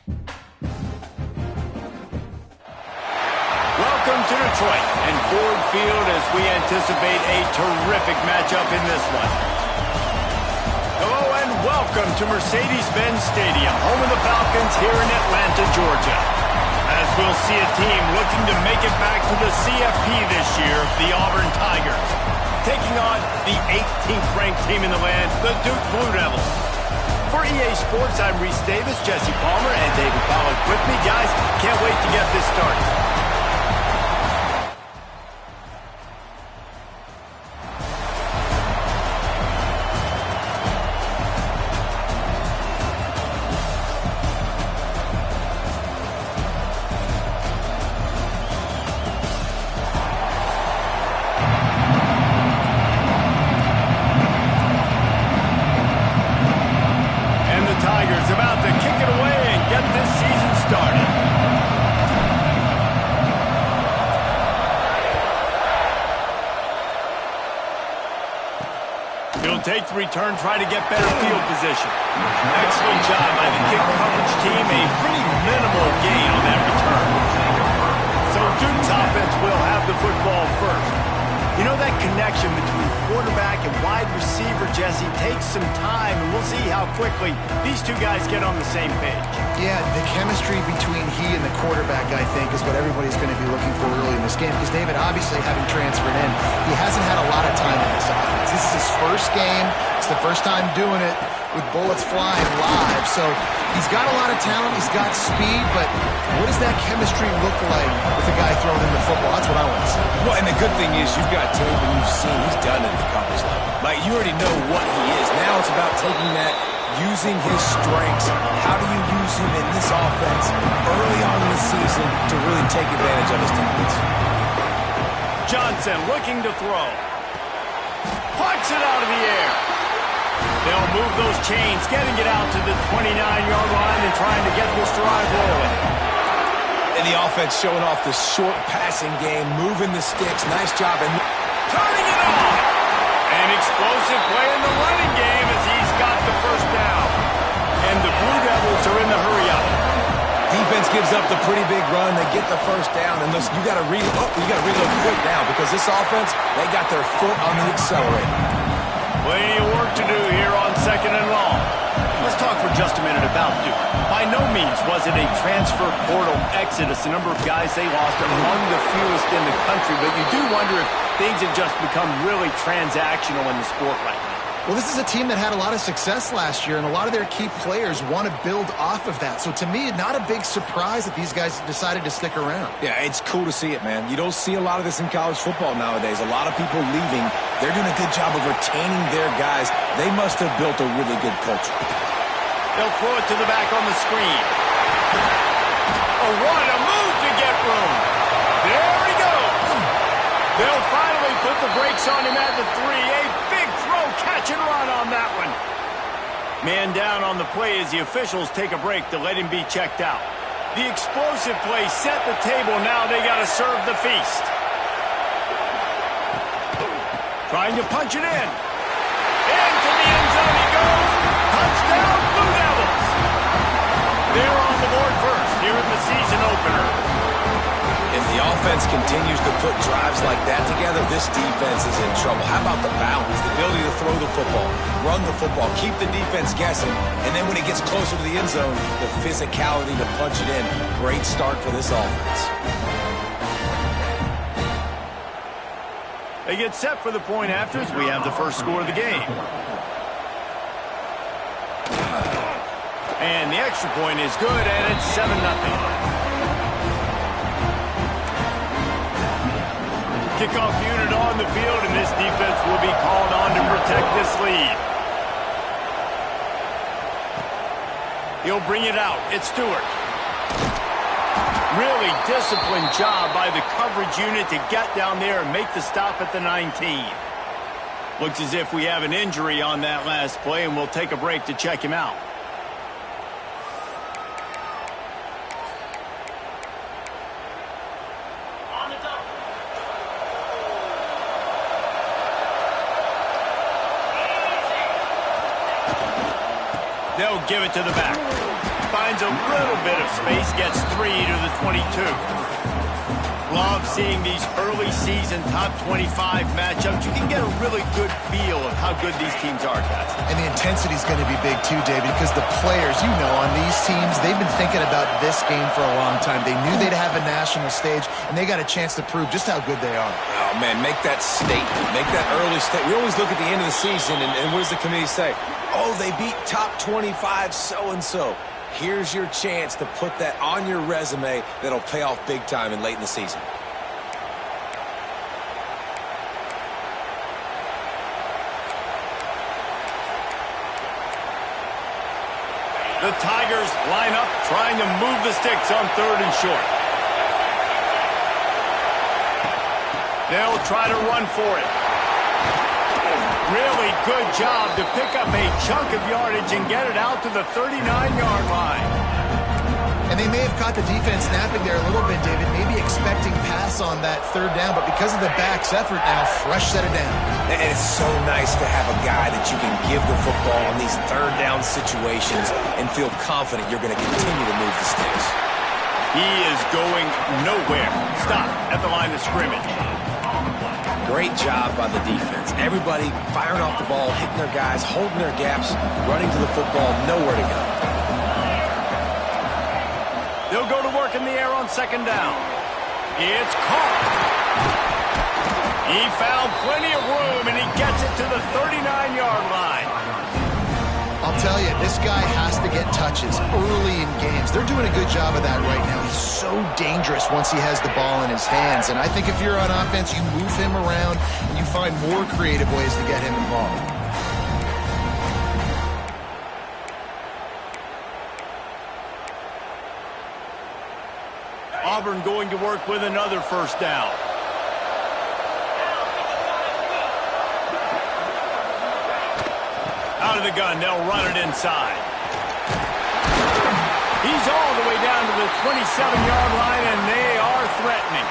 Welcome to Detroit and Ford Field as we anticipate a terrific matchup in this one. Hello and welcome to Mercedes-Benz Stadium, home of the Falcons here in Atlanta, Georgia. As we'll see a team looking to make it back to the CFP this year, the Auburn Tigers, taking on the 18th ranked team in the land, the Duke Blue Devils. For EA Sports, I'm Reese Davis, Jesse Palmer, and David Pollack with me. Guys, can't wait to get this started. Take the return, try to get better field position. Excellent job by the kick coverage team. A pretty minimal gain on that return. So Duke's offense will have the football first. You know, that connection between quarterback and wide receiver, Jesse, takes some time, and we'll see how quickly these two guys get on the same page. Yeah, the chemistry between he and the quarterback, I think, is what everybody's going to be looking for early in this game. Because David, obviously, having transferred in, he hasn't had a lot of time in this offense. This is his first game. It's the first time doing it with bullets flying live. So he's got a lot of talent. He's got speed. But what does that chemistry look like with the guy throwing in the football? That's what I want to see. Well, and the good thing is you've got tape and you've seen he's done it at the college level. Like, you already know what he is. Now it's about taking that, using his strengths. How do you use him in this offense early on in the season to really take advantage of his talents? Johnson looking to throw. Pucks it out of the air. They'll move those chains, getting it out to the 29-yard line and trying to get this drive rolling. And the offense showing off the short passing game, moving the sticks. Nice job. And turning it on. An explosive play in the running game as he's got the first down. And the Blue Devils are in the hurry-up. Defense gives up the pretty big run. They get the first down. And listen, you got to reload quick now because this offense, they got their foot on the accelerator. Plenty of work to do here on 2nd and long. Let's talk for just a minute about Duke. By no means was it a transfer portal exodus. The number of guys they lost are among the fewest in the country, but you do wonder if things have just become really transactional in the sport right now. Well, this is a team that had a lot of success last year, and a lot of their key players want to build off of that. So to me, not a big surprise that these guys decided to stick around. Yeah, it's cool to see it, man. You don't see a lot of this in college football nowadays. A lot of people leaving. They're doing a good job of retaining their guys. They must have built a really good culture. They'll throw it to the back on the screen. Oh, what a move to get room. There he goes. They'll finally put the brakes on him at the 3. A big throw, catch and run on that one. Man down on the play as the officials take a break to let him be checked out. The explosive play set the table. Now they got to serve the feast. Trying to punch it in. Into the end zone he goes. Touchdown, Blue Devils. They're on the board first here in the season opener. If the offense continues to put drives like that together, this defense is in trouble. How about the balance, the ability to throw the football, run the football, keep the defense guessing, and then when it gets closer to the end zone, the physicality to punch it in. Great start for this offense. They get set for the point after as we have the first score of the game. And the extra point is good, and it's 7-0. Kickoff unit on the field, and this defense will be called on to protect this lead. He'll bring it out. It's Stewart. Really disciplined job by the coverage unit to get down there and make the stop at the 19. Looks as if we have an injury on that last play, and we'll take a break to check him out. They'll give it to the back. finds a little bit of space, gets 3 to the 22. Love seeing these early season top 25 matchups. You can get a really good feel of how good these teams are, guys. And the intensity is going to be big too, David, because the players, you know, on these teams, they've been thinking about this game for a long time. They knew they'd have a national stage, and they got a chance to prove just how good they are. Oh, man, make that statement. Make that early statement. We always look at the end of the season, and what does the committee say? Oh, they beat top 25 so-and-so. Here's your chance to put that on your resume that'll pay off big time and late in the season. The Tigers line up, trying to move the sticks on 3rd and short. They'll try to run for it. Really good job to pick up a chunk of yardage and get it out to the 39-yard line. And they may have caught the defense napping there a little bit, David, maybe expecting pass on that 3rd down, but because of the back's effort now, fresh set of downs. And it's so nice to have a guy that you can give the football in these 3rd down situations and feel confident you're going to continue to move the sticks. He is going nowhere. Stop at the line of scrimmage. Great job by the defense. Everybody firing off the ball, hitting their guys, holding their gaps, running to the football, nowhere to go. They'll go to work in the air on 2nd down. It's caught. He found plenty of room, and he gets it to the 39-yard line. I'll tell you, this guy has to get touches early in games. They're doing a good job of that right now. He's so dangerous once he has the ball in his hands. And I think if you're on offense, you move him around and you find more creative ways to get him involved. Auburn going to work with another 1st down. Out of the gun, they'll run it inside. He's all the way down to the 27-yard line, and they are threatening.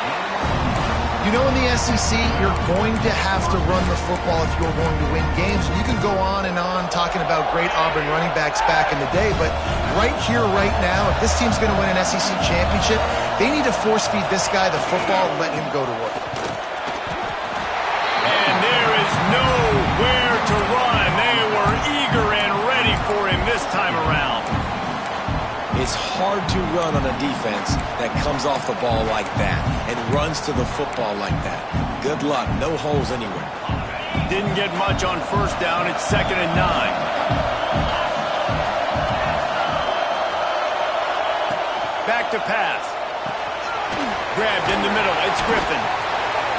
You know, in the SEC, you're going to have to run the football if you're going to win games. You can go on and on talking about great Auburn running backs back in the day, but right here, right now, if this team's going to win an SEC championship, they need to force-feed this guy the football and let him go to work. And there is nowhere to run. They were eager and ready for him this time around. It's hard to run on a defense that comes off the ball like that and runs to the football like that. Good luck. No holes anywhere. Didn't get much on 1st down. It's 2nd and 9. Back to pass. Grabbed in the middle. It's Griffin.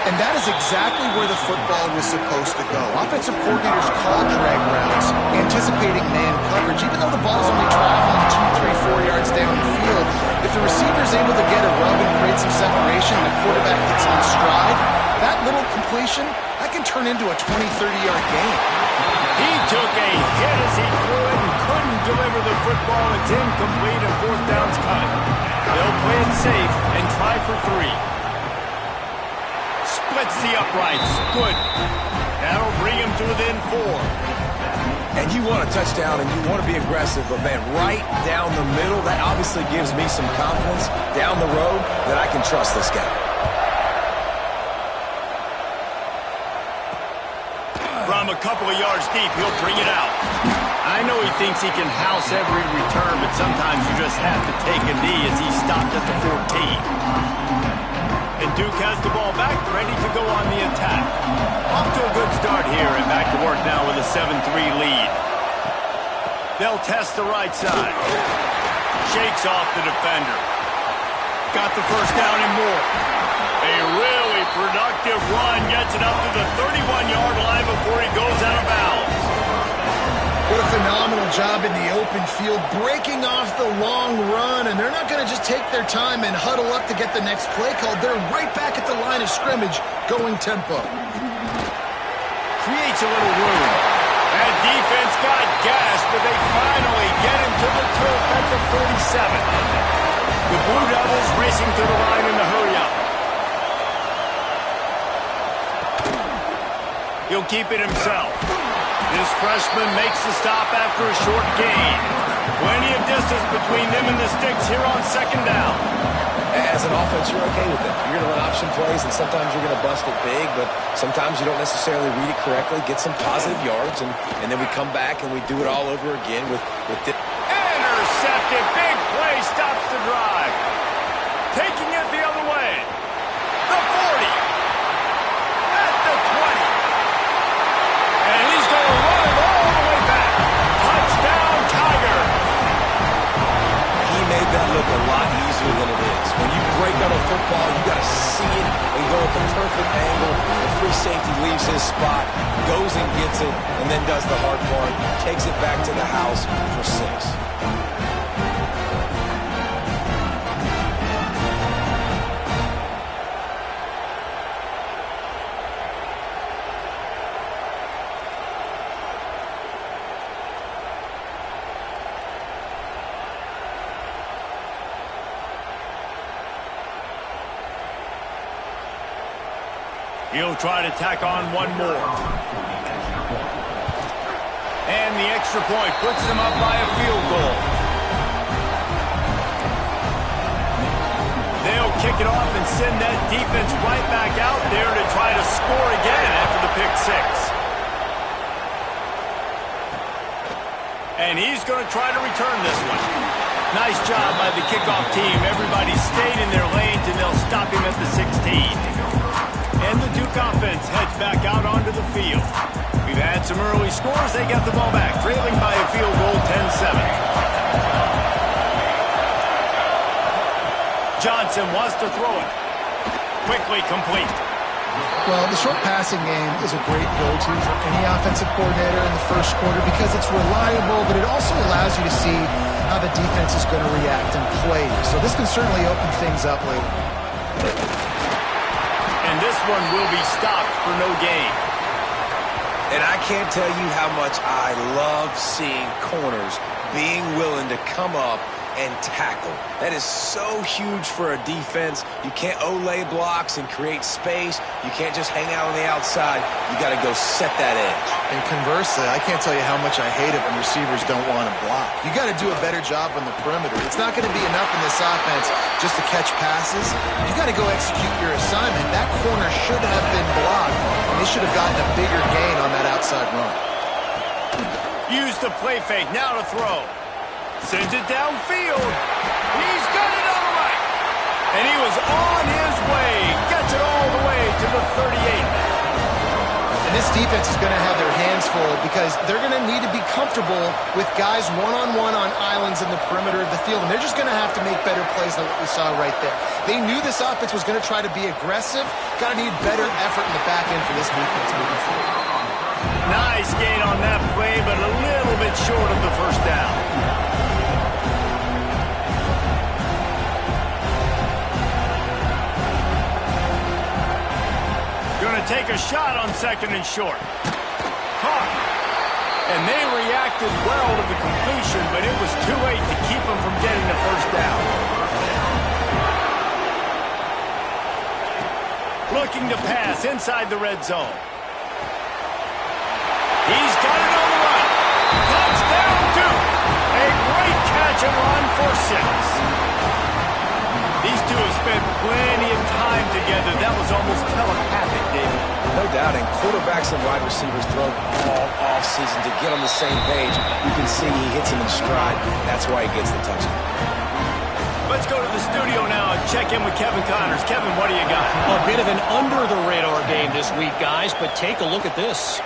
And that is exactly where the football was supposed to go. Offensive coordinators call drag routes, anticipating man coverage, even though the ball's only traveling 2, 3, 4 yards down the field. If the receiver's able to get a rub and create some separation and the quarterback gets in stride, that little completion, that can turn into a 20, 30-yard gain. He took a hit as he threw it and couldn't deliver the football. It's incomplete and 4th down's coming. They'll play it safe and try for 3. Splits the uprights. Good. That'll bring him to within 4. And you want a touchdown and you want to be aggressive, but man, right down the middle, that obviously gives me some confidence down the road that I can trust this guy. From a couple of yards deep, he'll bring it out. I know he thinks he can house every return, but sometimes you just have to take a knee as he stopped at the 14. And Duke has the ball back, ready to go on the attack. Off to a good start here, and back to work now with a 7-3 lead. They'll test the right side. Shakes off the defender. Got the 1st down and more. A really productive run gets it up to the 31-yard line before he goes out of bounds. What a phenomenal job in the open field, breaking off the long run, and they're not going to just take their time and huddle up to get the next play called. They're right back at the line of scrimmage, going tempo. Creates a little room. That defense got gas, but they finally get him to the turf at the 47. The Blue Devils racing to the line in the hurry-up. He'll keep it himself. This freshman makes the stop after a short gain. Plenty of distance between them and the sticks here on second down. As an offense, you're okay with that. You're going to run option plays, and sometimes you're going to bust it big, but sometimes you don't necessarily read it correctly, get some positive yards, and then we come back and we do it all over again with the... Intercepted. Big play stops the drive. Taking it the other way. The 40. At the 20. And he's going to run it all the way back. Touchdown, Tiger. He made that look a lot easier than it is. When you break on a football, you got to see it and go at the perfect angle. The free safety leaves his spot, goes and gets it, and then does the hard part, takes it back to the house for 6. He'll try to tack on one more. And the extra point puts them up by a field goal. They'll kick it off and send that defense right back out there to try to score again after the pick six. And he's going to try to return this one. Nice job by the kickoff team. Everybody stayed in their lanes, and they'll stop him at the 16. And the Duke offense heads back out onto the field. We've had some early scores. They got the ball back, trailing by a field goal, 10-7. Johnson wants to throw it. Quickly complete. Well, the short passing game is a great go-to for any offensive coordinator in the first quarter because it's reliable, but it also allows you to see how the defense is going to react and play. So this can certainly open things up later. And this one will be stopped for no gain. And I can't tell you how much I love seeing corners being willing to come up and tackle. That is so huge for a defense. You can't olay blocks and create space. You can't just hang out on the outside. You got to go set that edge. And conversely, I can't tell you how much I hate it when receivers don't want to block. You got to do a better job on the perimeter. It's not going to be enough in this offense just to catch passes. You got to go execute your assignment. That corner should have been blocked, and they should have gotten a bigger gain on that outside run. Use the play fake. Now to throw. Sends it downfield. He's got it on the right. And he was on his way. Gets it all the way to the 38. And this defense is going to have their hands full because they're going to need to be comfortable with guys one-on-one on islands in the perimeter of the field. And they're just going to have to make better plays than what we saw right there. They knew this offense was going to try to be aggressive. Got to need better effort in the back end for this defense moving forward. Nice gain on that play, but a little bit short of the first down. Going to take a shot on second and short. Caught. And they reacted well to the completion, but it was too late to keep them from getting the first down. Looking to pass inside the red zone. He's got it on the run. Touchdown, Duke. A great catch and run for 6. These two have spent plenty of time together. That was almost telepathic, David. No doubt, and quarterbacks and wide receivers throw all offseason to get on the same page. You can see he hits him in stride. That's why he gets the touchdown. Let's go to the studio now and check in with Kevin Connors. Kevin, what do you got? A bit of an under-the-radar game this week, guys, but take a look at this.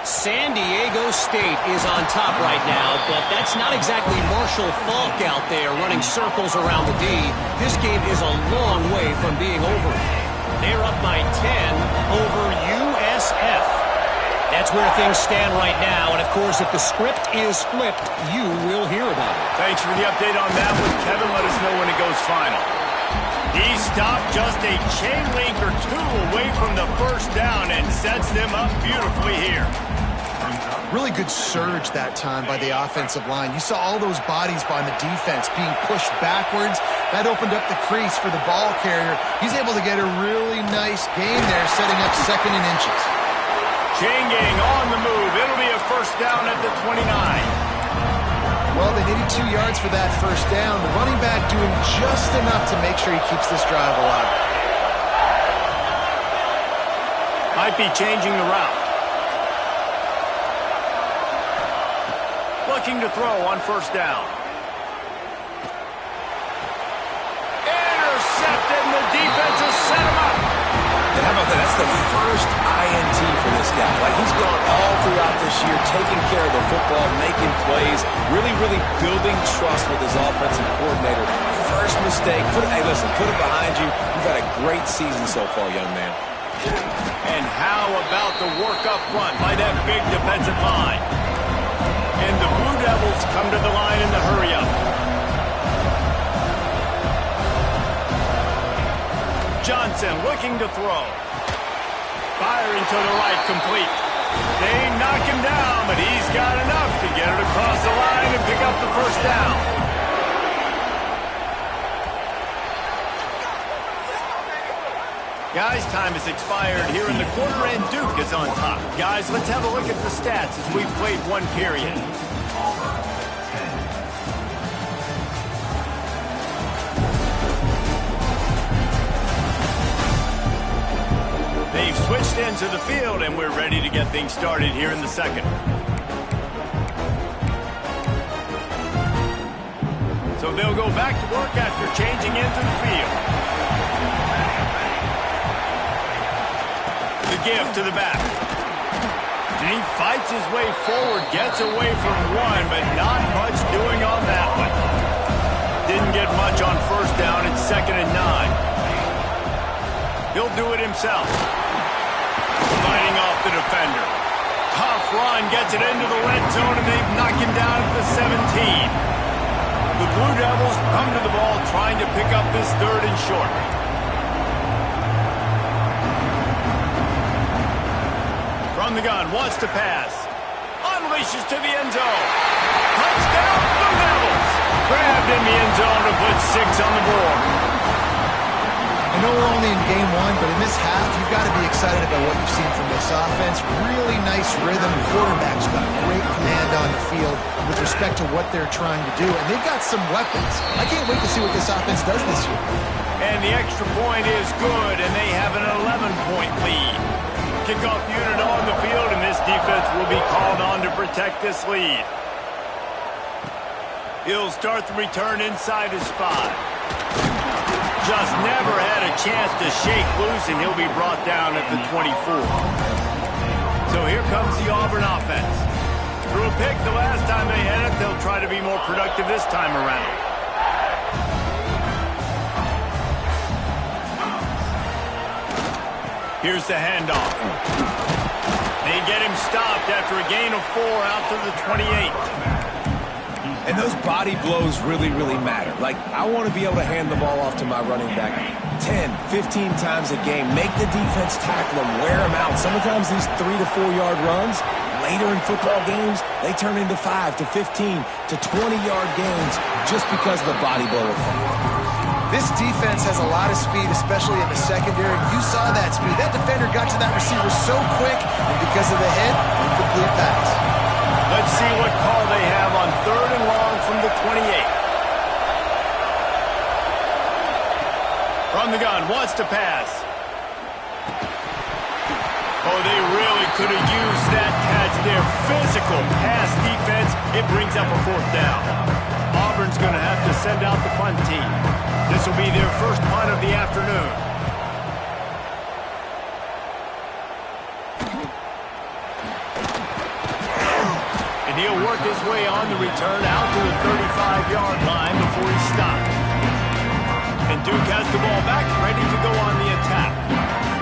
San Diego State is on top right now, but that's not exactly Marshall Faulk out there running circles around the D. This game is a long way from being over. They're up by 10 over USF. That's where things stand right now, and of course, if the script is flipped, you will hear about it. Thanks for the update on that one, Kevin. Let us know when it goes final. He stopped just a chain link or two away from the first down and sets them up beautifully here. Really good surge that time by the offensive line. You saw all those bodies by the defense being pushed backwards. That opened up the crease for the ball carrier. He's able to get a really nice gain there, setting up second and inches. Chain gang on the move. It'll be a first down at the 29. Well, they needed 2 yards for that first down. The running back doing just enough to make sure he keeps this drive alive. Might be changing the route. Looking to throw on first down. Intercepted, and the defense has set him up. And how about that? That's the first INT for this guy. Like, he's gone all throughout this year, taking care of the football, making plays, really building trust with his offensive coordinator. First mistake. Hey, listen, put it behind you. You've had a great season so far, young man. And how about the work up front by that big defensive line? And the Blue Devils come to the line in the hurry-up. Johnson looking to throw. Firing to the right, complete. They knock him down, but he's got enough to get it across the line and pick up the first down. Guys, time has expired here in the quarter, and Duke is on top. Guys, let's have a look at the stats as we've played one period. They've switched into the field, and we're ready to get things started here in the second. So they'll go back to work after changing into the field. The give to the back. And he fights his way forward, gets away from one, but not much doing on that one. Didn't get much on first down. It's 2nd and 9. He'll do it himself. Fighting off the defender. Tough run, gets it into the red zone, and they've knocked him down at the 17. The Blue Devils come to the ball trying to pick up this 3rd and short. From the gun, wants to pass. Unleashes to the end zone. Touchdown, Blue Devils! Grabbed in the end zone to put 6 on the board. I know we're only in game 1, but in this half, you've got to be excited about what you've seen from this offense. Really nice rhythm. Quarterback's got great command on the field with respect to what they're trying to do, and they've got some weapons. I can't wait to see what this offense does this year. And the extra point is good, and they have an 11-point lead. Kickoff unit on the field, and this defense will be called on to protect this lead. He'll start the return inside his 5. Just never had a chance to shake loose, and he'll be brought down at the 24. So here comes the Auburn offense. Threw a pick the last time they had it. They'll try to be more productive this time around. Here's the handoff. They get him stopped after a gain of 4 out to the 28. And those body blows really matter. Like, I want to be able to hand the ball off to my running back 10, 15 times a game. Make the defense tackle him, wear him out. Sometimes these 3 to 4 yard runs, later in football games, they turn into 5 to 15 to 20-yard gains just because of the body blow effect. This defense has a lot of speed, especially in the secondary. You saw that speed. That defender got to that receiver so quick, and because of the hit, incomplete pass. Let's see what call they have on 3rd and long from the 28. From the gun, wants to pass. Oh, they really could have used that catch there. Physical pass defense. It brings up a 4th down. Auburn's going to have to send out the punt team. This will be their first punt of the afternoon. And he'll work his way on the return out to the 35-yard line before he's stopped. And Duke has the ball back, ready to go on the attack.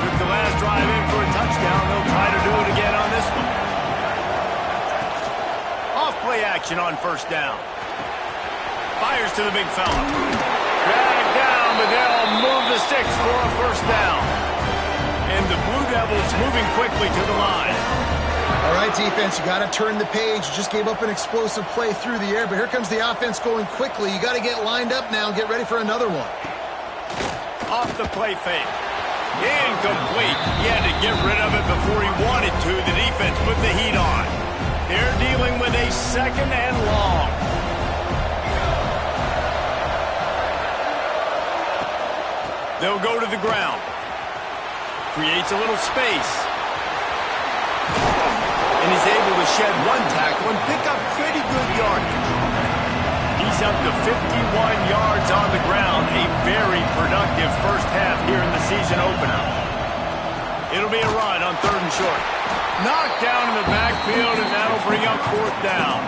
With the last drive in for a touchdown, they'll try to do it again on this one. Off play action on first down. Fires to the big fella. Dragged down, but they'll move the sticks for a first down. And the Blue Devils moving quickly to the line. All right, defense, you got to turn the page. You just gave up an explosive play through the air, but here comes the offense going quickly. You got to get lined up now and get ready for another one. Off the play fake. Incomplete. He had to get rid of it before he wanted to. The defense put the heat on. They're dealing with a 2nd and long. They'll go to the ground. Creates a little space. And he's able to shed one tackle and pick up pretty good yardage. He's up to 51 yards on the ground. A very productive first half here in the season opener. It'll be a run on 3rd and short. Knocked down in the backfield, and that'll bring up 4th down.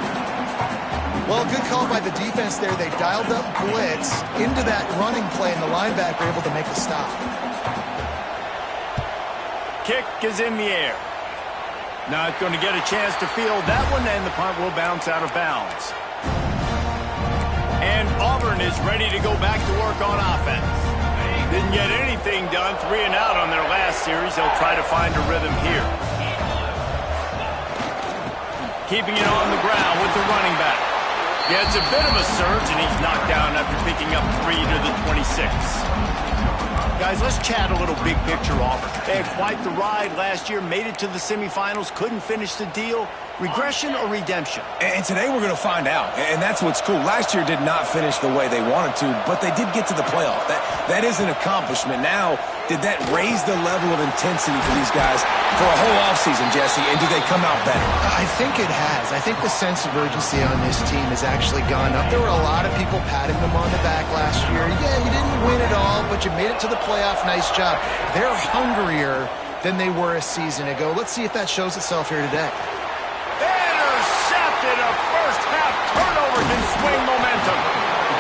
Well, good call by the defense there. They dialed up blitz into that running play, and the linebacker able to make a stop. Kick is in the air. Not going to get a chance to field that one, and the punt will bounce out of bounds. And Auburn is ready to go back to work on offense. Didn't get anything done, 3 and out on their last series. They'll try to find a rhythm here. Keeping it on the ground with the running back. Gets a bit of a surge, and he's knocked down after picking up 3 to the 26. Guys, let's chat a little big picture Auburn. They had quite the ride last year, made it to the semifinals, couldn't finish the deal. Regression or redemption? And today we're going to find out, and that's what's cool. Last year did not finish the way they wanted to, but they did get to the playoff. That is an accomplishment. Now, did that raise the level of intensity for these guys for a whole offseason, Jesse, and do they come out better? I think it has. I think the sense of urgency on this team has actually gone up. There were a lot of people patting them on the back last year. Yeah, you didn't win it all, but you made it to the playoff. Nice job. They're hungrier than they were a season ago. Let's see if that shows itself here today. Intercepted. A first half turnover can swing momentum.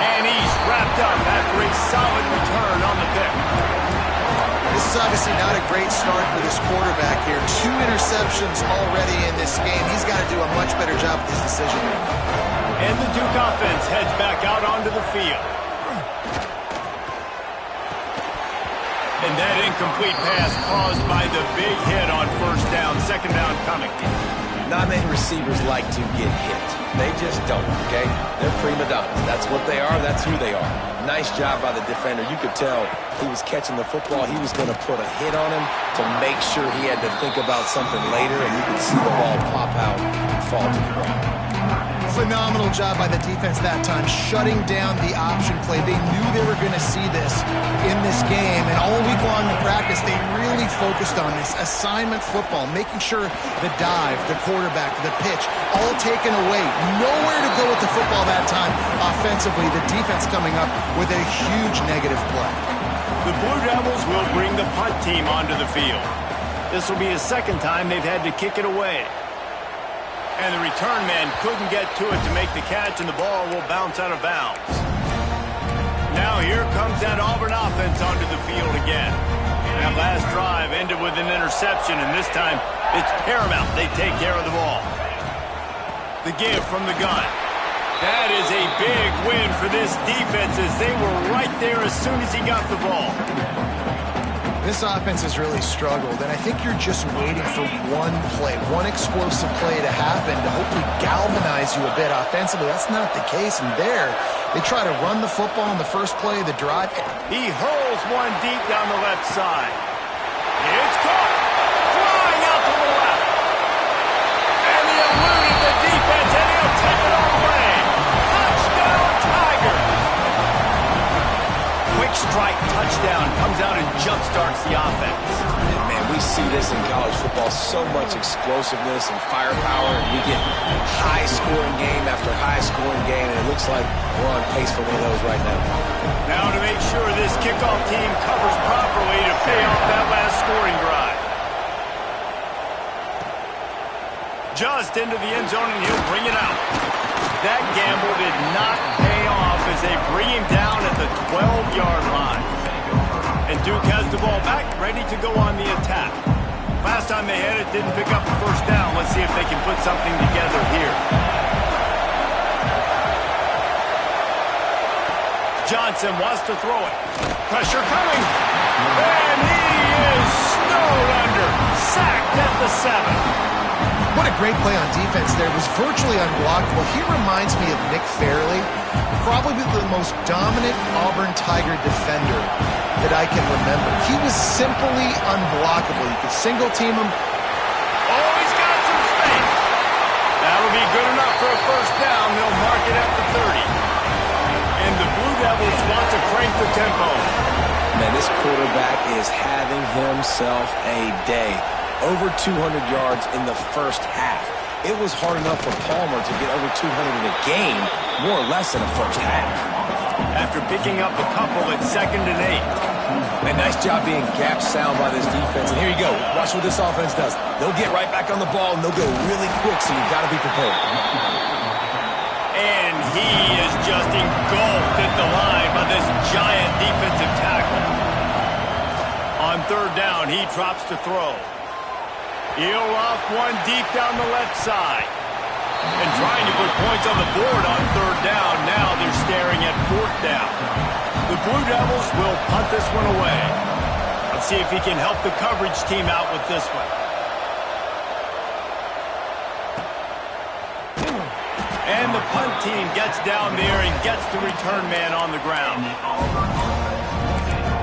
And he's wrapped up after a solid return on the pick. This is obviously not a great start for this quarterback here. 2 interceptions already in this game. He's got to do a much better job with his decision making. And the Duke offense heads back out onto the field. And that incomplete pass caused by the big hit on 1st down. 2nd down coming. Not many receivers like to get hit. They just don't, okay? They're prima donnas. That's what they are. That's who they are. Nice job by the defender. You could tell he was catching the football. He was going to put a hit on him to make sure he had to think about something later, and you could see the ball pop out and fall to the ground. Phenomenal job by the defense that time, shutting down the option play. They knew they were going to see this in this game, and all week long in practice, they really focused on this assignment football, making sure the dive, the quarterback, the pitch, all taken away. Nowhere to go with the football that time. Offensively, the defense coming up with a huge negative play. The Blue Devils will bring the punt team onto the field. This will be the 2nd time they've had to kick it away. And the return man couldn't get to it to make the catch, and the ball will bounce out of bounds. Now here comes that Auburn offense onto the field again. That last drive ended with an interception, and this time it's paramount they take care of the ball. The give from the gun. That is a big win for this defense as they were right there as soon as he got the ball. This offense has really struggled, and I think you're just waiting for one play, one explosive play to happen to hopefully galvanize you a bit offensively. That's not the case, and there, they try to run the football in the first play of the drive. He hurls one deep down the left side. It's caught! Flying out to the left! And he eluded the defense, and he'll take it all the way! Touchdown, Tiger! Quick strike touchdown comes out and jump-starts the offense. And man, we see this in college football, so much explosiveness and firepower, and we get high-scoring game after high-scoring game, and it looks like we're on pace for one of those right now. Now to make sure this kickoff team covers properly to pay off that last scoring drive. Just into the end zone, and he'll bring it out. That gamble did not pay off as they bring him down at the 12-yard line. And Duke has the ball back, ready to go on the attack. Last time they had it, didn't pick up the 1st down. Let's see if they can put something together here. Johnson wants to throw it. Pressure coming. And he is snowed under. Sacked at the 7. What a great play on defense there. It was virtually unblockable. He reminds me of Nick Fairley, probably the most dominant Auburn Tiger defender that I can remember. He was simply unblockable. You could single team him. Oh, he's got some space. That'll be good enough for a 1st down. They'll mark it at the 30. And the Blue Devils want to crank the tempo. Man, this quarterback is having himself a day. Over 200 yards in the first half. It was hard enough for Palmer to get over 200 in a game, more or less in the first half. After picking up a couple at 2nd and 8. A nice job being gap sound by this defense. And here you go. Watch what this offense does. They'll get right back on the ball, and they'll go really quick, so you've got to be prepared. And he is just engulfed at the line by this giant defensive tackle. On 3rd down, he drops to throw. He'll loft one deep down the left side. And trying to put points on the board on 3rd down. Now they're staring at 4th down. The Blue Devils will punt this one away. Let's see if he can help the coverage team out with this one. And the punt team gets down there and gets the return man on the ground.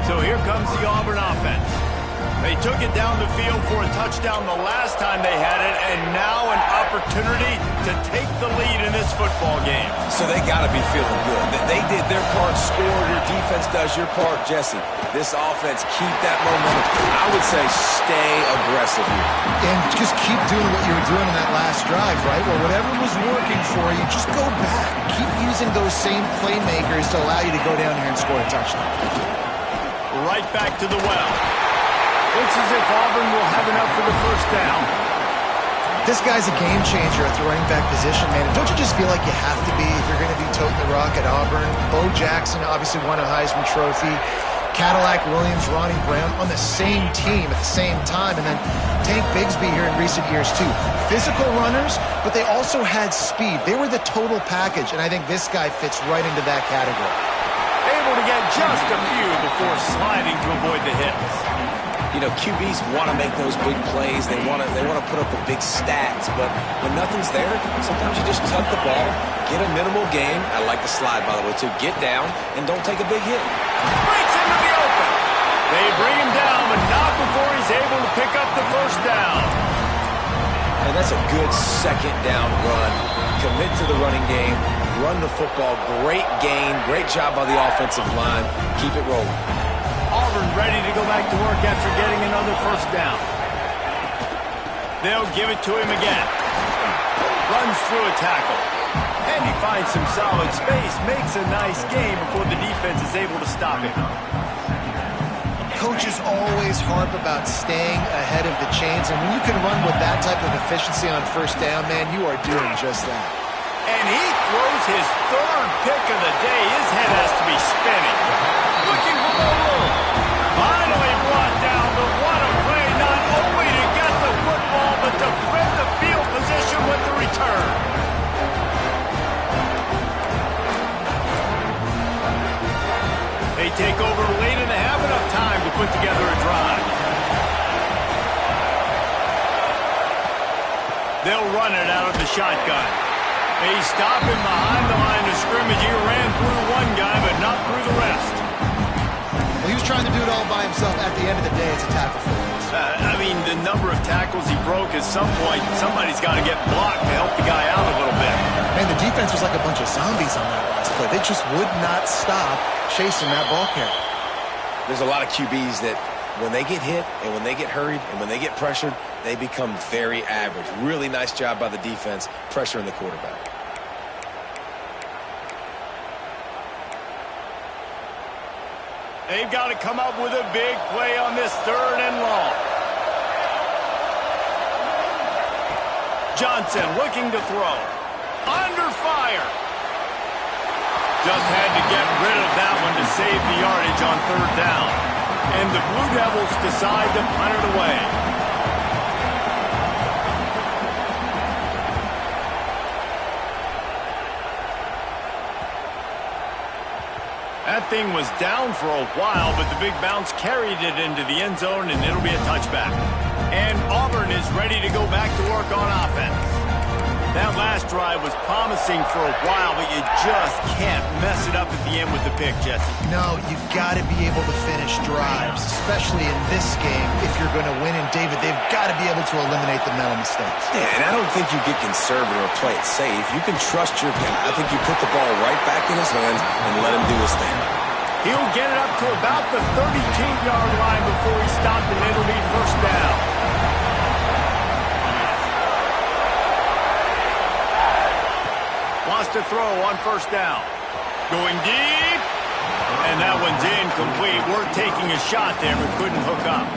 So here comes the Auburn offense. They took it down the field for a touchdown the last time they had it, and now an opportunity to take the lead in this football game. So they got to be feeling good. They did their part, scored. Your defense does your part, Jesse. This offense, keep that momentum. I would say stay aggressive here. And just keep doing what you were doing in that last drive, right? Well, whatever was working for you, just go back. Keep using those same playmakers to allow you to go down here and score a touchdown. Right back to the well. Looks as if Auburn will have enough for the 1st down. This guy's a game changer at the running back position, man. And don't you just feel like you have to be if you're going to be toting the rock at Auburn? Bo Jackson obviously won a Heisman Trophy. Cadillac Williams, Ronnie Brown on the same team at the same time. And then Tank Bigsby here in recent years, too. Physical runners, but they also had speed. They were the total package, and I think this guy fits right into that category. Able to get just a few before sliding to avoid the hits. You know, QBs want to make those big plays. They want to put up the big stats. But when nothing's there, sometimes you just tuck the ball, get a minimal gain. I like the slide, by the way, too. Get down and don't take a big hit. Breaks into the open. They bring him down, but not before he's able to pick up the 1st down. And that's a good 2nd down run. Commit to the running game. Run the football. Great gain. Great job by the offensive line. Keep it rolling. Auburn ready to go back to work after getting another 1st down. They'll give it to him again. Runs through a tackle. And he finds some solid space. Makes a nice gain before the defense is able to stop him. Coaches always harp about staying ahead of the chains. And when you can run with that type of efficiency on 1st down, man, you are doing just that. And he throws his 3rd pick of the day. His head has to be spinning. Looking for more room. Finally brought down, but what a play, not only to get the football, but to thread the field position with the return. They take over late in the half, enough time to put together a drive. They'll run it out of the shotgun. They stop him behind the line of scrimmage. He ran through one guy, but not through the rest. Well, he was trying to do it all by himself. At the end of the day, it's a tackle for him. I mean, the number of tackles he broke, at some point, somebody's got to get blocked to help the guy out a little bit. Man, the defense was like a bunch of zombies on that last play. They just would not stop chasing that ball carrier. There's a lot of QBs that when they get hit and when they get hurried and when they get pressured, they become very average. Really nice job by the defense pressuring the quarterback. They've got to come up with a big play on this 3rd and long. Johnson looking to throw. Under fire. Just had to get rid of that one to save the yardage on 3rd down. And the Blue Devils decide to punt it away. That thing was down for a while, but the big bounce carried it into the end zone, and it'll be a touchback. And Auburn is ready to go back to work on offense. That last drive was promising for a while, but you just can't mess it up at the end with the pick, Jesse. No, you've got to be able to finish drives, especially in this game. If you're going to win, and David, they've got to be able to eliminate the mental mistakes. Yeah, and I don't think you get conservative or play it safe. You can trust your guy. I think you put the ball right back in his hands and let him do his thing. He'll get it up to about the 32-yard line before he stopped, and it'll be first down. Wants to throw on first down. Going deep. And that one's incomplete. We're taking a shot there, but couldn't hook up.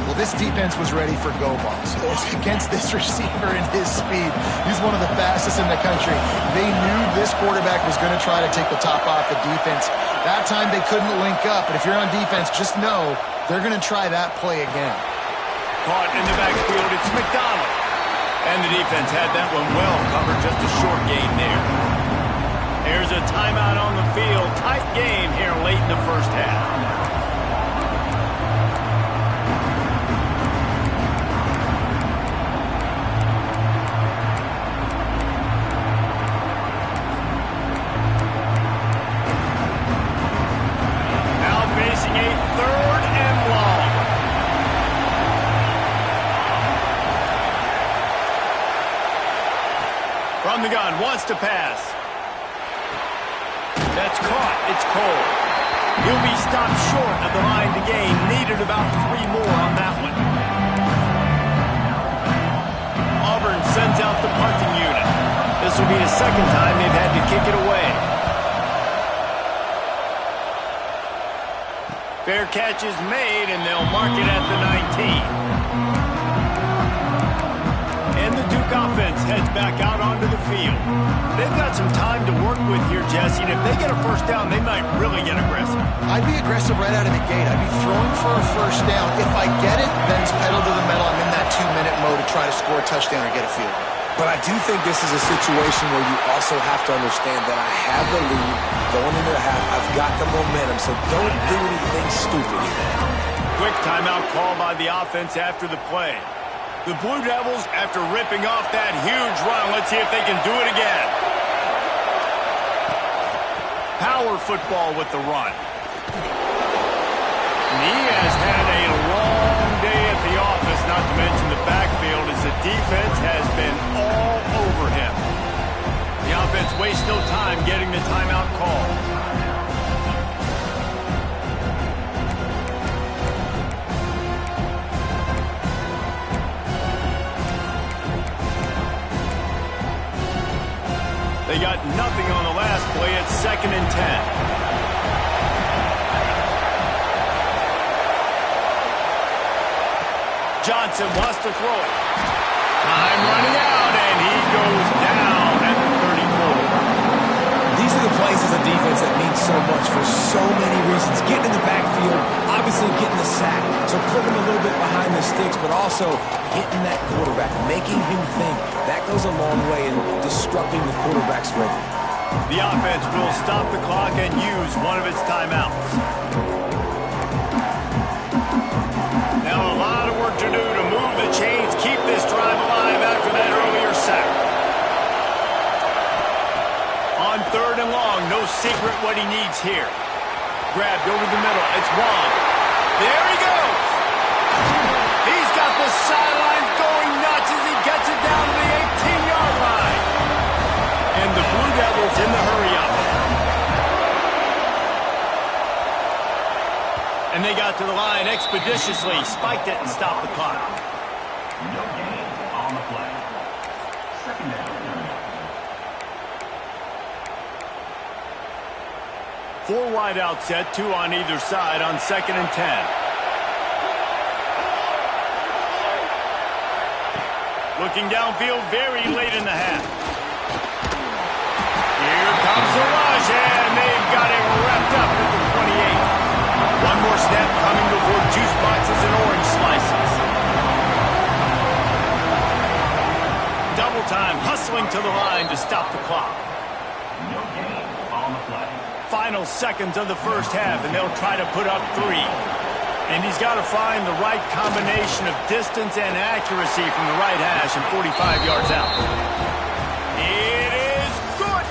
Well, this defense was ready for go balls. Against this receiver and his speed, he's one of the fastest in the country. They knew this quarterback was going to try to take the top off the defense. That time they couldn't link up, but if you're on defense, just know they're going to try that play again. Caught in the backfield, it's McDonald. And the defense had that one well covered, just a short gain there. There's a timeout on the field. Tight game here late in the first half. From the gun, wants to pass. That's caught. It's Cole. He'll be stopped short of the line to gain. Needed about 3 more on that one. Auburn sends out the punting unit. This will be the second time they've had to kick it away. Fair catch is made, and they'll mark it at the 19. And the Duke offense heads back out onto the field. They've got some time to work with here, Jesse, and if they get a first down, they might really get aggressive. I'd be aggressive right out of the gate. I'd be throwing for a first down. If I get it, then it's pedal to the metal. I'm in that 2-minute mode to try to score a touchdown or get a field goal. But I do think this is a situation where you also have to understand that I have the lead going into the half. I've got the momentum, so don't do anything stupid here. Quick timeout call by the offense after the play. The Blue Devils, after ripping off that huge run, let's see if they can do it again. Power football with the run. And he has had a long day at the office, not to mention the backfield, as the defense has been all over him. The offense wastes no time getting the timeout call. They got nothing on the last play. It's 2nd and 10. Johnson wants to throw it. Time running out, and he goes down at the 34. These are the plays as a defense that mean so much for so many reasons. Getting in the backfield, obviously getting the sack, so putting him a little bit behind the sticks, but also hitting that quarterback, making him think. That goes a long way in disrupting the quarterback's rhythm. The offense will stop the clock and use one of its timeouts. Now a lot of work to do to move the chains, keep this drive alive after that earlier sack. On 3rd and long, no secret what he needs here. Grabbed over the middle. It's Wong. There he goes. He's got the sideline going nuts as he gets it down to the 18-yard line. And the Blue Devils in the hurry-up. And they got to the line expeditiously, spiked it, and stopped the clock. No gain on the play. 2nd down. 4 wide out set, 2 on either side on 2nd and 10. Looking downfield very late in the half. Here comes the rush, and they've got it wrapped up at the 28. One more snap coming before juice boxes and orange slices. Double time, hustling to the line to stop the clock. No gain on the play. Final seconds of the first half, and they'll try to put up 3. And he's got to find the right combination of distance and accuracy from the right hash and 45 yards out. It is good.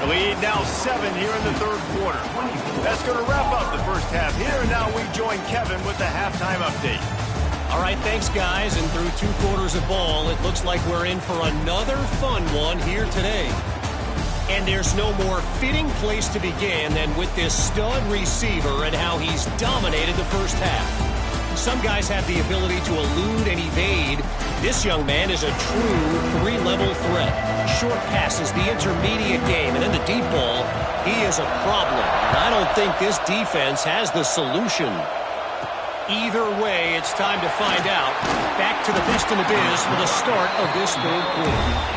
The lead now 7 here in the 3rd quarter. That's going to wrap up the first half here, and now we join Kevin with the halftime update. All right, thanks, guys. And through 2 quarters of ball, it looks like we're in for another fun one here today. And there's no more fitting place to begin than with this stud receiver and how he's dominated the first half. Some guys have the ability to elude and evade. This young man is a true three-level threat. Short passes, the intermediate game, and then the deep ball. He is a problem, and I don't think this defense has the solution. Either way, it's time to find out. Back to the best in the biz for the start of this third quarter.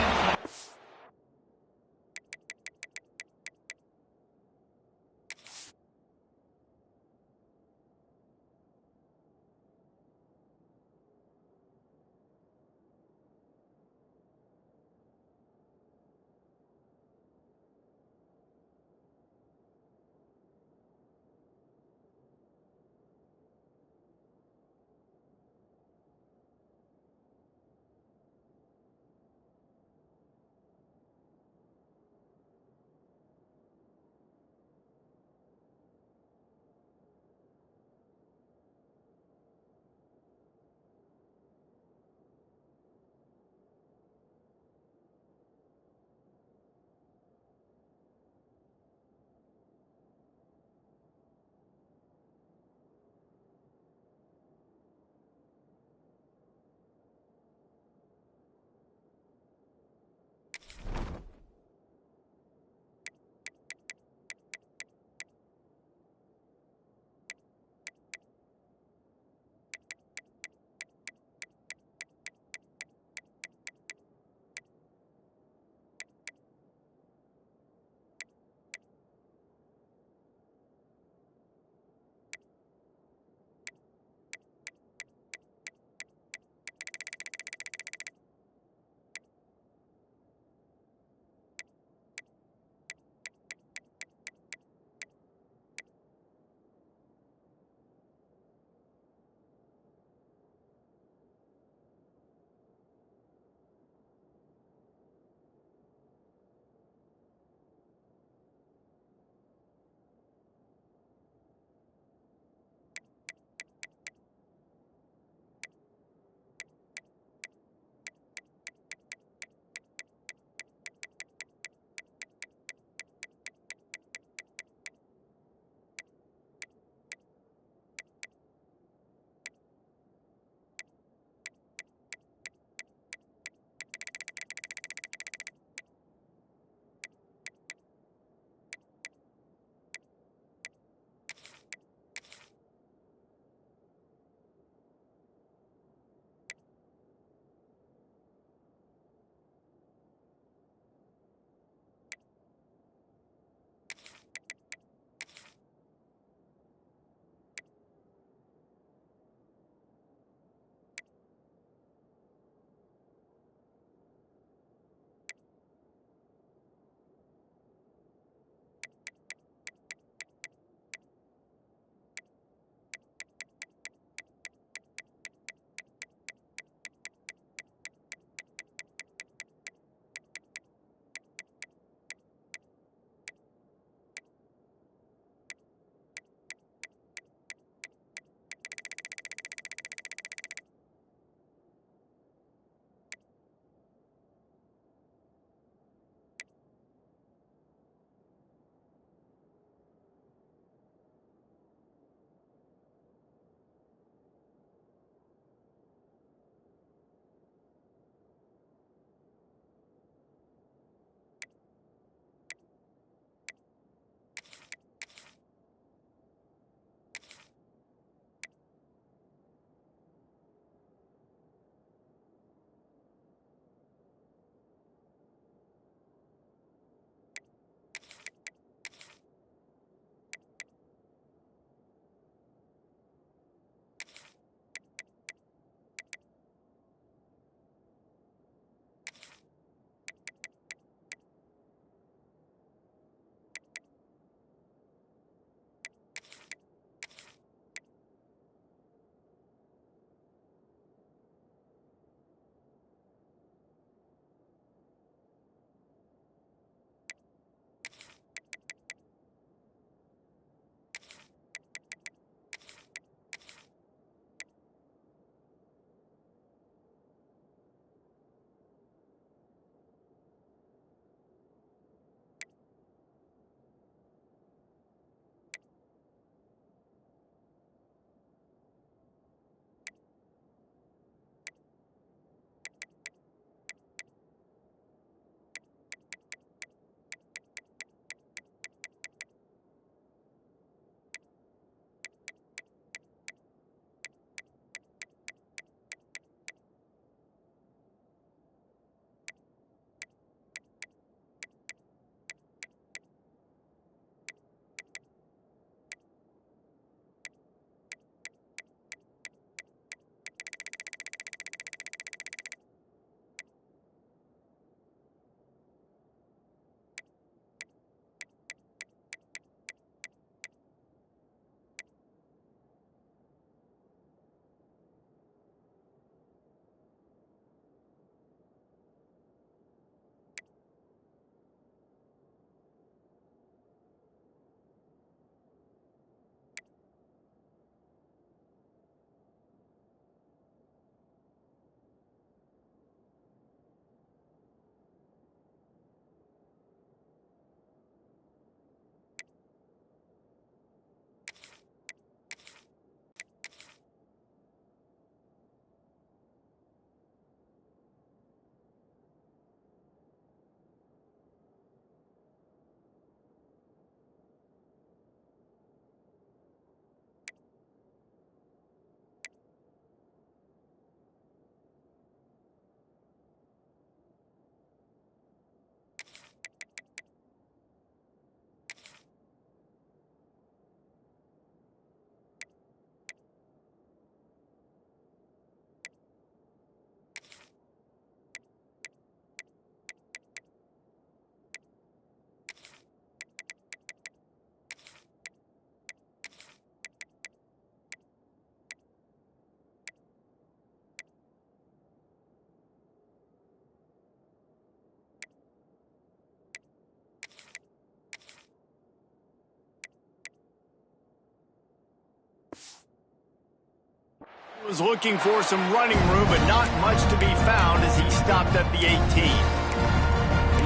was looking for some running room, but not much to be found as he stopped at the 18.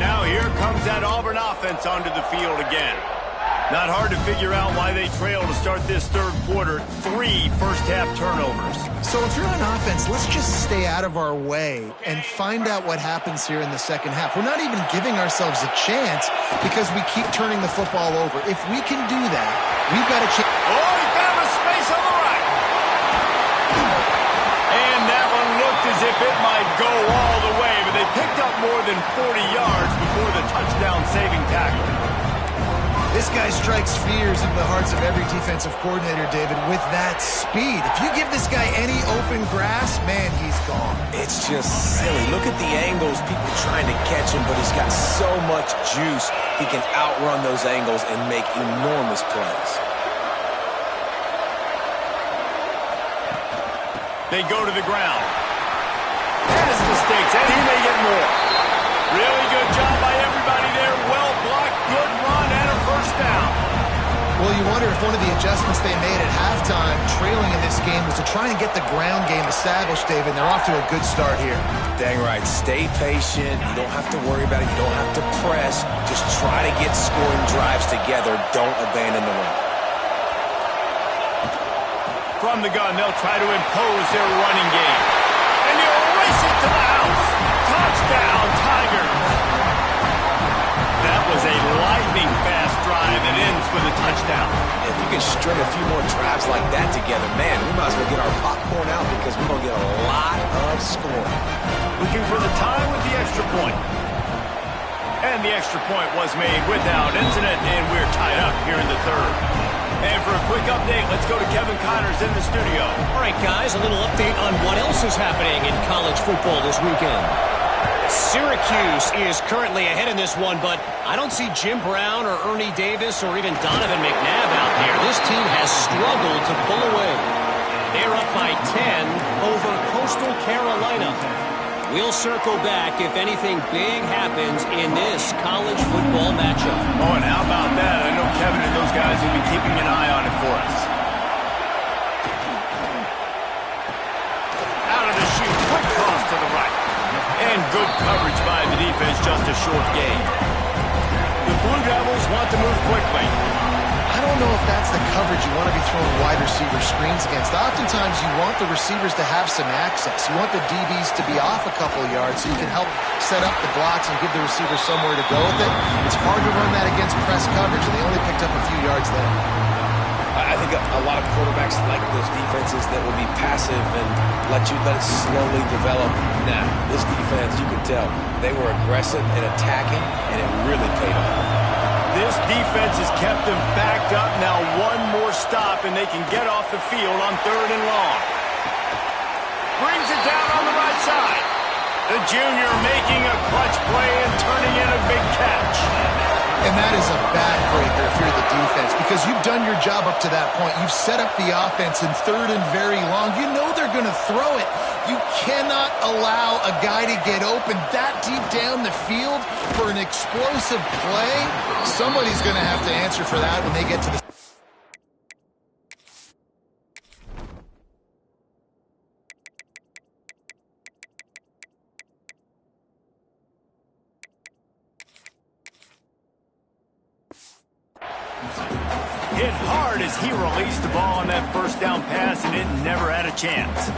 Now here comes that Auburn offense onto the field again. Not hard to figure out why they trail to start this third quarter. 3 first-half turnovers. So if you're on offense, let's just stay out of our way and find out what happens here in the second half. We're not even giving ourselves a chance because we keep turning the football over. If we can do that, we've got a chance. Oh, he found a space on the right. And that one looked as if it might go all the way, but they picked up more than 40 yards before the touchdown-saving tackle. This guy strikes fears into the hearts of every defensive coordinator, David, with that speed. If you give this guy any open grass, man, he's gone. It's just silly. Look at the angles, people trying to catch him, but he's got so much juice. He can outrun those angles and make enormous plays. They go to the ground. Has mistakes, and he may get more. Really good job by everybody there. Well blocked, good run, and a first down. Well, you wonder if one of the adjustments they made at halftime, trailing in this game, was to try and get the ground game established, David. They're off to a good start here. Dang right. Stay patient. You don't have to worry about it. You don't have to press. Just try to get scoring drives together. Don't abandon the run. From the gun, they'll try to impose their running game. And they'll race it to the house. Touchdown, Tigers. That was a lightning-fast drive that ends with a touchdown. If you can string a few more drives like that together, man, we might as well get our popcorn out because we're going to get a lot of scoring. Looking for the tie with the extra point. And the extra point was made without incident, and we're tied up here in the third. And for a quick update, let's go to Kevin Connors in the studio. All right, guys, a little update on what else is happening in college football this weekend. Syracuse is currently ahead in this one, but I don't see Jim Brown or Ernie Davis or even Donovan McNabb out there. This team has struggled to pull away. They're up by 10 over Coastal Carolina. We'll circle back if anything big happens in this college football matchup. Oh, and how about that? I know Kevin and those guys will be keeping an eye on it for us. Out of the chute, quick toss to the right. And good coverage by the defense, just a short gain. The Blue Devils want to move quickly. I don't know if that's the coverage you want to be throwing wide receiver screens against. Oftentimes, you want the receivers to have some access. You want the DBs to be off a couple of yards so you can help set up the blocks and give the receiver somewhere to go with it. It's hard to run that against press coverage, and they only picked up a few yards there. I think a lot of quarterbacks like those defenses that will be passive and let it slowly develop. Nah, this defense, you can tell, they were aggressive and attacking, and it really paid off. This defense has kept them backed up. Now one more stop, and they can get off the field on 3rd and long. Brings it down on the right side. The junior making a clutch play and turning in a big catch. And that is a backbreaker if you're the defense because you've done your job up to that point. You've set up the offense in 3rd and very long. You know they're going to throw it. You cannot allow a guy to get open that deep down the field for an explosive play. Somebody's going to have to answer for that when they get to the... Hit hard as he released the ball on that first down pass, and it never had a chance.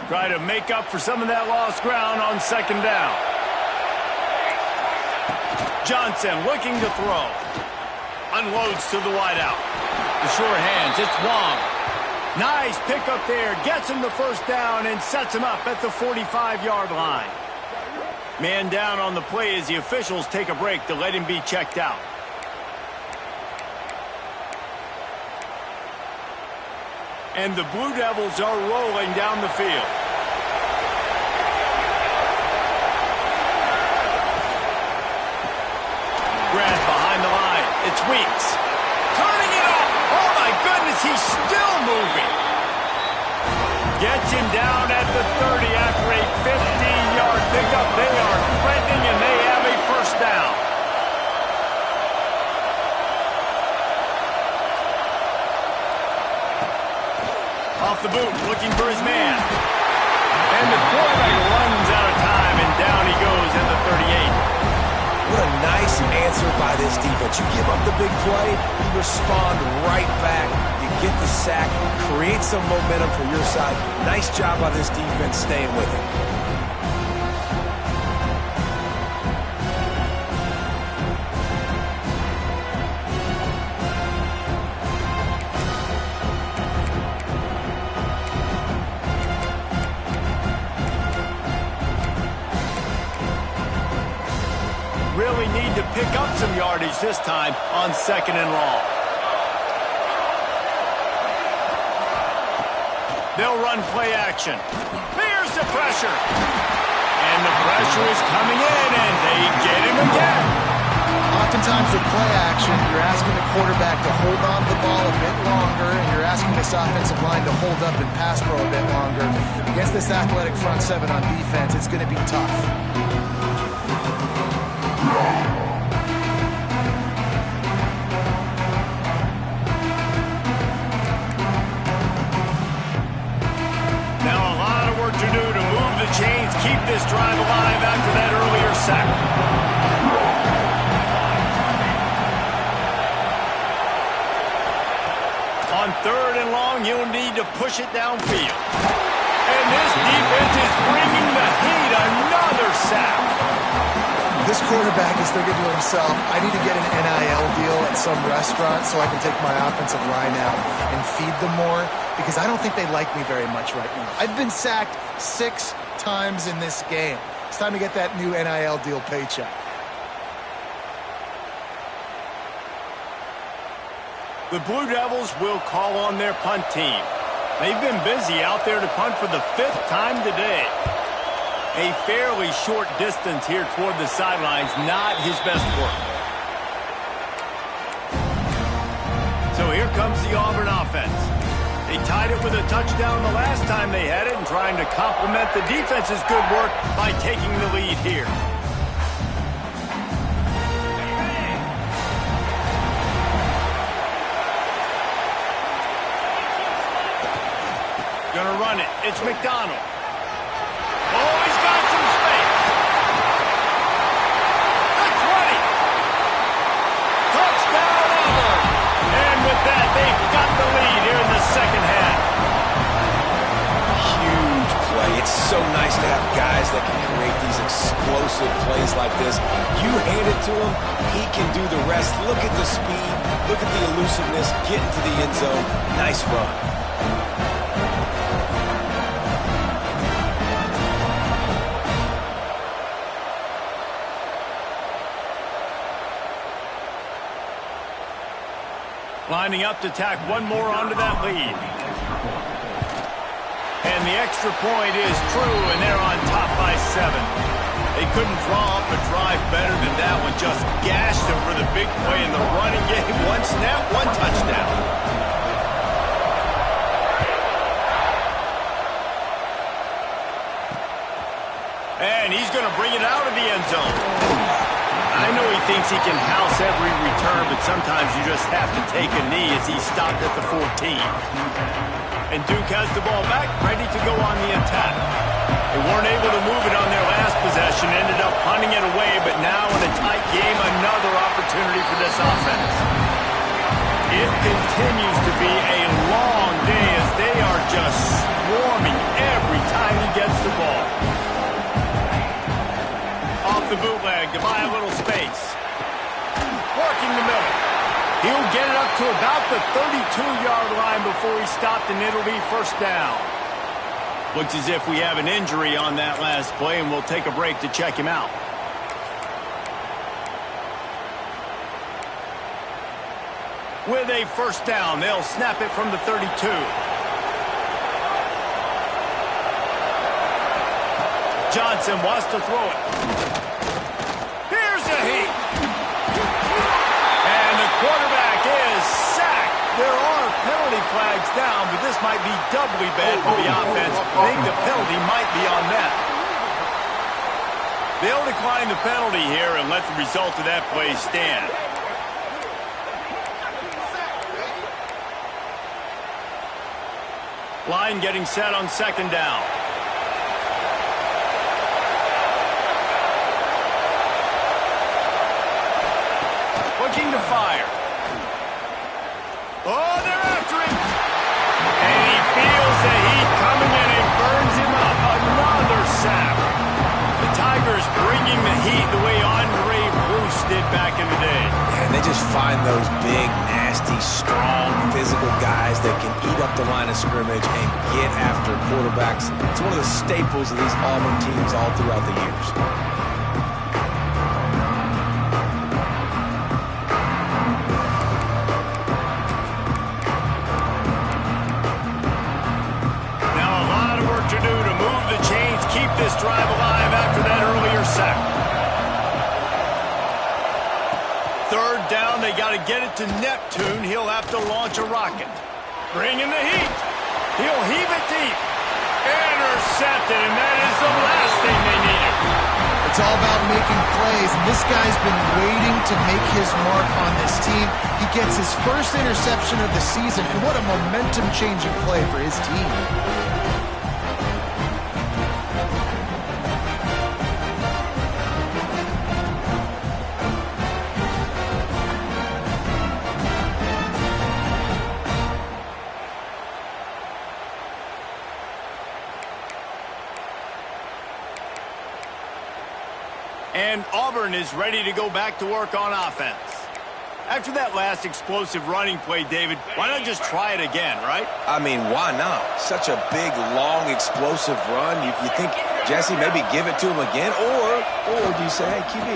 Try to make up for some of that lost ground on 2nd down. Johnson looking to throw. Unloads to the wideout. The short hands, it's Wong. Nice pickup there. Gets him the first down and sets him up at the 45-yard line. Man down on the play as the officials take a break to let him be checked out. And the Blue Devils are rolling down the field. Grant behind the line. It's Weeks. Turning it up. Oh, my goodness, he's still moving. Gets him down at the 30 after a 50-yard pickup. They are threatening, and they have a first down. boot, looking for his man. And the quarterback runs out of time, and down he goes at the 38. What a nice answer by this defense. You give up the big play, you respond right back. You get the sack, create some momentum for your side. Nice job by this defense staying with it. Really need to pick up some yardage this time on 2nd and long. They'll run play action. Here's the pressure. And the pressure is coming in, and they get him again. Oftentimes with play action, you're asking the quarterback to hold on to the ball a bit longer, and you're asking this offensive line to hold up and pass pro a bit longer. Against this athletic front seven on defense, it's going to be tough. Now a lot of work to do to move the chains, keep this drive alive after that earlier sack. On 3rd and long, you'll need to push it downfield. And this defense is bringing the heat. Another sack. This quarterback is thinking to himself, I need to get an NIL deal at some restaurant so I can take my offensive line out and feed them more, because I don't think they like me very much right now. I've been sacked 6 times in this game. It's time to get that new NIL deal paycheck. The Blue Devils will call on their punt team. They've been busy out there to punt for the 5th time today. A fairly short distance here toward the sidelines, not his best work. So here comes the Auburn offense. They tied it with a touchdown the last time they had it, and trying to complement the defense's good work by taking the lead here. Gonna run it. It's McDonald. Oh, he's got some space. The 20. Touchdown, Auburn. And with that, they've got the lead here in the 2nd half. Huge play. It's so nice to have guys that can create these explosive plays like this. You hand it to him, he can do the rest. Look at the speed. Look at the elusiveness. Get into the end zone. Nice run. Lining up to tack one more onto that lead. And the extra point is true, and they're on top by 7. They couldn't draw up a drive better than that one. Just gashed them for the big play in the running game. 1 snap, 1 touchdown. And he's going to bring it out of the end zone. I know he thinks he can house every return, but sometimes you just have to take a knee as he stopped at the 14. And Duke has the ball back, ready to go on the attack. They weren't able to move it on their last possession, ended up punting it away, but now in a tight game, another opportunity for this offense. It continues to be a long day as they are just swarming every time he gets the ball. Off the bootleg to buy a little space. Working the middle. He'll get it up to about the 32-yard line before he stopped, and it'll be 1st down. Looks as if we have an injury on that last play, and we'll take a break to check him out. With a 1st down, they'll snap it from the 32. Johnson wants to throw it. Here's a heat. And the quarterback is sacked. There are penalty flags down, but this might be doubly bad for the offense. I think the penalty might be on them. They'll decline the penalty here and let the result of that play stand. Line getting set on second down. Looking to fire. Oh, they're after him. And he feels the heat coming in and burns him up. Another sack. The Tigers bringing the heat the way Andre Bruce did back in the day. And they just find those big, nasty, strong, physical guys that can eat up the line of scrimmage and get after quarterbacks. It's one of the staples of these Auburn teams all throughout the years. This drive alive after that earlier sack. Third down, they got to get it to Neptune. He'll have to launch a rocket. Bringing the heat. He'll heave it deep. Intercepted, and that is the last thing they needed. It's all about making plays, and this guy's been waiting to make his mark on this team. He gets his first interception of the season, and what a momentum-changing play for his team. And Auburn is ready to go back to work on offense. After that last explosive running play, David, why not just try it again, right? I mean, why not? Such a big, long, explosive run. You think, Jesse, maybe give it to him again? Or do you say, hey, QB,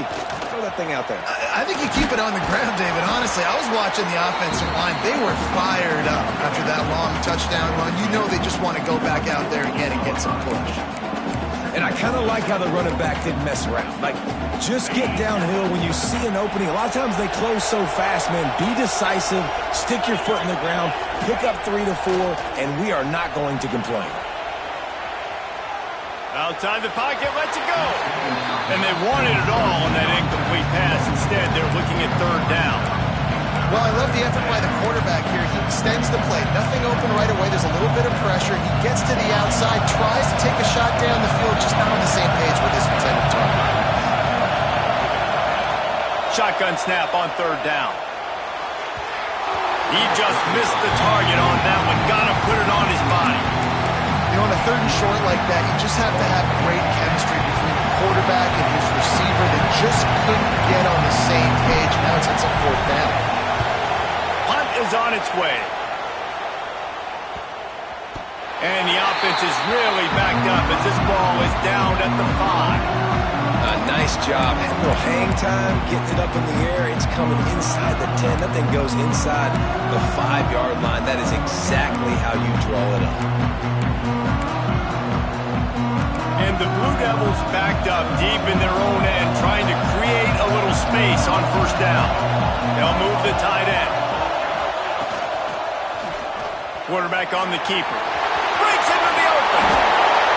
throw that thing out there? I think you keep it on the ground, David. Honestly, I was watching the offensive line. They were fired up after that long touchdown run. You know they just want to go back out there again and get some push. And I kind of like how the running back didn't mess around. Like, just get downhill when you see an opening. A lot of times they close so fast, man. Be decisive, stick your foot in the ground, pick up 3 to 4, and we are not going to complain. Outside the pocket, lets it go. And they wanted it all on that incomplete pass. Instead, they're looking at third down. Well, I love the effort by the quarterback here. He extends the play. Nothing open right away. There's a little bit of pressure. He gets to the outside, tries to take a shot down the field, just not on the same page with his intended target. Shotgun snap on third down. He just missed the target on that one. Got to put it on his body. You know, on a third and short like that, you just have to have great chemistry between the quarterback and his receiver that just couldn't get on the same page. Now it's a fourth down. Punt is on its way. And the offense is really backed up as this ball is down at the 5. Nice job. Had no hang time, getting it up in the air. It's coming inside the 10. That thing goes inside the 5-yard line. That is exactly how you draw it up. And the Blue Devils backed up deep in their own end, trying to create a little space on first down. They'll move the tight end. Quarterback on the keeper. Breaks into the open.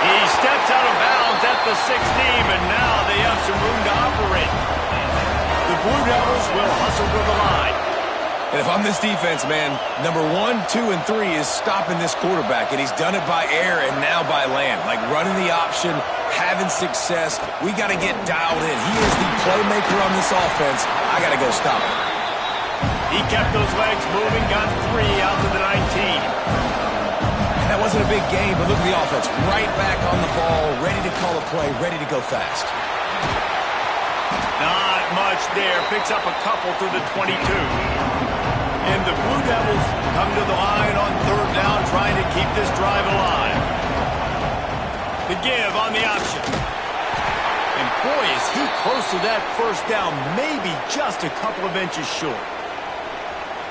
He steps out of bounds at the 16, and now they have some room to operate. The Blue Devils will hustle to the line. And if I'm this defense, man, number 1, 2, and 3 is stopping this quarterback, and he's done it by air and now by land. Like running the option, having success. We got to get dialed in. He is the playmaker on this offense. I got to go stop him. He kept those legs moving, got 3 out to the 19. That wasn't a big game, but look at the offense. Right back on the ball, ready to call a play, ready to go fast. Not much there. Picks up a couple to the 22. And the Blue Devils come to the line on third down, trying to keep this drive alive. The give on the option. And boy, is he close to that first down, maybe just a couple of inches short.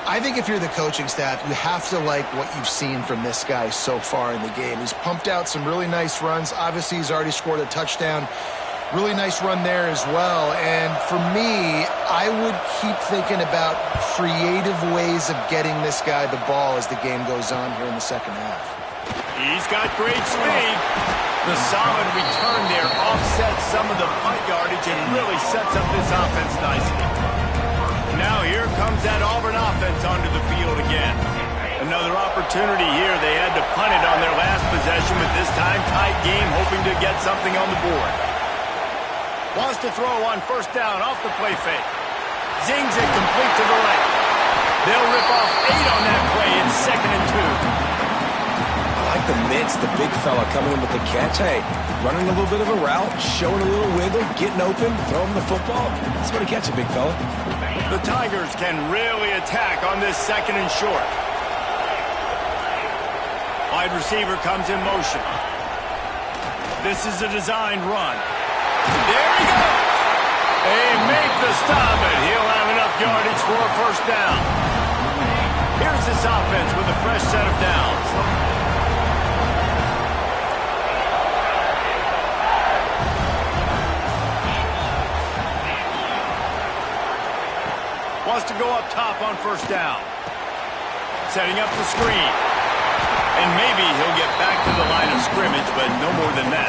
I think if you're the coaching staff, you have to like what you've seen from this guy so far in the game. He's pumped out some really nice runs. Obviously, he's already scored a touchdown. Really nice run there as well. And for me, I would keep thinking about creative ways of getting this guy the ball as the game goes on here in the second half. He's got great speed. The solid return there offsets some of the punt yardage and really sets up this offense nicely. Now here comes that Auburn offense onto the field again. Another opportunity here. They had to punt it on their last possession, but this time tight game, hoping to get something on the board. Wants to throw on first down off the play fake. Zings it complete to the right. They'll rip off 8 on that play. It's 2nd and 2. I like the mitts, the big fella coming in with the catch. Hey, running a little bit of a route, showing a little wiggle, getting open, throwing the football. That's what a catch, a big fella. The Tigers can really attack on this 2nd and short. Wide receiver comes in motion. This is a designed run. There he goes. They make the stop, and he'll have enough yardage for a first down. Here's this offense with a fresh set of downs. Wants to go up top on first down. Setting up the screen. And maybe he'll get back to the line of scrimmage, but no more than that.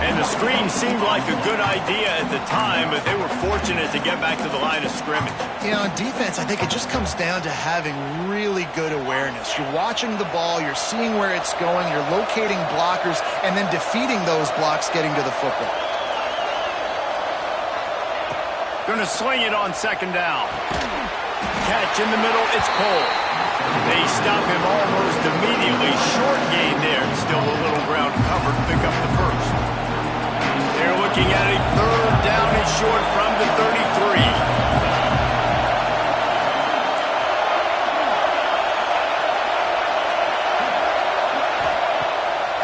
And the screen seemed like a good idea at the time, but they were fortunate to get back to the line of scrimmage. You know, on defense, I think it just comes down to having really good awareness. You're watching the ball, you're seeing where it's going, you're locating blockers, and then defeating those blocks getting to the football. Going to sling it on 2nd down. Catch in the middle, it's Cole. They stop him almost immediately. Short gain there. Still a little ground covered. Pick up the first. They're looking at a 3rd down and short from the 33.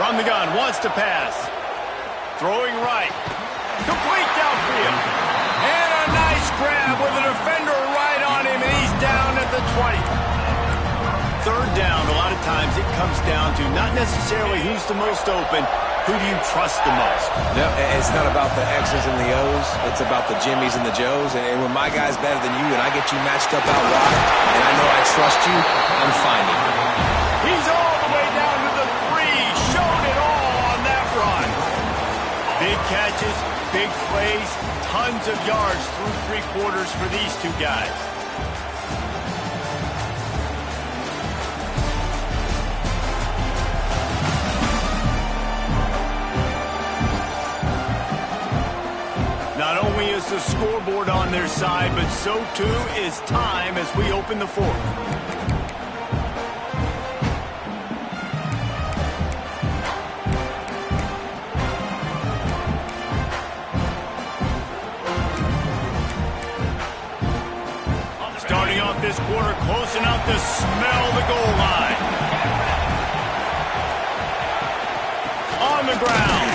From the gun. Wants to pass. Throwing right. Complete downfield. And a nice grab with a defender right on him. And he's down at the 20. 3rd down, a lot of times it comes down to not necessarily who's the most open, who do you trust the most? No, it's not about the X's and the O's. It's about the Jimmies and the Joes. And when my guy's better than you and I get you matched up out wide, and I know I trust you, I'm finding you. He's all the way down to the 3, showing it all on that run. Big catches, big plays, tons of yards through 3 quarters for these two guys. Not only is the scoreboard on their side, but so too is time as we open the 4th. Starting off this quarter close enough to smell the goal line. On the ground.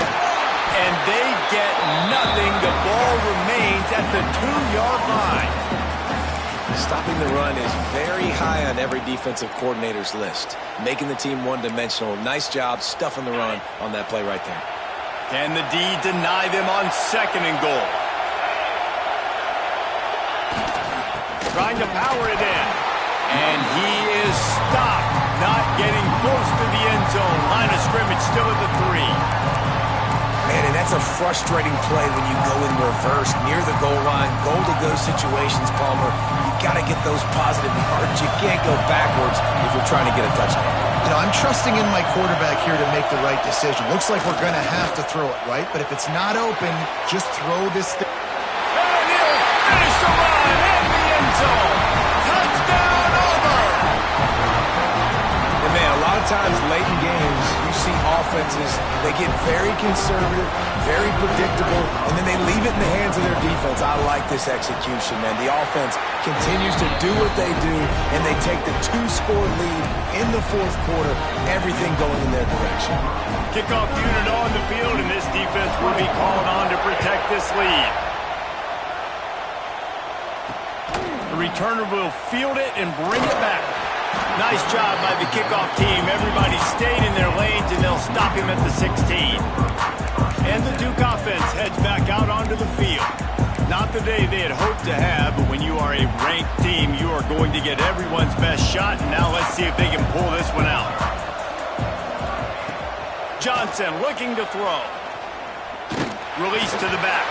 And they get nothing. The ball remains at the 2-yard line. Stopping the run is very high on every defensive coordinator's list. Making the team one-dimensional. Nice job stuffing the run on that play right there. Can the D deny them on 2nd and goal? Trying to power it in. And he is stopped. Not getting close to the end zone. Line of scrimmage still at the 3. Man, and that's a frustrating play when you go in reverse near the goal line, goal-to-go situations, Palmer. You got to get those positive yards. You can't go backwards if you're trying to get a touchdown. You know, I'm trusting in my quarterback here to make the right decision. Looks like we're going to have to throw it, right? But if it's not open, just throw this thing. And he'll finish the run in the end zone. Touchdown over. And man, a lot of times late in games, you see offenses, they get very conservative, very predictable, and then they leave it in the hands of their defense. I like this execution, man. The offense continues to do what they do, and they take the 2-score lead in the 4th quarter, everything going in their direction. Kickoff unit on the field, and this defense will be called on to protect this lead. The returner will field it and bring it back. Nice job by the kickoff team. Everybody stayed in their lanes, and they'll stop him at the 16. And the Duke offense heads back out onto the field. Not the day they had hoped to have, but when you are a ranked team, you are going to get everyone's best shot. And now let's see if they can pull this one out. Johnson looking to throw. Release to the back.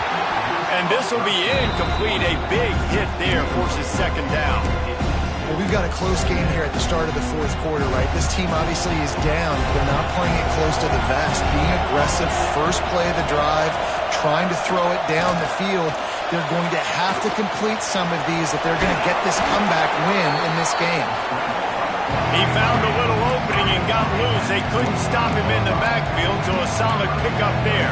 And this will be incomplete. A big hit there forces 2nd down. Well, we've got a close game here at the start of the fourth quarter, right? This team obviously is down. They're not playing it close to the vest. Being aggressive, first play of the drive, trying to throw it down the field. They're going to have to complete some of these if they're going to get this comeback win in this game. He found a little opening and got loose. They couldn't stop him in the backfield, so a solid pickup there.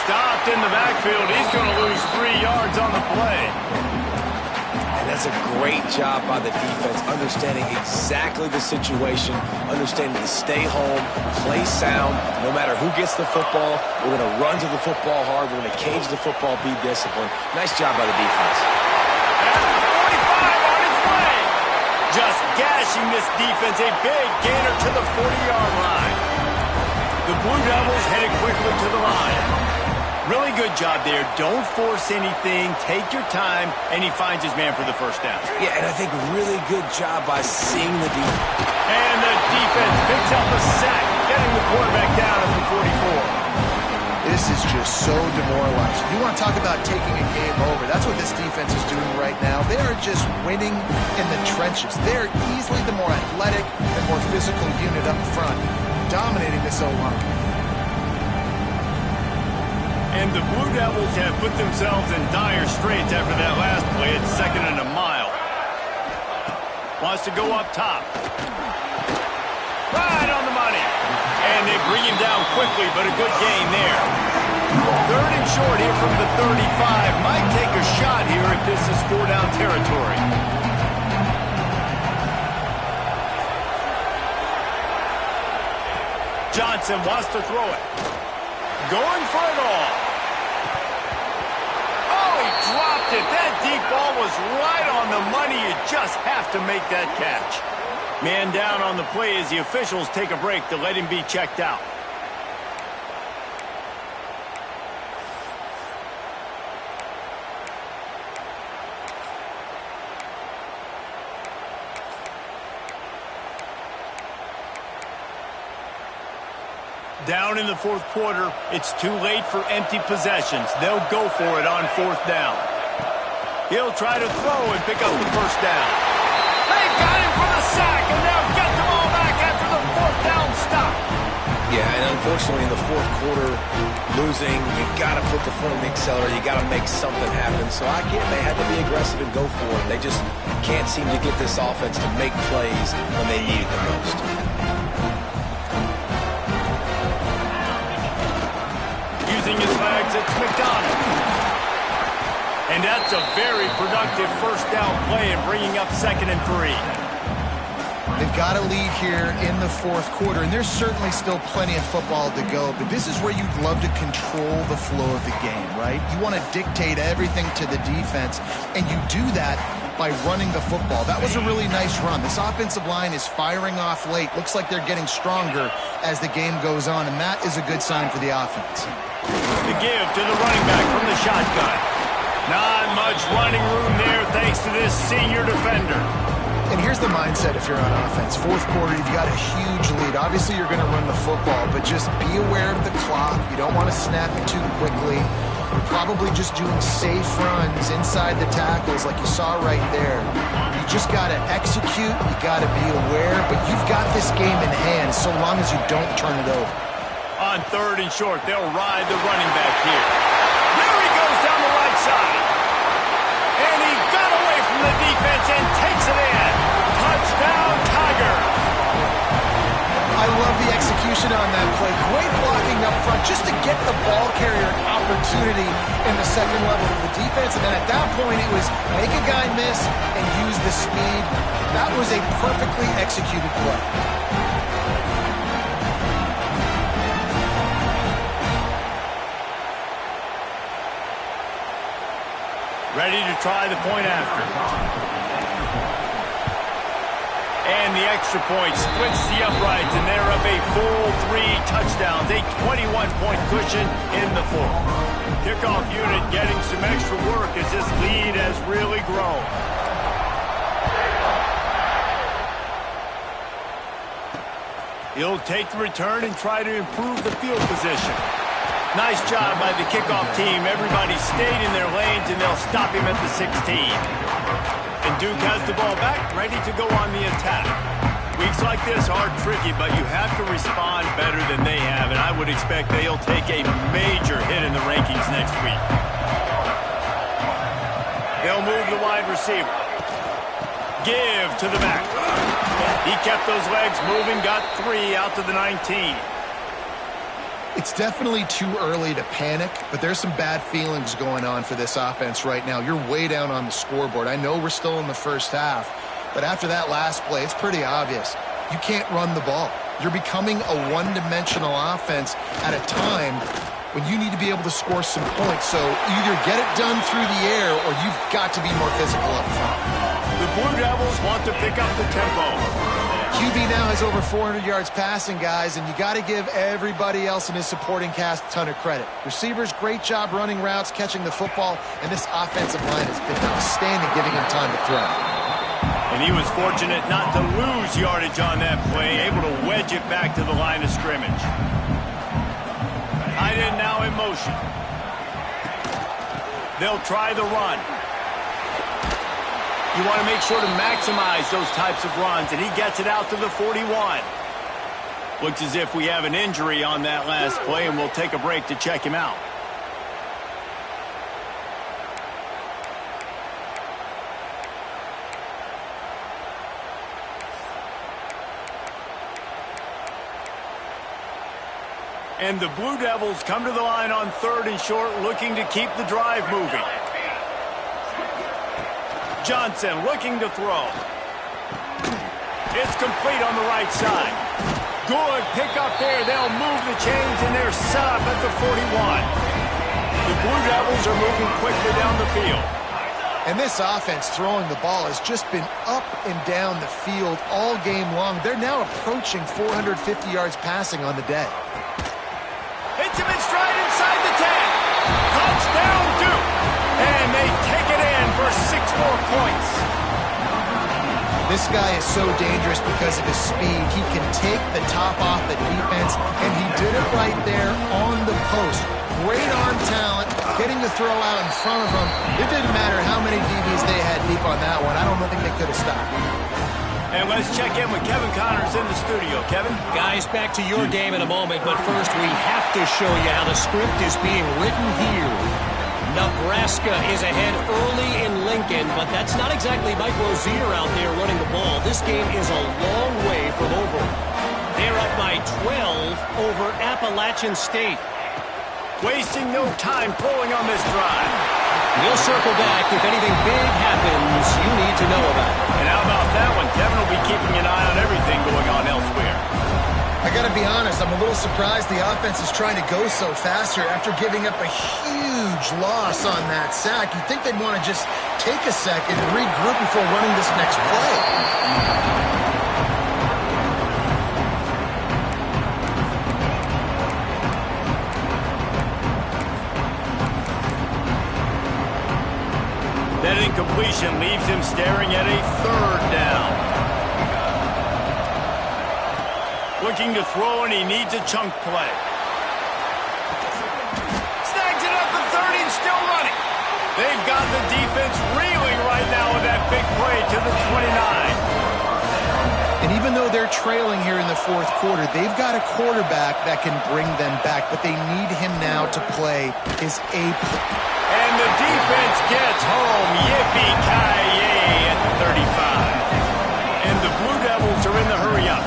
Stopped in the backfield. He's going to lose 3 yards on the play. And that's a great job by the defense, understanding exactly the situation, understanding to stay home, play sound. No matter who gets the football, we're going to run to the football hard. We're going to cage the football, be disciplined. Nice job by the defense. And 45 on his way. Just gashing this defense. A big gainer to the 40-yard line. The Blue Devils headed quickly to the line. Really good job there. Don't force anything. Take your time, and he finds his man for the first down. Yeah, and I think really good job by seeing the defense. And the defense picks up a sack, getting the quarterback down at the 44. This is just so demoralizing. You want to talk about taking a game over. That's what this defense is doing right now. They are just winning in the trenches. They're easily the more athletic and more physical unit up front, dominating this O-line. And the Blue Devils have put themselves in dire straits after that last play at 2nd and a mile. Wants to go up top. Right on the money. And they bring him down quickly, but a good gain there. 3rd and short here from the 35. Might take a shot here if this is 4-down territory. Johnson wants to throw it. Going for it all. Oh, he dropped it. That deep ball was right on the money. You just have to make that catch. Man down on the play as the officials take a break to let him be checked out. Down in the fourth quarter, it's too late for empty possessions. They'll go for it on 4th down. He'll try to throw and pick up the first down. They got him for the sack, and now get the ball back after the 4th down stop. Yeah, and unfortunately in the fourth quarter, losing, you got to put the foot on the accelerator. You got to make something happen. So again, they had to be aggressive and go for it. They just can't seem to get this offense to make plays when they need it the most. Using his legs, it's McDonald. And that's a very productive first down play and bringing up 2nd and 3. They've got a lead here in the fourth quarter, and there's certainly still plenty of football to go, but this is where you'd love to control the flow of the game, right? You want to dictate everything to the defense, and you do that by running the football. That was a really nice run. This offensive line is firing off late. Looks like they're getting stronger as the game goes on, and that is a good sign for the offense. The give to the running back from the shotgun. Not much running room there thanks to this senior defender. And here's the mindset if you're on offense. Fourth quarter, you've got a huge lead. Obviously, you're going to run the football, but just be aware of the clock. You don't want to snap it too quickly. You're probably just doing safe runs inside the tackles like you saw right there. You just got to execute. You got to be aware, but you've got this game in hand so long as you don't turn it over. On 3rd and short, they'll ride the running back here. There he goes down the right side. And he got away from the defense and takes it in. Touchdown, Tiger. I love the execution on that play. Great blocking up front just to get the ball carrier an opportunity in the second level of the defense. And then at that point, it was make a guy miss and use the speed. That was a perfectly executed play. Ready to try the point after. And the extra point splits the uprights, and they're up a full 3 touchdowns, a 21-point cushion in the fourth. Kickoff unit getting some extra work as this lead has really grown. He'll take the return and try to improve the field position. Nice job by the kickoff team. Everybody stayed in their lanes, and they'll stop him at the 16. And Duke has the ball back, ready to go on the attack. Weeks like this are tricky, but you have to respond better than they have, and I would expect they'll take a major hit in the rankings next week. They'll move the wide receiver. Give to the back. He kept those legs moving, got 3 out to the 19. It's definitely too early to panic, but there's some bad feelings going on for this offense right now. You're way down on the scoreboard. I know we're still in the first half, but after that last play, it's pretty obvious. You can't run the ball. You're becoming a one-dimensional offense at a time when you need to be able to score some points. So either get it done through the air or you've got to be more physical up front. The Blue Devils want to pick up the tempo. QB now has over 400 yards passing, guys, and you got to give everybody else in his supporting cast a ton of credit. Receivers, great job running routes, catching the football, and this offensive line has been outstanding, giving him time to throw. And he was fortunate not to lose yardage on that play, able to wedge it back to the line of scrimmage. Tight end now in motion. They'll try the run. You want to make sure to maximize those types of runs, and he gets it out to the 41. Looks as if we have an injury on that last play, and we'll take a break to check him out. And the Blue Devils come to the line on 3rd and short, looking to keep the drive moving. Johnson looking to throw. It's complete on the right side. Good pick up there. They'll move the chains, and they're set up at the 41. The Blue Devils are moving quickly down the field. And this offense throwing the ball has just been up and down the field all game long. They're now approaching 450 yards passing on the day. Hits him in stride inside the 10. Touchdown, Duke. And they take it in for 6 more points. This guy is so dangerous because of his speed. He can take the top off the defense, and he did it right there on the post. Great arm talent, getting the throw out in front of him. It didn't matter how many DBs they had deep on that one. I don't think they could have stopped. And let's check in with Kevin Connors in the studio. Kevin? Guys, back to your game in a moment, but first we have to show you how the script is being written here. Nebraska is ahead early in Lincoln, but that's not exactly Mike Rozier out there running the ball. This game is a long way from over. They're up by 12 over Appalachian State. Wasting no time throwing on this drive. We'll circle back if anything big happens you need to know about. And how about that one? Kevin will be keeping an eye on everything going on elsewhere. I got to be honest, I'm a little surprised the offense is trying to go so fast here after giving up a huge loss on that sack. You'd think they'd want to just take a second and regroup before running this next play. That incompletion leaves him staring at a 3rd down. Looking to throw, and he needs a chunk play. Snags it up the 30 and still running. They've got the defense reeling right now with that big play to the 29. And even though they're trailing here in the 4th quarter, they've got a quarterback that can bring them back, but they need him now to play his A. And the defense gets home. Yippee-ki-yay at the 35. And the Blue Devils are in the hurry-up.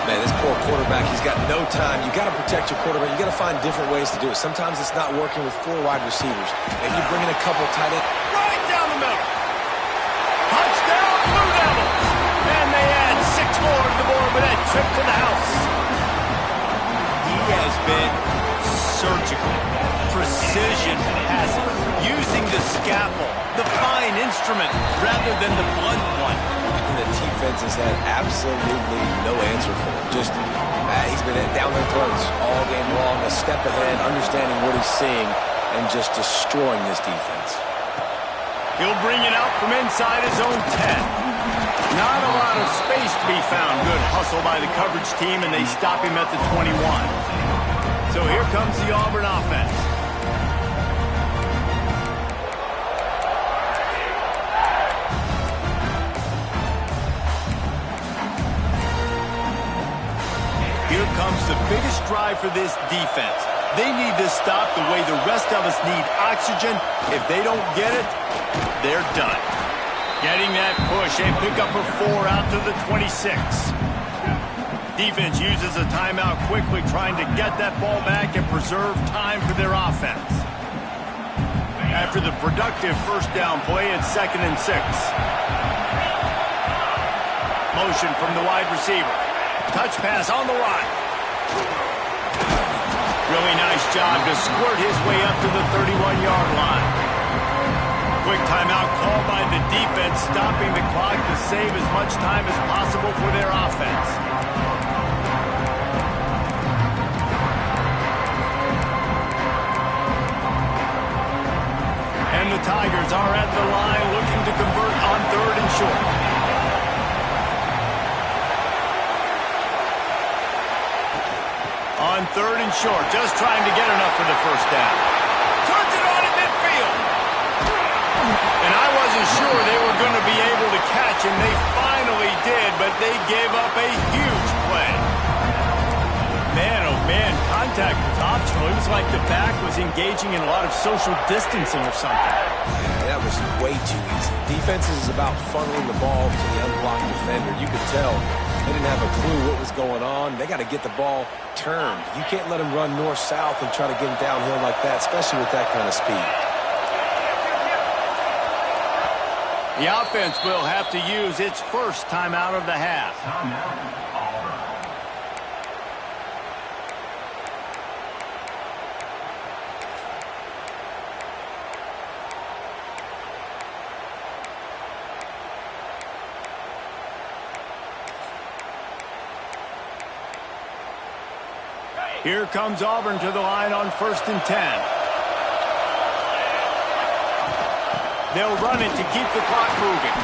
Man, this poor quarterback, he's got no time. You got to protect your quarterback. You got to find different ways to do it. Sometimes it's not working with 4 wide receivers. Maybe you bring in a couple tight ends. Right down the middle. Touchdown, Blue Devils. And they add 6 more to the board with that trip to the house. He has been surgical. Precision passing, using the scalpel, the fine instrument, rather than the blunt one. And the defense has had absolutely no answer for him. Just, he's been down their throats all game long, a step ahead, understanding what he's seeing, and just destroying this defense. He'll bring it out from inside his own 10. Not a lot of space to be found. Good hustle by the coverage team, and they stop him at the 21. So here comes the Auburn offense. Here comes the biggest drive for this defense. They need to stop the way the rest of us need oxygen. If they don't get it, they're done. Getting that push, a pickup of 4 out to the 26. Defense uses a timeout quickly, trying to get that ball back and preserve time for their offense. After the productive first down play, it's 2nd and 6. Motion from the wide receiver. Touch pass on the right. Really nice job to squirt his way up to the 31-yard line. Quick timeout called by the defense, stopping the clock to save as much time as possible for their offense. And the Tigers are at the line looking to convert on 3rd and short. On 3rd and short, just trying to get enough for the first down. Turns it on in midfield. And I wasn't sure they were going to be able to catch him. They finally did, but they gave up a huge play. Man, oh man, contact was optional. It was like the back was engaging in a lot of social distancing or something. Yeah, that was way too easy. Defense is about funneling the ball to the unblocked defender. You could tell they didn't have a clue what was going on. They got to get the ball turned. You can't let him run north-south and try to get him downhill like that, especially with that kind of speed. The offense will have to use its first timeout of the half. Here comes Auburn to the line on 1st and 10. They'll run it to keep the clock moving.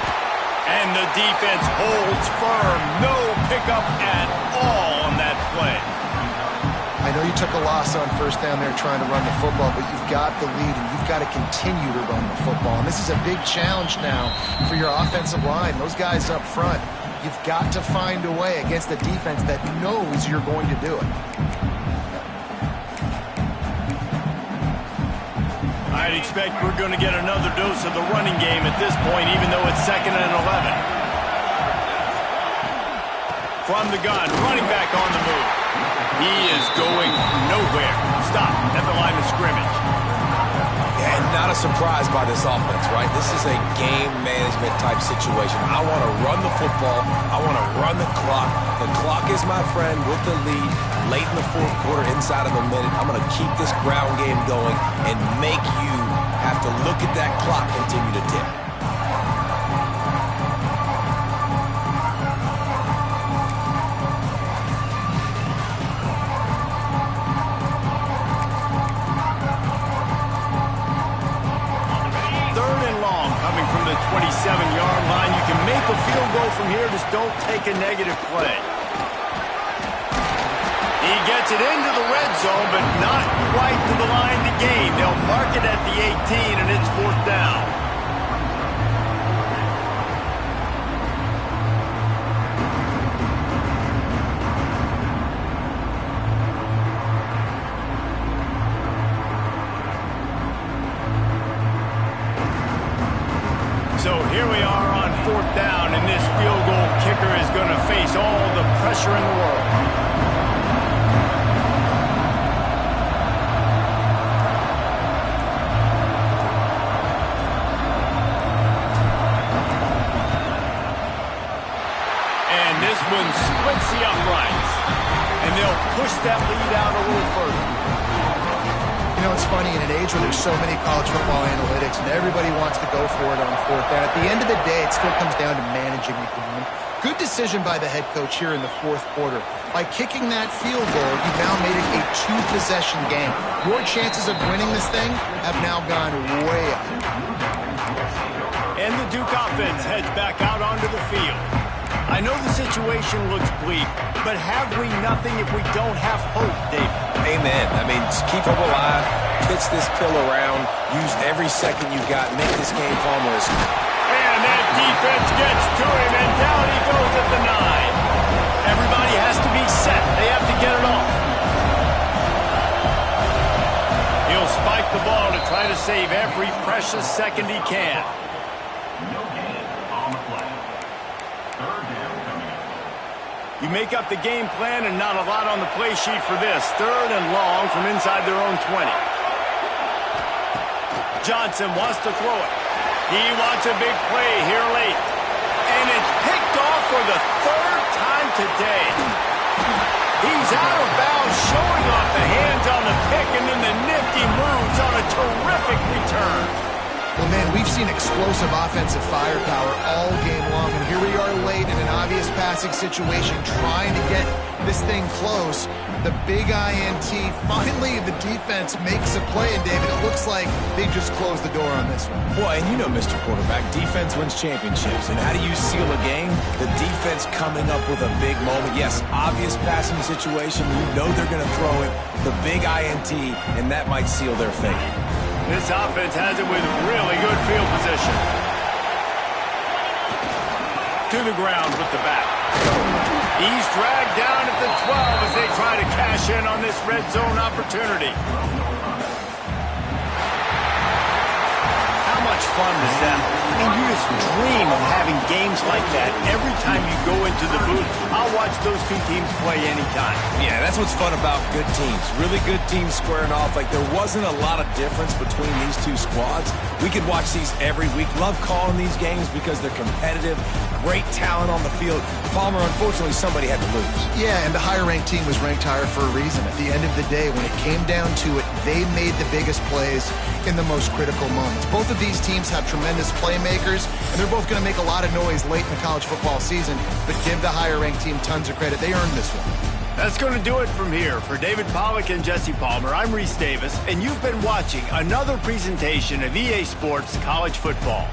And the defense holds firm. No pickup at all on that play. I know you took a loss on 1st down there trying to run the football, but you've got the lead and you've got to continue to run the football. And this is a big challenge now for your offensive line. Those guys up front, you've got to find a way against a defense that knows you're going to do it. I'd expect we're going to get another dose of the running game at this point, even though it's 2nd and 11. From the gun, running back on the move. He is going nowhere. Stop at the line of scrimmage. And not a surprise by this offense, right? This is a game management type situation. I want to run the football. I want to run the clock. The clock is my friend with the lead. Late in the 4th quarter, inside of a minute, I'm going to keep this ground game going and make you have to look at that clock continue to tick. Coming from the 27-yard line. You can make a field goal from here, just don't take a negative play. He gets it into the red zone, but not quite to the line to gain. They'll mark it at the 18, and it's 4th down. So here we are on 4th down, and this field goal kicker is going to face all the pressure in the world. And this one splits the uprights, and they'll push that lead out a little further. You know, it's funny, in an age where there's so many college football analytics and everybody wants to go for it on 4th down, at the end of the day, it still comes down to managing the game. Good decision by the head coach here in the 4th quarter. By kicking that field goal, you've now made it a 2-possession game. Your chances of winning this thing have now gone way up. And the Duke offense heads back out onto the field. I know the situation looks bleak, but have we nothing if we don't have hope, David? Amen. I mean, just keep hope alive, pitch this pill around, use every second you got, make this game Palmer's. And that defense gets to him, and down he goes at the 9. Everybody has to be set. They have to get it off. He'll spike the ball to try to save every precious second he can. No gain on the play. Third down coming up. You make up the game plan and not a lot on the play sheet for this. 3rd and long from inside their own 20. Johnson wants to throw it. He wants a big play here late. And it's picked off for the 3rd time today. He's out of bounds, showing off the hands on the pick, and then the nifty moves on a terrific return. Well, man, we've seen explosive offensive firepower all game long, and here we are late in an obvious passing situation trying to get this thing close. The big INT, finally the defense makes a play, and David, it looks like they just closed the door on this one. Boy, and you know, Mr. Quarterback, defense wins championships. And how do you seal a game? The defense coming up with a big moment. Yes, obvious passing situation. You know they're going to throw it. The big INT, and that might seal their fate. This offense has it with really good field position. To the ground with the back. He's dragged down at the 12 as they try to cash in on this red zone opportunity. How much fun is that? I mean, you just dream of having games like that every time you go into the booth. I'll watch those two teams play anytime. Yeah, that's what's fun about good teams. Really good teams squaring off. Like, there wasn't a lot of difference between these two squads. We could watch these every week. Love calling these games because they're competitive. Great talent on the field. Palmer, unfortunately, somebody had to lose. Yeah, and the higher-ranked team was ranked higher for a reason. At the end of the day, when it came down to it, they made the biggest plays in the most critical moments. Both of these teams have tremendous playmakers, and they're both going to make a lot of noise late in the college football season, but give the higher-ranked team tons of credit. They earned this one. That's going to do it from here. For David Pollack and Jesse Palmer, I'm Reese Davis, and you've been watching another presentation of EA Sports College Football.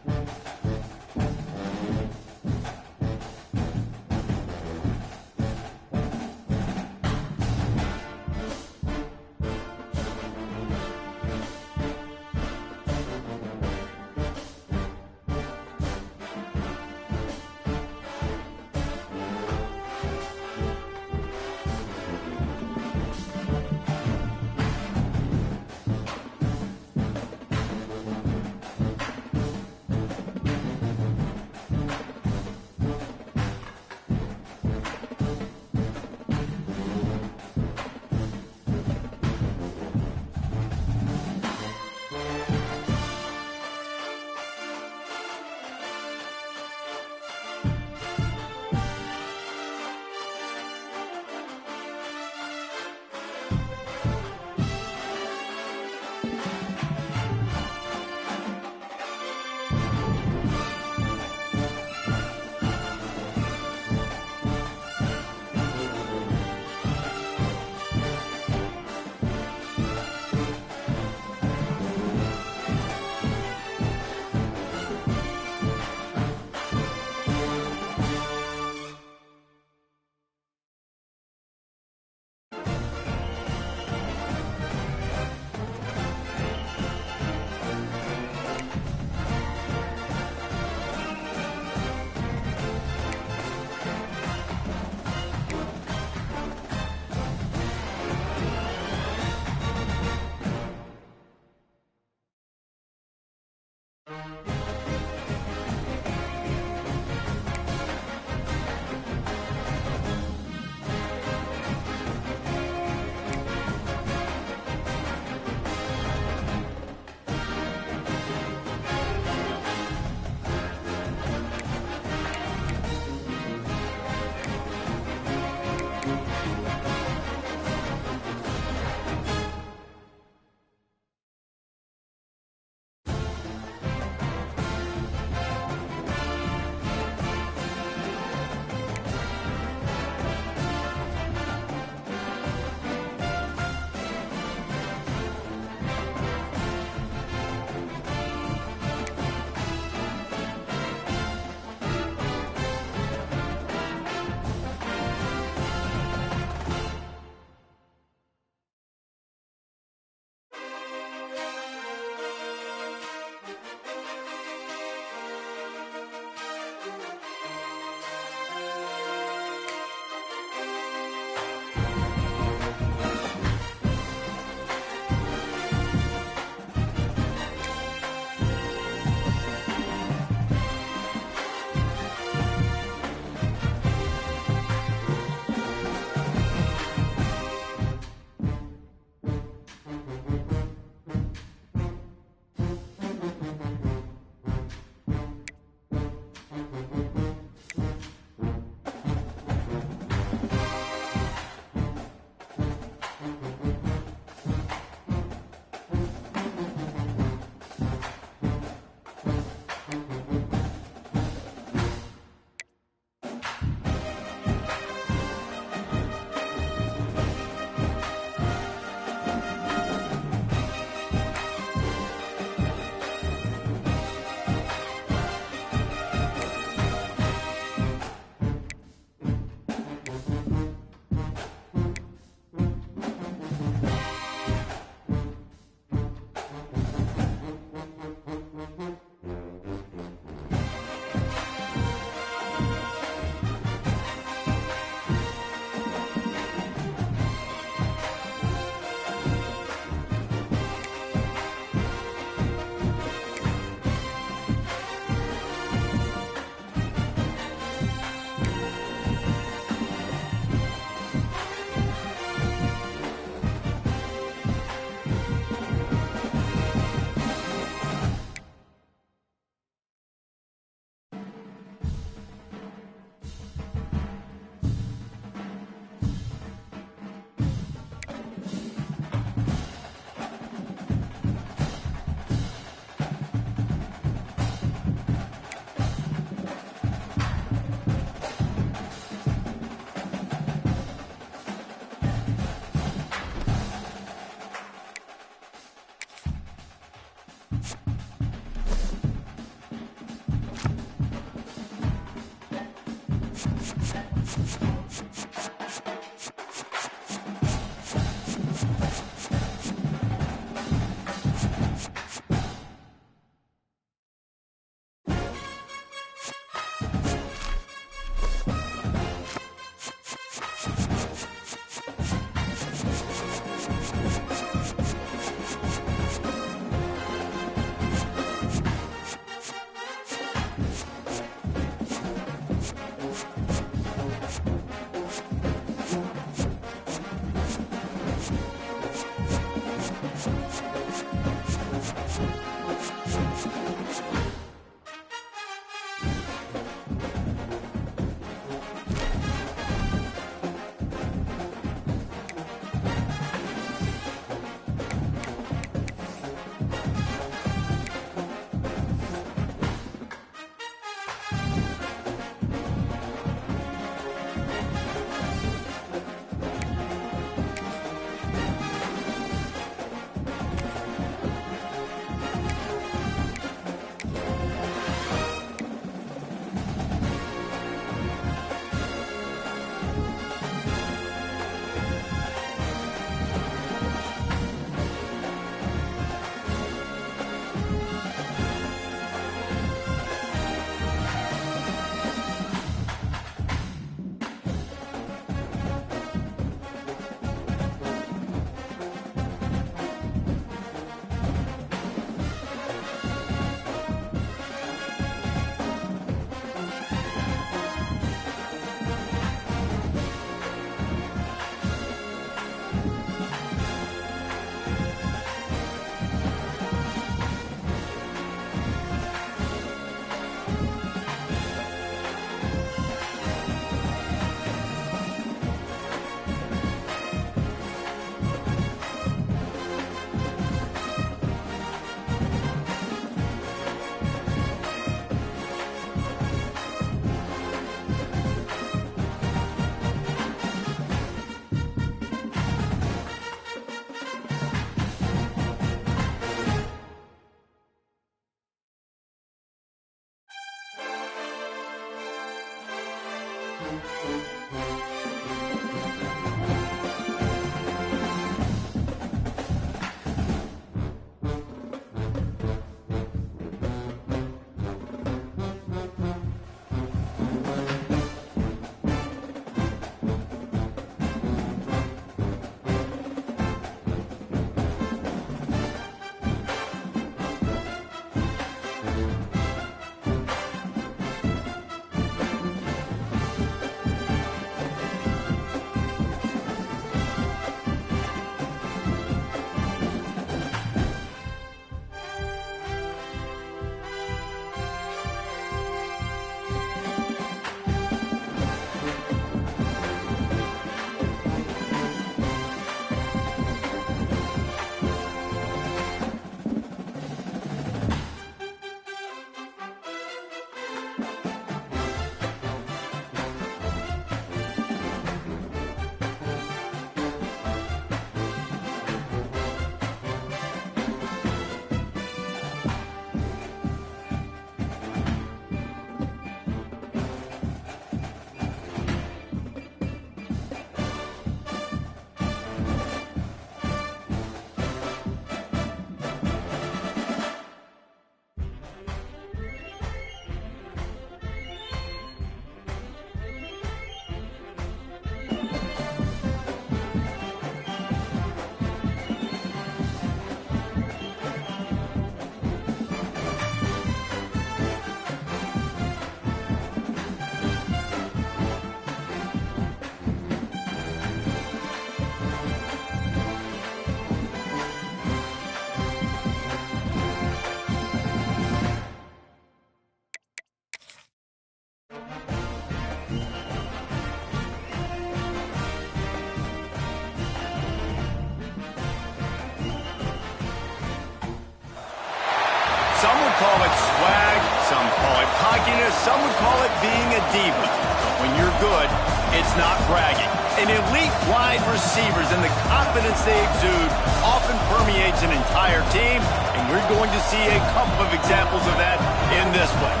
Some would call it swag, some call it cockiness, some would call it being a diva. But when you're good, it's not bragging. An elite wide receivers and the confidence they exude often permeates an entire team, and we're going to see a couple of examples of that in this one.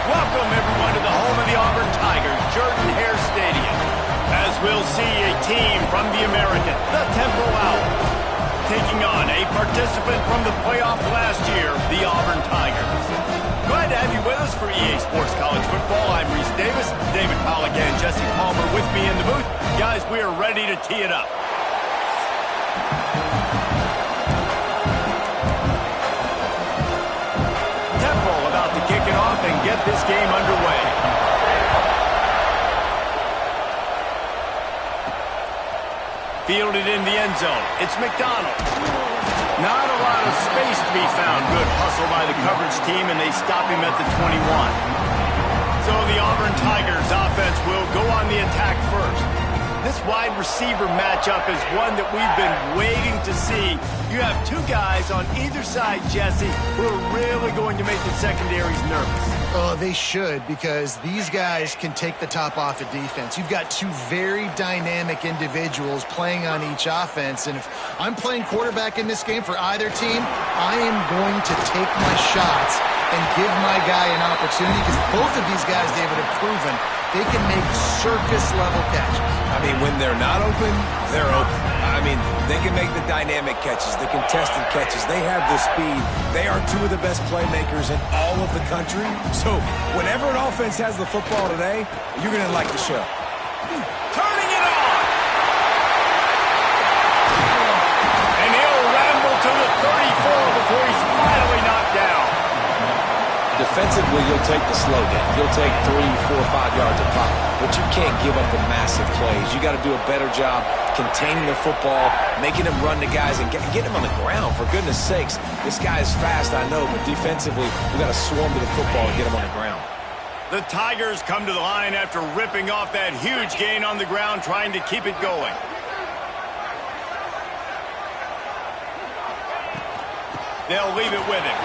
Welcome, everyone, to the home of the Auburn Tigers, Jordan-Hare Stadium, as we'll see a team from the American, the Temple Owls, taking on a participant from the playoff last year, the Auburn Tigers. Glad to have you with us for EA Sports College Football. I'm Reese Davis, David Polligan, Jesse Palmer with me in the booth. Guys, we are ready to tee it up. Temple about to kick it off and get this game underway. Fielded in the end zone. It's McDonald. Not a lot of space to be found. Good hustle by the coverage team, and they stop him at the 21. So the Auburn Tigers offense will go on the attack first. This wide receiver matchup is one that we've been waiting to see. You have two guys on either side, Jesse, who are really going to make the secondaries nervous. Oh, they should, because these guys can take the top off the defense. You've got two very dynamic individuals playing on each offense, and if I'm playing quarterback in this game for either team, I am going to take my shots and give my guy an opportunity, because both of these guys, David, have proven they can make circus-level catches. I mean, when they're not open, they're open. I mean, they can make the dynamic catches, the contested catches. They have the speed. They are two of the best playmakers in all of the country. So whenever an offense has the football today, you're going to like the show. Turning it on! And he'll ramble to the 34 before he's finally knocked down. Defensively, you'll take the slow down. You'll take 3, 4, 5 yards a pop, but you can't give up the massive plays. You got to do a better job containing the football, making them run to guys, and getting them on the ground. For goodness sakes, this guy is fast, I know, but defensively, we got to swarm to the football and get him on the ground. The Tigers come to the line after ripping off that huge gain on the ground, trying to keep it going. They'll leave it with him.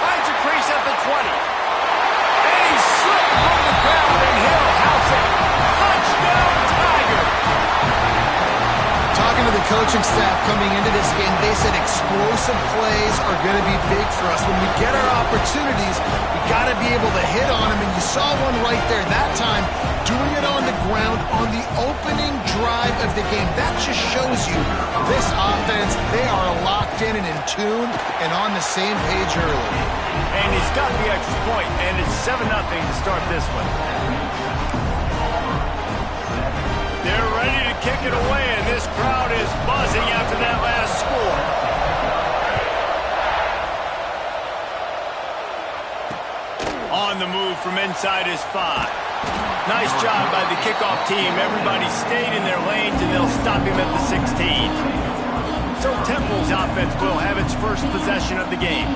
Finds a crease at the 20. And he slipped through the crowd, and he'll house it. Touchdown, Tigers! Talking to the the coaching staff coming into this game, they said explosive plays are going to be big for us. When we get our opportunities, we got to be able to hit on them, and you saw one right there that time, doing it on the ground on the opening drive of the game. That just shows you this offense, they are locked in and in tune and on the same page early. And he's got the extra point, and it's 7-0 to start this one. They're ready to kick it away, and this crowd is buzzing after that last score. On the move from inside his 5. Nice job by the kickoff team. Everybody stayed in their lanes, and they'll stop him at the 16. So Temple's offense will have its first possession of the game.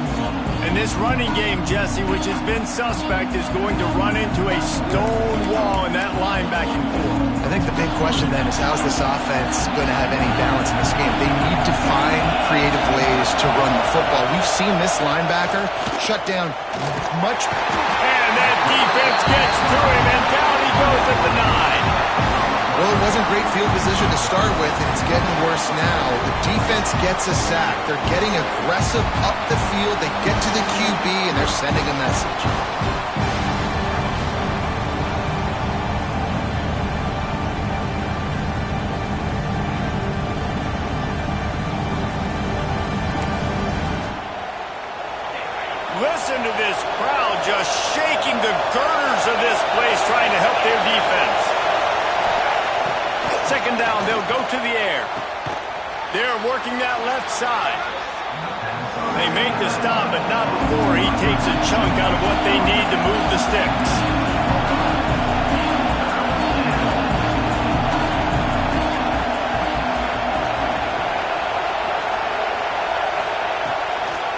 And this running game, Jesse, which has been suspect, is going to run into a stone wall in that linebacking core. I think the big question then is, how's this offense going to have any balance in this game? They need to find creative ways to run the football. We've seen this linebacker shut down much. And that defense gets to him, and down he goes at the 9. Well, it wasn't great field position to start with, and it's getting worse now. The defense gets a sack. They're getting aggressive up the field. They get to the QB, and they're sending a message. Listen to this crowd just shaking the girders of this place, trying to help their defense. Second down, they'll go to the air. They're working that left side. They make the stop, but not before he takes a chunk out of what they need to move the sticks.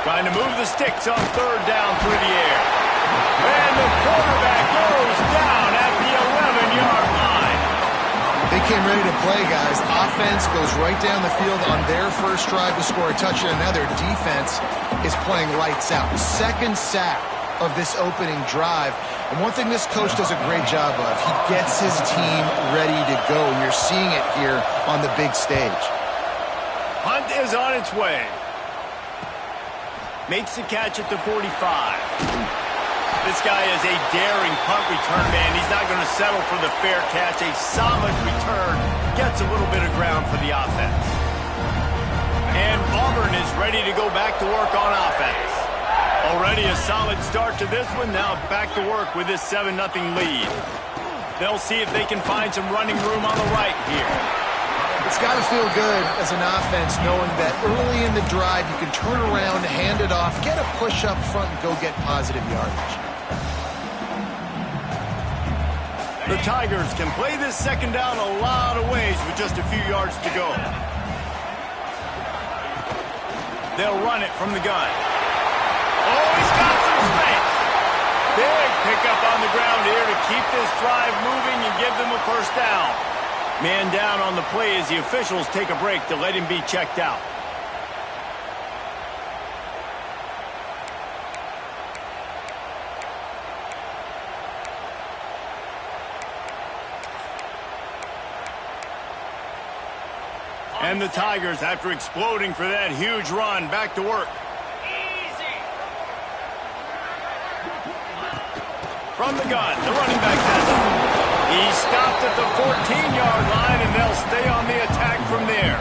Trying to move the sticks on third down through the air. And the quarterback goes down at the 11-yard line. They came ready to play, guys. Offense goes right down the field on their first drive to score a touchdown. Now their defense is playing lights out. Second sack of this opening drive. And one thing this coach does a great job of, he gets his team ready to go. And you're seeing it here on the big stage. Hunt is on its way. Makes the catch at the 45. This guy is a daring punt return man. He's not going to settle for the fair catch. A solid return gets a little bit of ground for the offense. And Auburn is ready to go back to work on offense. Already a solid start to this one. Now back to work with this 7-0 lead. They'll see if they can find some running room on the right here. It's got to feel good as an offense knowing that early in the drive you can turn around, hand it off, get a push up front, and go get positive yardage. The Tigers can play this second down a lot of ways with just a few yards to go. They'll run it from the gun. Oh, he's got some space. Big pickup on the ground here to keep this drive moving and give them a first down. Man down on the play as the officials take a break to let him be checked out. And the Tigers, after exploding for that huge run, back to work. From the gun, the running back has it. He stopped at the 14-yard line, and they'll stay on the attack from there.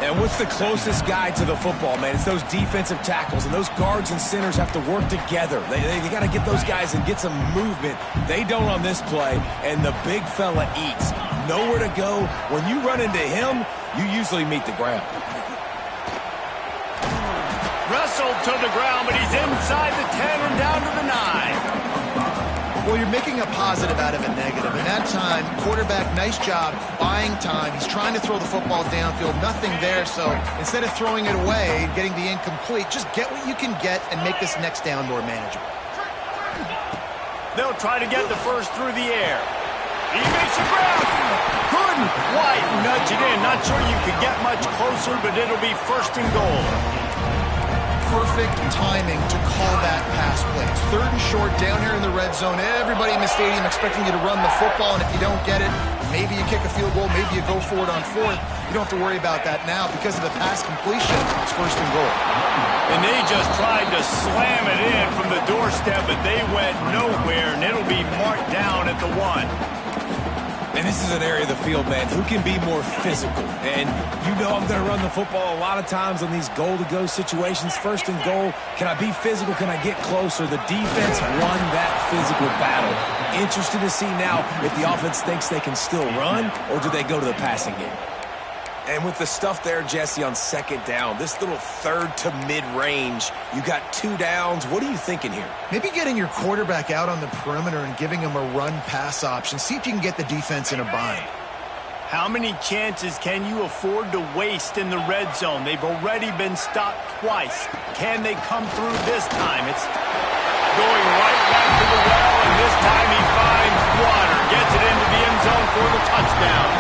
And what's the closest guy to the football, man? It's those defensive tackles, and those guards and centers have to work together. They got to get those guys and get some movement. They don't on this play, and the big fella eats. Nowhere to go. When you run into him, you usually meet the ground. Wrestled to the ground, but he's inside the 10 and down to the 9. Well, you're making a positive out of a negative. And that time, quarterback, nice job, buying time. He's trying to throw the football downfield. Nothing there, so instead of throwing it away, getting the incomplete, just get what you can get and make this next down more manageable. They'll try to get the first through the air. He makes the grab. Couldn't quite nudge it in. Not sure you could get much closer, but it'll be first and goal. Perfect timing to call that pass play. It's third and short down here in the red zone. Everybody in the stadium expecting you to run the football, and if you don't get it, Maybe you kick a field goal, maybe you go for it on fourth. You don't have to worry about that now because of the pass completion. It's first and goal. And they just tried to slam it in from the doorstep, but they went nowhere, and it'll be marked down at the 1. And this is an area of the field, man, who can be more physical. And you know I'm going to run the football a lot of times on these goal-to-go situations. First and goal, can I be physical? Can I get closer? The defense won that physical battle. Interested to see now if the offense thinks they can still run, or do they go to the passing game? And with the stuff there, Jesse, on second down, this little third to mid-range, you got 2 downs. What are you thinking here? Maybe getting your quarterback out on the perimeter and giving him a run-pass option. See if you can get the defense in a bind. How many chances can you afford to waste in the red zone? They've already been stopped twice. Can they come through this time? It's going right back to the well, and this time he finds water. Gets it into the end zone for the touchdown.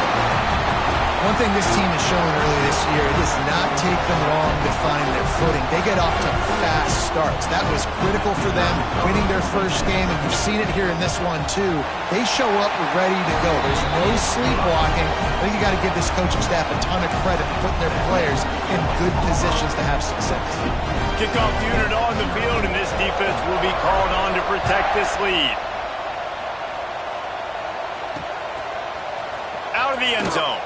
One thing this team has shown early this year, it does not take them long to find their footing. They get off to fast starts. That was critical for them, winning their first game, and you've seen it here in this one too. They show up ready to go. There's no sleepwalking. I think you got to give this coaching staff a ton of credit for putting their players in good positions to have success. Kickoff unit on the field, and this defense will be called on to protect this lead. Out of the end zone.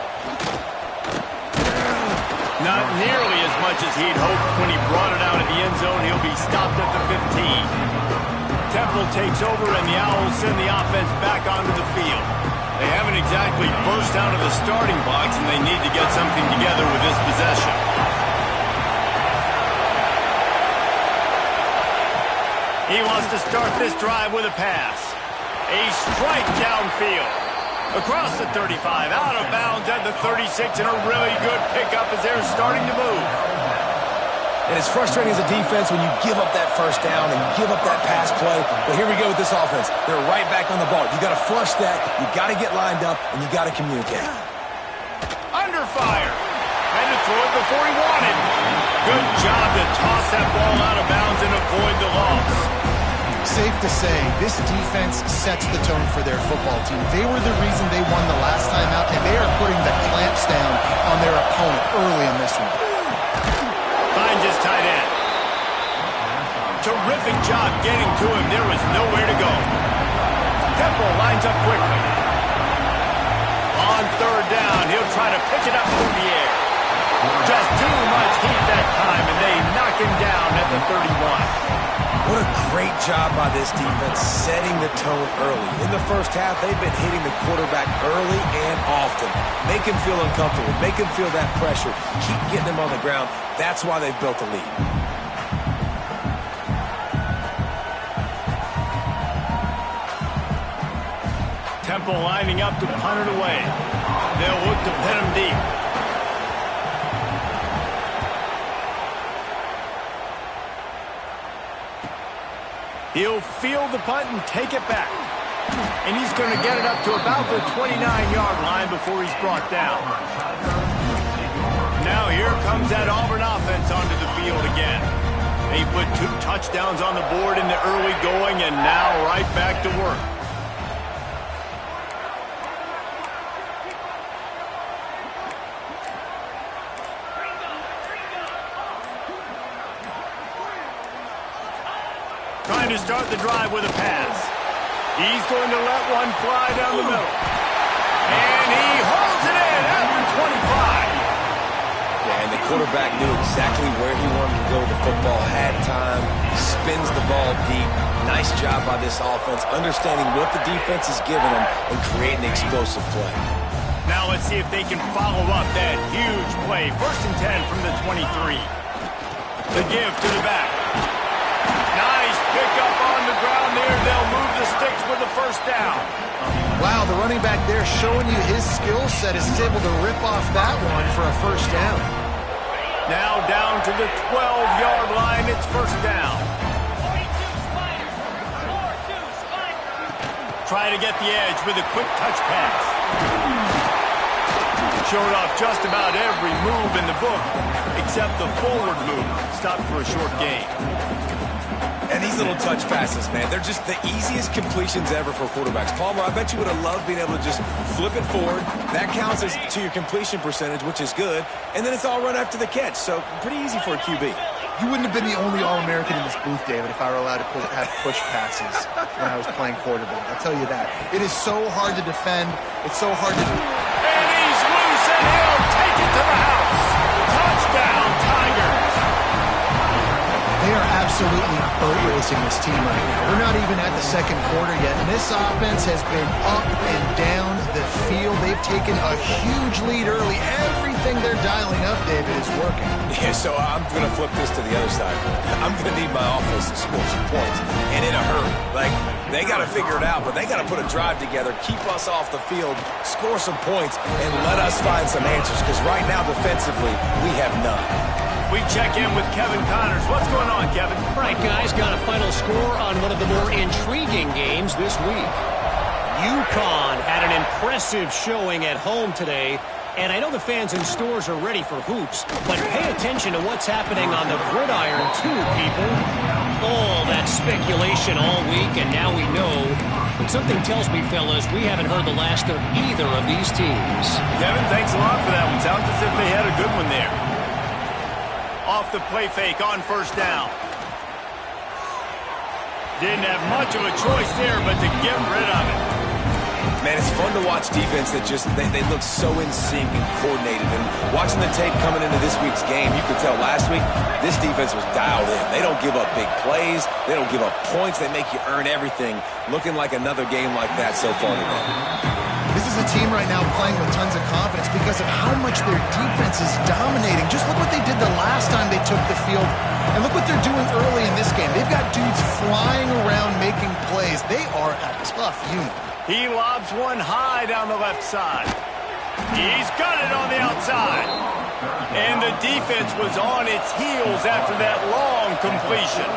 Not nearly as much as he'd hoped when he brought it out of the end zone. He'll be stopped at the 15. Temple takes over, and the Owls send the offense back onto the field. They haven't exactly burst out of the starting box, and they need to get something together with this possession. He wants to start this drive with a pass. A strike downfield. Across the 35, out of bounds at the 36, and a really good pickup as they're starting to move. And it's frustrating as a defense when you give up that first down and you give up that pass play. But here we go with this offense. They're right back on the ball. You got to flush that, you got to get lined up, and you got to communicate. Under fire. Had to throw it before he wanted. Good job to toss that ball out of bounds and avoid the loss. Safe to say, this defense sets the tone for their football team. They were the reason they won the last time out, and they are putting the clamps down on their opponent early in this one. Finds his tight end. Terrific job getting to him. There was nowhere to go. Temple lines up quickly. On third down, he'll try to pick it up through the air. Just too much heat that time, and they knock him down at the 31. What a great job by this defense setting the tone early. In the first half, they've been hitting the quarterback early and often. Make him feel uncomfortable. Make him feel that pressure. Keep getting him on the ground. That's why they've built a lead. Temple lining up to punt it away. They'll look to pin him deep. He'll field the punt and take it back. And he's going to get it up to about the 29-yard line before he's brought down. Now here comes that Auburn offense onto the field again. They put 2 touchdowns on the board in the early going, and now right back to work. Trying to start the drive with a pass. He's going to let one fly down the middle. And he holds it in at the 25. Yeah, and the quarterback knew exactly where he wanted to go with the football, had time, spins the ball deep. Nice job by this offense, understanding what the defense is giving them and creating explosive play. Now let's see if they can follow up that huge play. 1st and 10 from the 23. The give to the back. Nice pick up on the ground there. They'll move the sticks with the first down. Wow, the running back there showing you his skill set is able to rip off that one for a first down. Now down to the 12-yard line. It's first down. Try to get the edge with a quick touch pass. Showed off just about every move in the book except the forward move. Stopped for a short gain. And these little touch passes, man, they're just the easiest completions ever for quarterbacks. Palmer, I bet you would have loved being able to just flip it forward. That counts as to your completion percentage, which is good. And then it's all run after the catch. So pretty easy for a QB. You wouldn't have been the only All-American in this booth, David, if I were allowed to have push passes when I was playing quarterback. I'll tell you that. It is so hard to defend. It's so hard to... And he's loose, and he'll take it to the house. Touchdown, Tigers. They are absolutely boat racing this team right now. We're not even at the second quarter yet, and this offense has been up and down the field. They've taken a huge lead early. Everything they're dialing up, David, is working. Yeah, so I'm going to flip this to the other side. I'm going to need my offense to score some points, and in a hurry. Like, they got to figure it out, but they got to put a drive together, keep us off the field, score some points, and let us find some answers, because right now, defensively, we have none. We check in with Kevin Connors. What's going on, Kevin? All right, guys, got a final score on one of the more intriguing games this week. UConn had an impressive showing at home today, and I know the fans in stores are ready for hoops, but pay attention to what's happening on the gridiron too, people. All that speculation all week, and now we know. But something tells me, fellas, we haven't heard the last of either of these teams. Kevin, thanks a lot for that one. Sounds as if they had a good one there. Off the play fake on first down. Didn't have much of a choice there, but to get rid of it. Man, it's fun to watch defense that just, they look so in sync and coordinated. And watching the tape coming into this week's game, you could tell last week, this defense was dialed in. They don't give up big plays. They don't give up points. They make you earn everything. Looking like another game like that so far today. This is a team right now playing with tons of confidence because of how much their defense is dominating. Just look what they did the last time they took the field, and look what they're doing early in this game. They've got dudes flying around making plays. They are a tough unit. He lobs one high down the left side. He's got it on the outside. And the defense was on its heels after that long completion.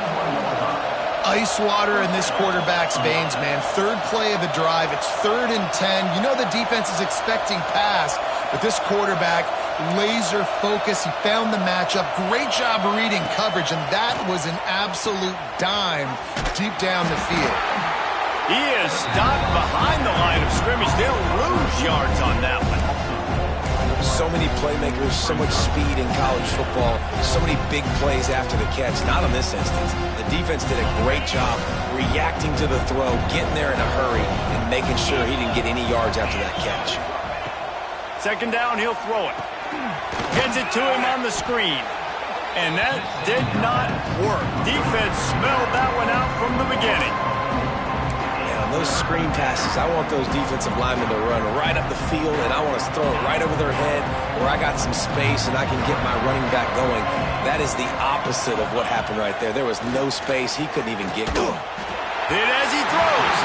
Ice water in this quarterback's veins, man. Third play of the drive. It's 3rd and 10. You know the defense is expecting pass, but this quarterback, laser focus. He found the matchup. Great job reading coverage, and that was an absolute dime deep down the field. He is stopped behind the line of scrimmage. They'll lose yards on that one. So many playmakers, so much speed in college football, so many big plays after the catch. Not in this instance. The defense did a great job reacting to the throw, getting there in a hurry, and making sure he didn't get any yards after that catch. Second down, he'll throw it. Gets it to him on the screen. And that did not work. Defense smelled that one out from the beginning. Those screen passes, I want those defensive linemen to run right up the field, and I want to throw it right over their head where I got some space and I can get my running back going. That is the opposite of what happened right there. There was no space. He couldn't even get going. Hit as he throws.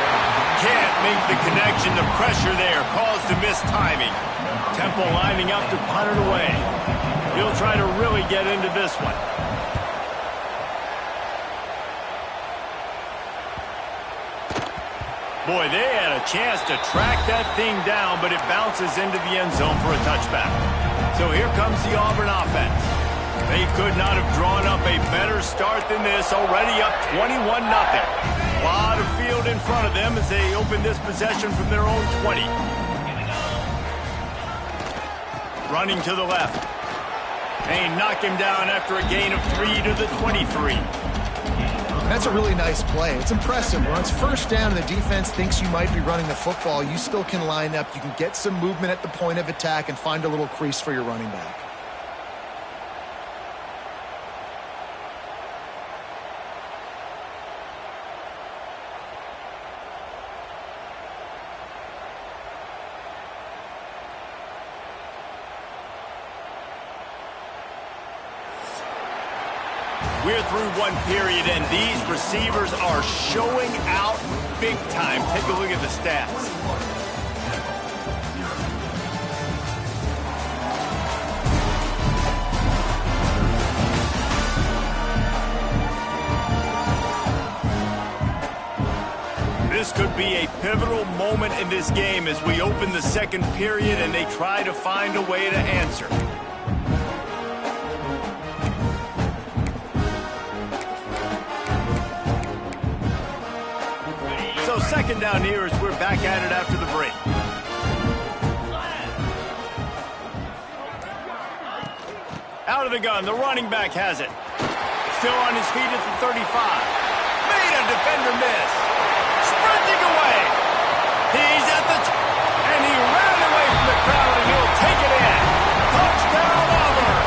Can't make the connection. The pressure there caused the missed timing. Temple lining up to punt it away. He'll try to really get into this one. Boy, they had a chance to track that thing down, but it bounces into the end zone for a touchback. So here comes the Auburn offense. They could not have drawn up a better start than this, already up 21-0. A lot of field in front of them as they open this possession from their own 20. Running to the left. They knock him down after a gain of 3 to the 23. That's a really nice play. It's impressive. When it's first down and the defense thinks you might be running the football, you still can line up. You can get some movement at the point of attack and find a little crease for your running back. We're through one period, and these receivers are showing out big time. Take a look at the stats. This could be a pivotal moment in this game as we open the second period and they try to find a way to answer. Second down here as we're back at it after the break. Out of the gun, the running back has it. Still on his feet at the 35. Made a defender miss. Sprinting away. He's at the and he ran away from the crowd, and he'll take it in. Touchdown, Auburn.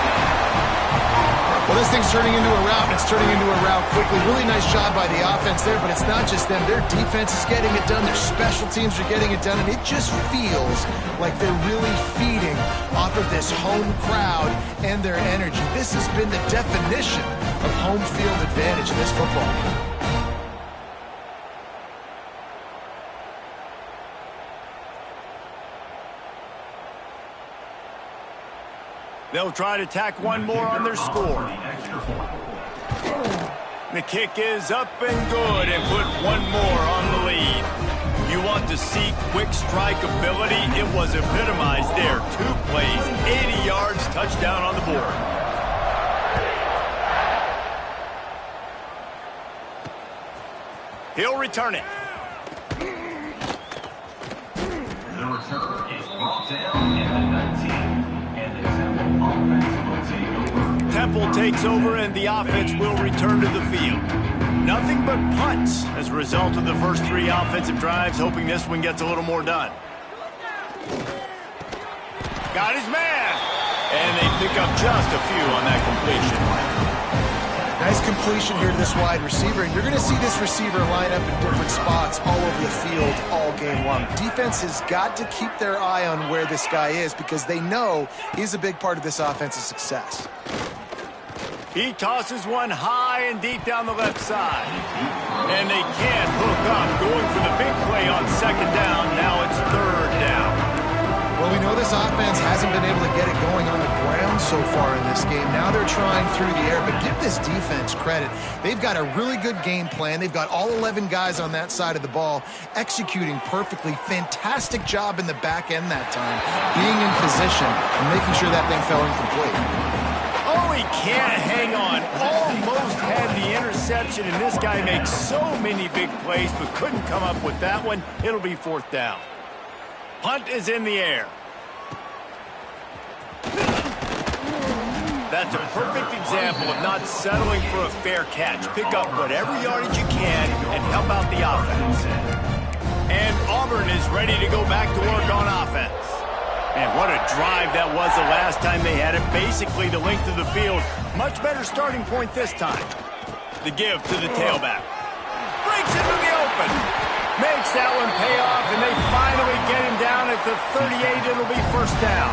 Well, this thing's turning into a rout, and it's turning into a rout quickly. Really nice job by the offense there, but it's not just them. Their defense is getting it done. Their special teams are getting it done, and it just feels like they're really feeding off of this home crowd and their energy. This has been the definition of home field advantage in this football game. They'll try to tack one more on their score. The kick is up and good and put one more on the lead. You want to see quick strike ability? It was epitomized there. 2 plays, 80 yards, touchdown on the board. He'll return it. The return is brought down at the 19. Temple takes over and the offense will return to the field. Nothing but punts as a result of the first 3 offensive drives, hoping this one gets a little more done. Got his man. And they pick up just a few on that completion. Nice completion here to this wide receiver, and you're going to see this receiver line up in different spots all over the field all game long. Defense has got to keep their eye on where this guy is because they know he's a big part of this offense's success. He tosses one high and deep down the left side. And they can't hook up, going for the big play on second down. Now it's third down. Well, we know this offense hasn't been able to get it going on the ground so far in this game. Now they're trying through the air, but give this defense credit. They've got a really good game plan. They've got all 11 guys on that side of the ball executing perfectly. Fantastic job in the back end that time, being in position and making sure that thing fell incomplete. Oh, he can't hang on. Almost had the interception, and this guy makes so many big plays, but couldn't come up with that one. It'll be fourth down. Punt is in the air. That's a perfect example of not settling for a fair catch. Pick up whatever yardage you can and help out the offense. And Auburn is ready to go back to work on offense. And what a drive that was the last time they had it. Basically the length of the field. Much better starting point this time. The give to the tailback. Breaks into the open. Makes that one pay off, and they finally get him down at the 38. It'll be first down.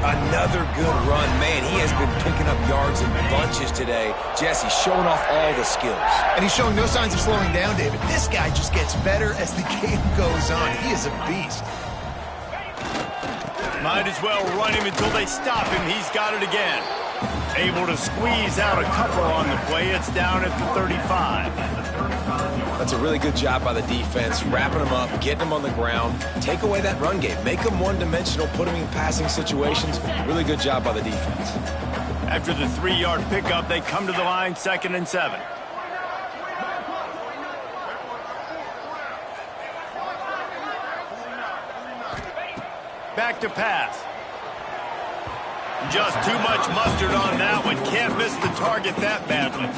Another good run. Man, he has been picking up yards in bunches today. Jesse showing off all the skills. And he's showing no signs of slowing down, David. This guy just gets better as the game goes on. He is a beast. Might as well run him until they stop him. He's got it again. Able to squeeze out a couple on the play. It's down at the 35. That's a really good job by the defense, wrapping them up, getting them on the ground, take away that run game, make them one-dimensional, put them in passing situations. Really good job by the defense. After the 3-yard pickup, they come to the line, 2nd and 7. Back to pass. Just too much mustard on that one. Can't miss the target that badly.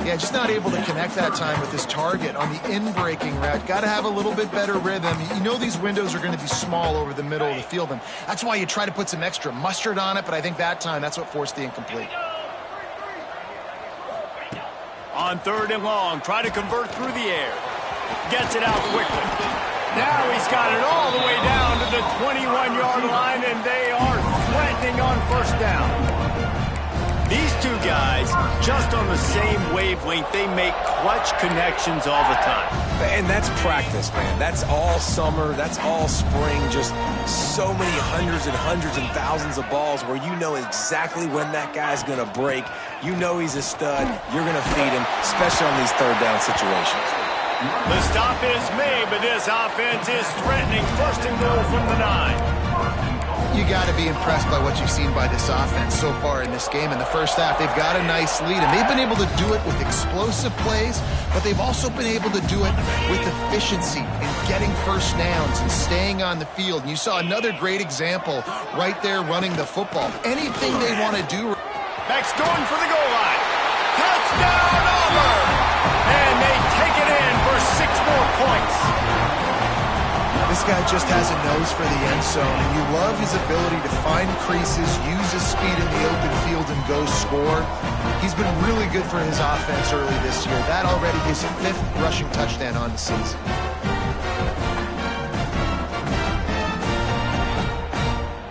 Yeah, just not able to connect that time with his target on the in-breaking route. Got to have a little bit better rhythm. You know these windows are going to be small over the middle of the field, and that's why you try to put some extra mustard on it, but I think that time that's what forced the incomplete. On 3rd and long, try to convert through the air. Gets it out quickly. Now he's got it all the way down to the 21-yard line, and they are threatening on first down. These two guys, just on the same wavelength, they make clutch connections all the time. And that's practice, man. That's all summer. That's all spring. Just so many hundreds and thousands of balls where you know exactly when that guy's going to break. You know he's a stud. You're going to feed him, especially on these 3rd down situations. The stop is made, but this offense is threatening 1st and goal from the 9. You you got to be impressed by what you've seen by this offense so far in this game. In the first half, they've got a nice lead, and they've been able to do it with explosive plays, but they've also been able to do it with efficiency and getting first downs and staying on the field. And you saw another great example right there running the football. Anything they want to do. Max going for the goal line. Touchdown, Auburn! And they take it in for 6 more points. This guy just has a nose for the end zone, and you love his ability to find creases, use his speed in the open field, and go score. He's been really good for his offense early this year. That already his 5th rushing touchdown on the season.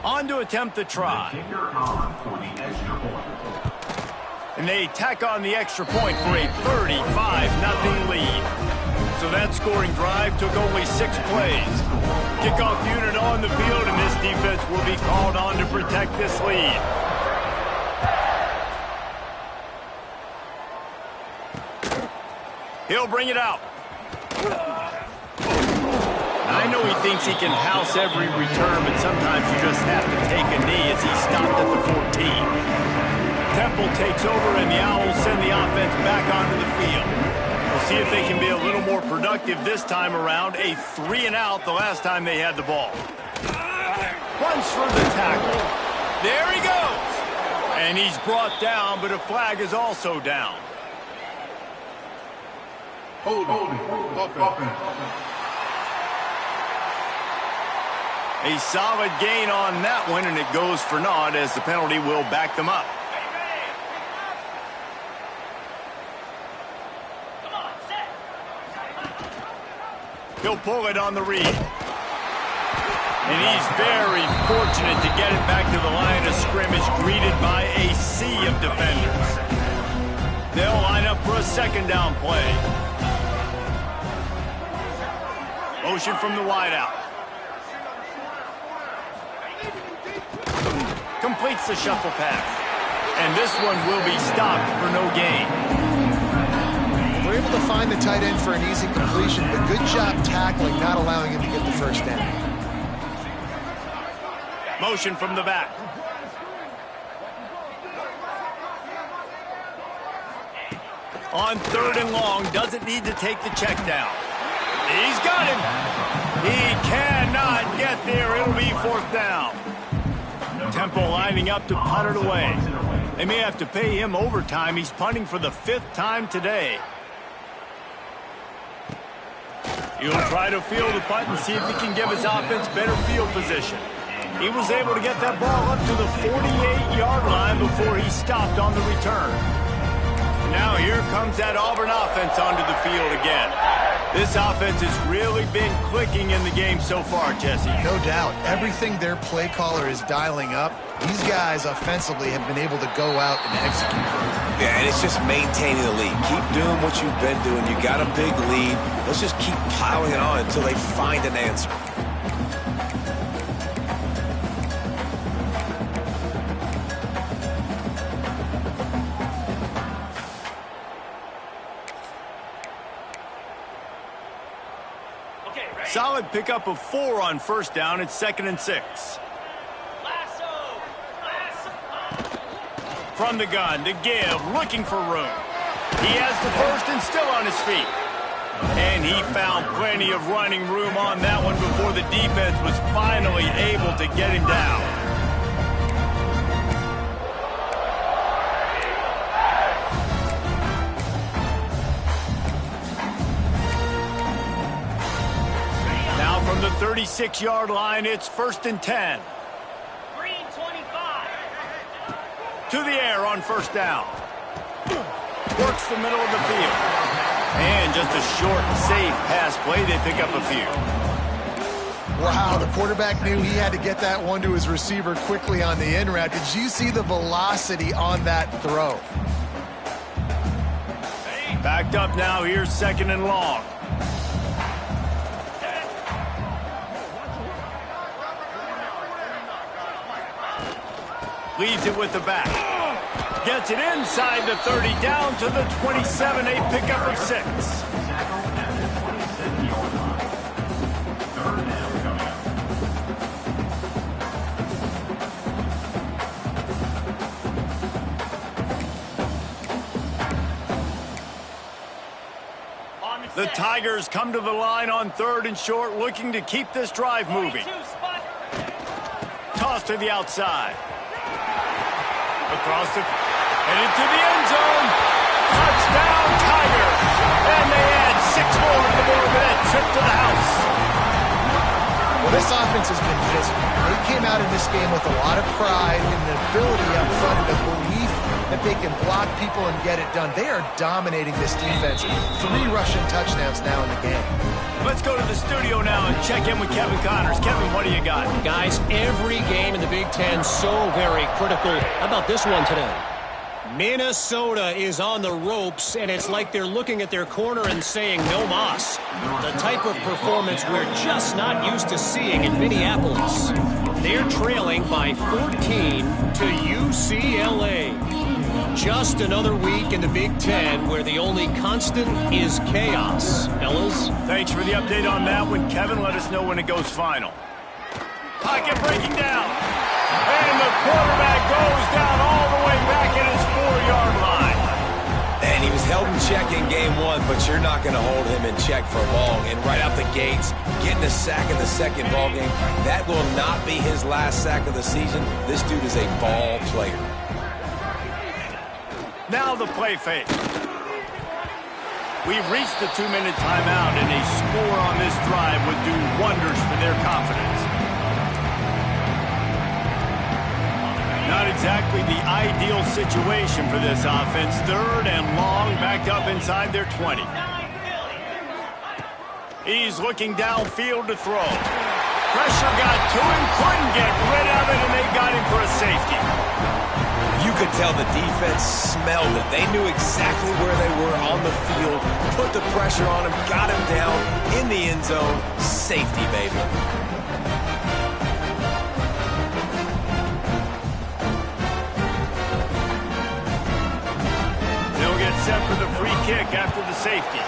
On to attempt the try. Kicker on for the extra point. And they tack on the extra point for a 35-0 lead. So that scoring drive took only 6 plays. Kickoff unit on the field, and this defense will be called on to protect this lead. He'll bring it out. I know he thinks he can house every return, but sometimes you just have to take a knee as he stopped at the 14. Temple takes over, and the Owls send the offense back onto the field. We'll see if they can be a little more productive this time around. A 3-and-out the last time they had the ball. Runs for the tackle. There he goes. And he's brought down, but a flag is also down. Holding. A solid gain on that one, and it goes for naught as the penalty will back them up. He'll pull it on the read. And he's very fortunate to get it back to the line of scrimmage, greeted by a sea of defenders. They'll line up for a 2nd down play. Motion from the wideout. Completes the shuffle pass. And this one will be stopped for no gain. They're able to find the tight end for an easy completion, but good job tackling, not allowing him to get the first down. Motion from the back. On 3rd and long, doesn't need to take the check down. He's got him. He cannot get there. It'll be 4th down. Temple lining up to punt it away. They may have to pay him overtime. He's punting for the 5th time today. He'll try to field the punt and see if he can give his offense better field position. He was able to get that ball up to the 48-yard line before he stopped on the return. Now here comes that Auburn offense onto the field again. This offense has really been clicking in the game so far, Jesse. No doubt. Everything their play caller is dialing up, these guys offensively have been able to go out and execute. Yeah, and it's just maintaining the lead. Keep doing what you've been doing. You got a big lead. Let's just keep piling it on until they find an answer. Solid pickup of 4 on 1st down. It's 2nd and 6. From the gun to give, looking for room. He has the first and still on his feet. And he found plenty of running room on that one before the defense was finally able to get him down. From the 36-yard line, it's 1st and 10. Green 25. To the air on 1st down. Works the middle of the field. And just a short, safe pass play. They pick up a few. Wow, the quarterback knew he had to get that one to his receiver quickly on the in route. Did you see the velocity on that throw? Backed up now. Here's 2nd and long. Leaves it with the back. Gets it inside the 30, down to the 27, a pickup of 6. The Tigers come to the line on 3rd and short, looking to keep this drive moving. Toss to the outside. Across the... and into the end zone. Touchdown, Tigers. And they add 6 more on the board with that trip to the house. Well, this offense has been physical. They came out in this game with a lot of pride and the ability up front and the belief that they can block people and get it done. They are dominating this defense. 3 rushing touchdowns now in the game. Let's go to the studio now and check in with Kevin Connors. Kevin, what do you got? Guys, every game in the Big Ten so very critical. How about this one today? Minnesota is on the ropes, and it's like they're looking at their corner and saying, no mas. The type of performance we're just not used to seeing in Minneapolis. They're trailing by 14 to UCLA. Just another week in the Big Ten where the only constant is chaos. Fellas? Thanks for the update on that one, Kevin. Let us know when it goes final. Pocket breaking down. And the quarterback goes down all the way back at his 4-yard line. And he was held in check in game 1, but you're not going to hold him in check for long. And right out the gates, getting a sack in the second ball game, that will not be his last sack of the season. This dude is a ball player. Now the play fake. We've reached the 2-minute timeout, and a score on this drive would do wonders for their confidence. Not exactly the ideal situation for this offense. 3rd and long, backed up inside their 20. He's looking downfield to throw. Pressure got to him, couldn't get rid of it, and they got him for a safety. You could tell the defense smelled it. They knew exactly where they were on the field, put the pressure on him, got him down in the end zone. Safety, baby. They'll get set for the free kick after the safety.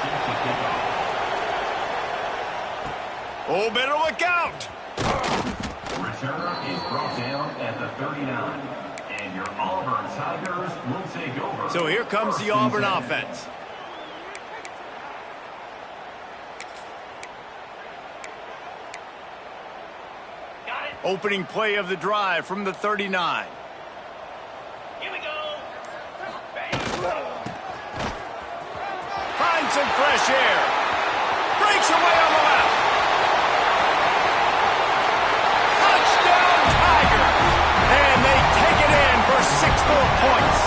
Oh, better look out! Returner is brought down at the 39. And your Auburn Tigers will take over. So here comes the Auburn offense. Got it. Opening play of the drive from the 39. Here we go. Finds some fresh air. Breaks away on the left. Touchdown, Tiger. And they take it in for 6 more points.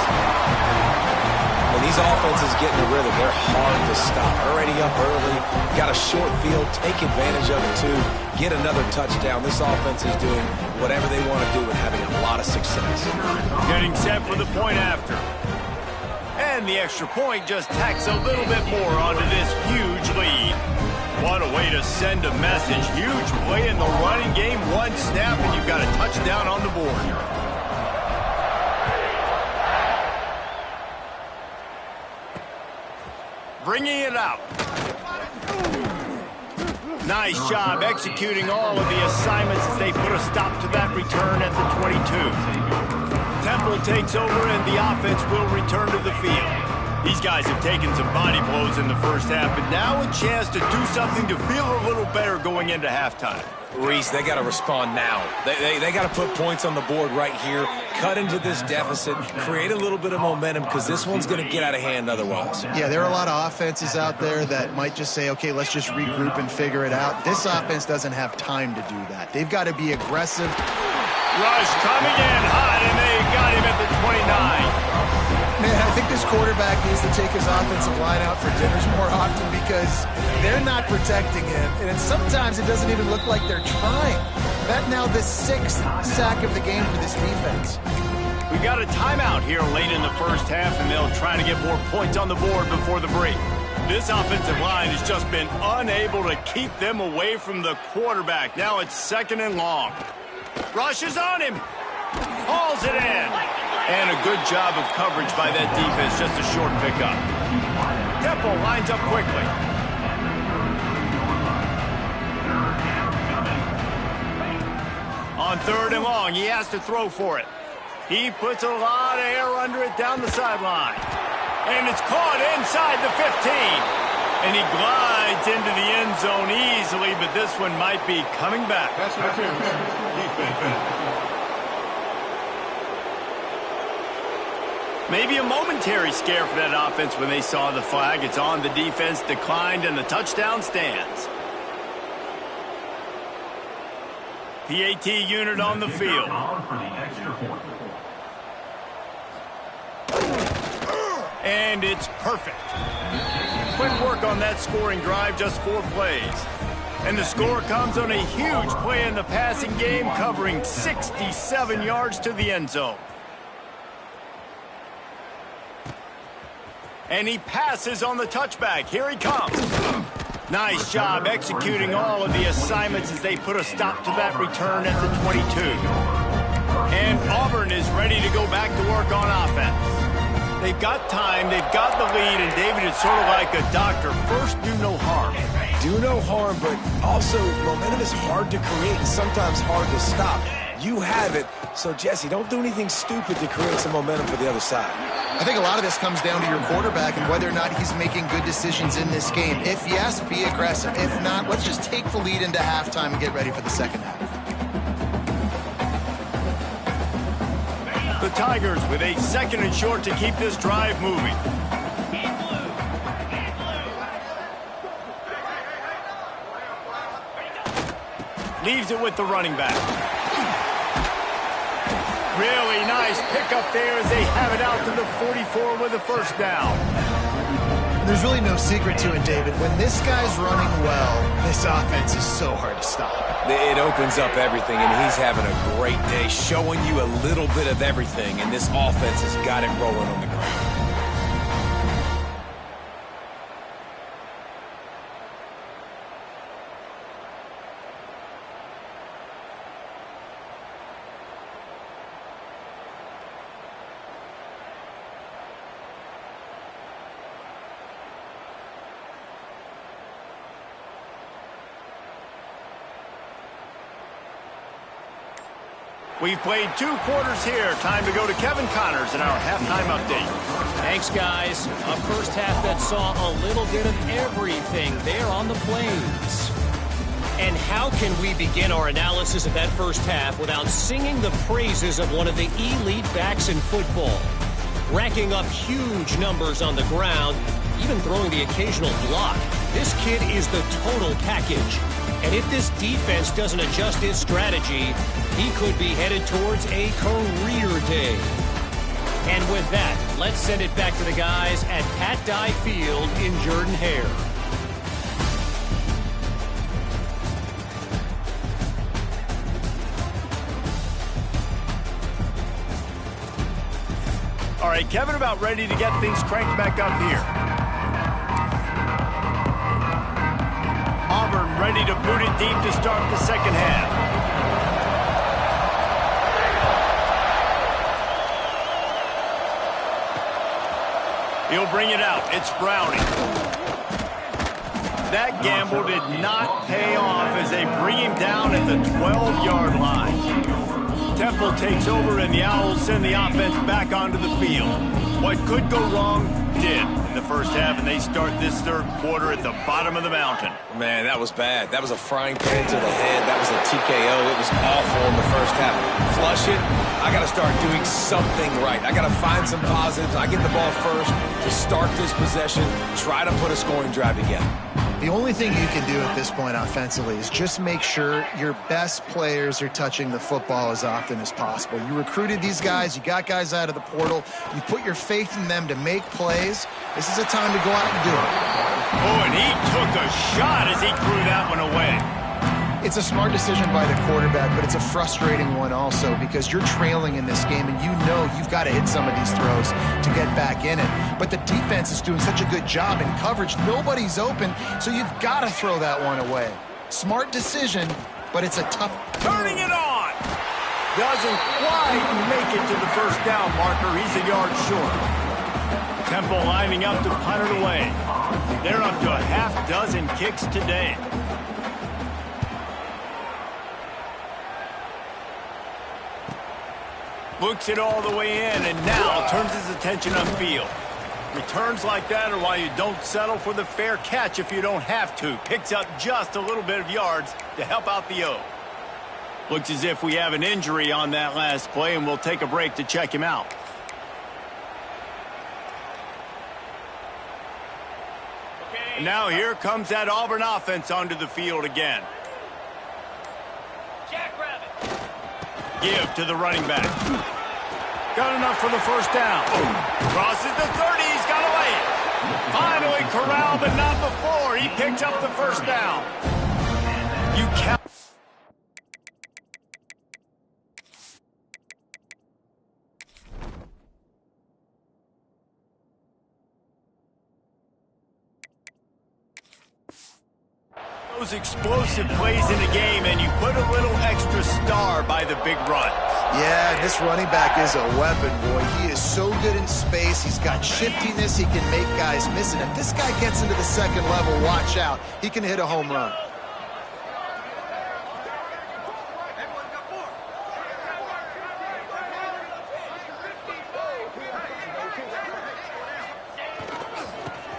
When these offenses get in the rhythm, they're hard to stop. Already up early, got a short field, take advantage of it too, get another touchdown. This offense is doing whatever they want to do and having a lot of success. Getting set for the point after. And the extra point just tacks a little bit more onto this huge lead. What a way to send a message. Huge play in the running game. 1 snap and you've got a touchdown on the board. Bringing it out. Nice job executing all of the assignments as they put a stop to that return at the 22. Temple takes over and the offense will return to the field. These guys have taken some body blows in the first half, but now a chance to do something to feel a little better going into halftime. Reese, they got to respond now. They got to put points on the board right here, cut into this deficit, create a little bit of momentum because this one's going to get out of hand otherwise. Yeah, there are a lot of offenses out there that might just say, okay, let's just regroup and figure it out. This offense doesn't have time to do that. They've got to be aggressive. Rush coming in hot, and they got him at the 29. Man, I think this quarterback needs to take his offensive line out for dinners more often because they're not protecting him. And sometimes it doesn't even look like they're trying. That now the 6th sack of the game for this defense. We got a timeout here late in the first half, and they'll try to get more points on the board before the break. This offensive line has just been unable to keep them away from the quarterback. Now it's 2nd and long. Rushes on him. Hauls it in. And a good job of coverage by that defense. Just a short pickup. Temple lines up quickly. On 3rd and long, he has to throw for it. He puts a lot of air under it down the sideline. And it's caught inside the 15. And he glides into the end zone easily, but this one might be coming back. That's defense. Maybe a momentary scare for that offense when they saw the flag. It's on, the defense declined, and the touchdown stands. PAT unit on the field. And it's perfect. Quick work on that scoring drive, just 4 plays. And the score comes on a huge play in the passing game, covering 67 yards to the end zone. And he passes on the touchback. Here he comes. Nice job executing all of the assignments as they put a stop to that return at the 22. And Auburn is ready to go back to work on offense. They've got time, they've got the lead, and David, it's sort of like a doctor. First, do no harm. Do no harm, but also momentum is hard to create and sometimes hard to stop. You have it, so Jesse, don't do anything stupid to create some momentum for the other side. I think a lot of this comes down to your quarterback and whether or not he's making good decisions in this game. If yes, be aggressive. If not, let's just take the lead into halftime and get ready for the second half. The Tigers with a 2nd and short to keep this drive moving. Leaves it with the running back. Really nice pickup there as they have it out to the 44 with a first down. There's really no secret to it, David. When this guy's running well, this offense is so hard to stop. It opens up everything, and he's having a great day, showing you a little bit of everything, and this offense has got it rolling on the ground. We've played 2 quarters here. Time to go to Kevin Connors in our halftime update. Thanks, guys. A first half that saw a little bit of everything there on the Plains. And how can we begin our analysis of that first half without singing the praises of one of the elite backs in football? Racking up huge numbers on the ground, even throwing the occasional block. This kid is the total package. And if this defense doesn't adjust its strategy, he could be headed towards a career day. And with that, let's send it back to the guys at Pat Dye Field in Jordan-Hare. All right, Kevin about ready to get things cranked back up here. Auburn ready to boot it deep to start the second half. He'll bring it out. It's Browning. That gamble did not pay off as they bring him down at the 12-yard line. Temple takes over, and the Owls send the offense back onto the field. What could go wrong did in the first half, and they start this third quarter at the bottom of the mountain. Man, that was bad. That was a frying pan to the head. That was a TKO. It was awful in the first half. Flush it. I got to start doing something right. I got to find some positives. I get the ball first to start this possession, try to put a scoring drive together. The only thing you can do at this point offensively is just make sure your best players are touching the football as often as possible. You recruited these guys. You got guys out of the portal. You put your faith in them to make plays. This is a time to go out and do it. Oh, and he took a shot as he threw that one away. It's a smart decision by the quarterback, but it's a frustrating one also because you're trailing in this game and you know you've got to hit some of these throws to get back in it. But the defense is doing such a good job in coverage. Nobody's open, so you've got to throw that one away. Smart decision, but it's a tough... Turning it on! Doesn't quite make it to the first down marker. He's a yard short. Temple lining up to punt it away. They're up to a half-dozen kicks today. Looks it all the way in, and now turns his attention upfield. Returns like that are why you don't settle for the fair catch if you don't have to. Picks up just a little bit of yards to help out the O. Looks as if we have an injury on that last play, and we'll take a break to check him out. And now here comes that Auburn offense onto the field again. Give to the running back. Got enough for the first down. Crosses the 30. He's got away. Finally corralled, but not before. He picks up the first down. You count. Those explosive plays in a game, and you put a little extra star by the big run. Yeah, this running back is a weapon, boy. He is so good in space. He's got shiftiness. He can make guys miss it. If this guy gets into the second level, watch out. He can hit a home run.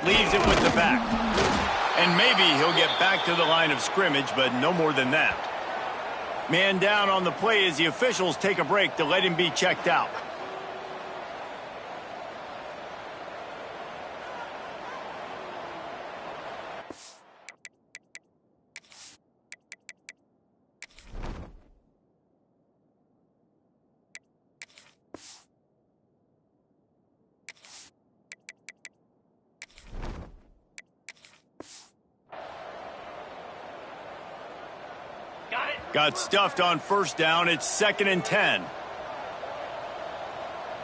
Leaves it with the back. And maybe he'll get back to the line of scrimmage, but no more than that. Man down on the play as the officials take a break to let him be checked out. Got stuffed on first down. It's 2nd and 10.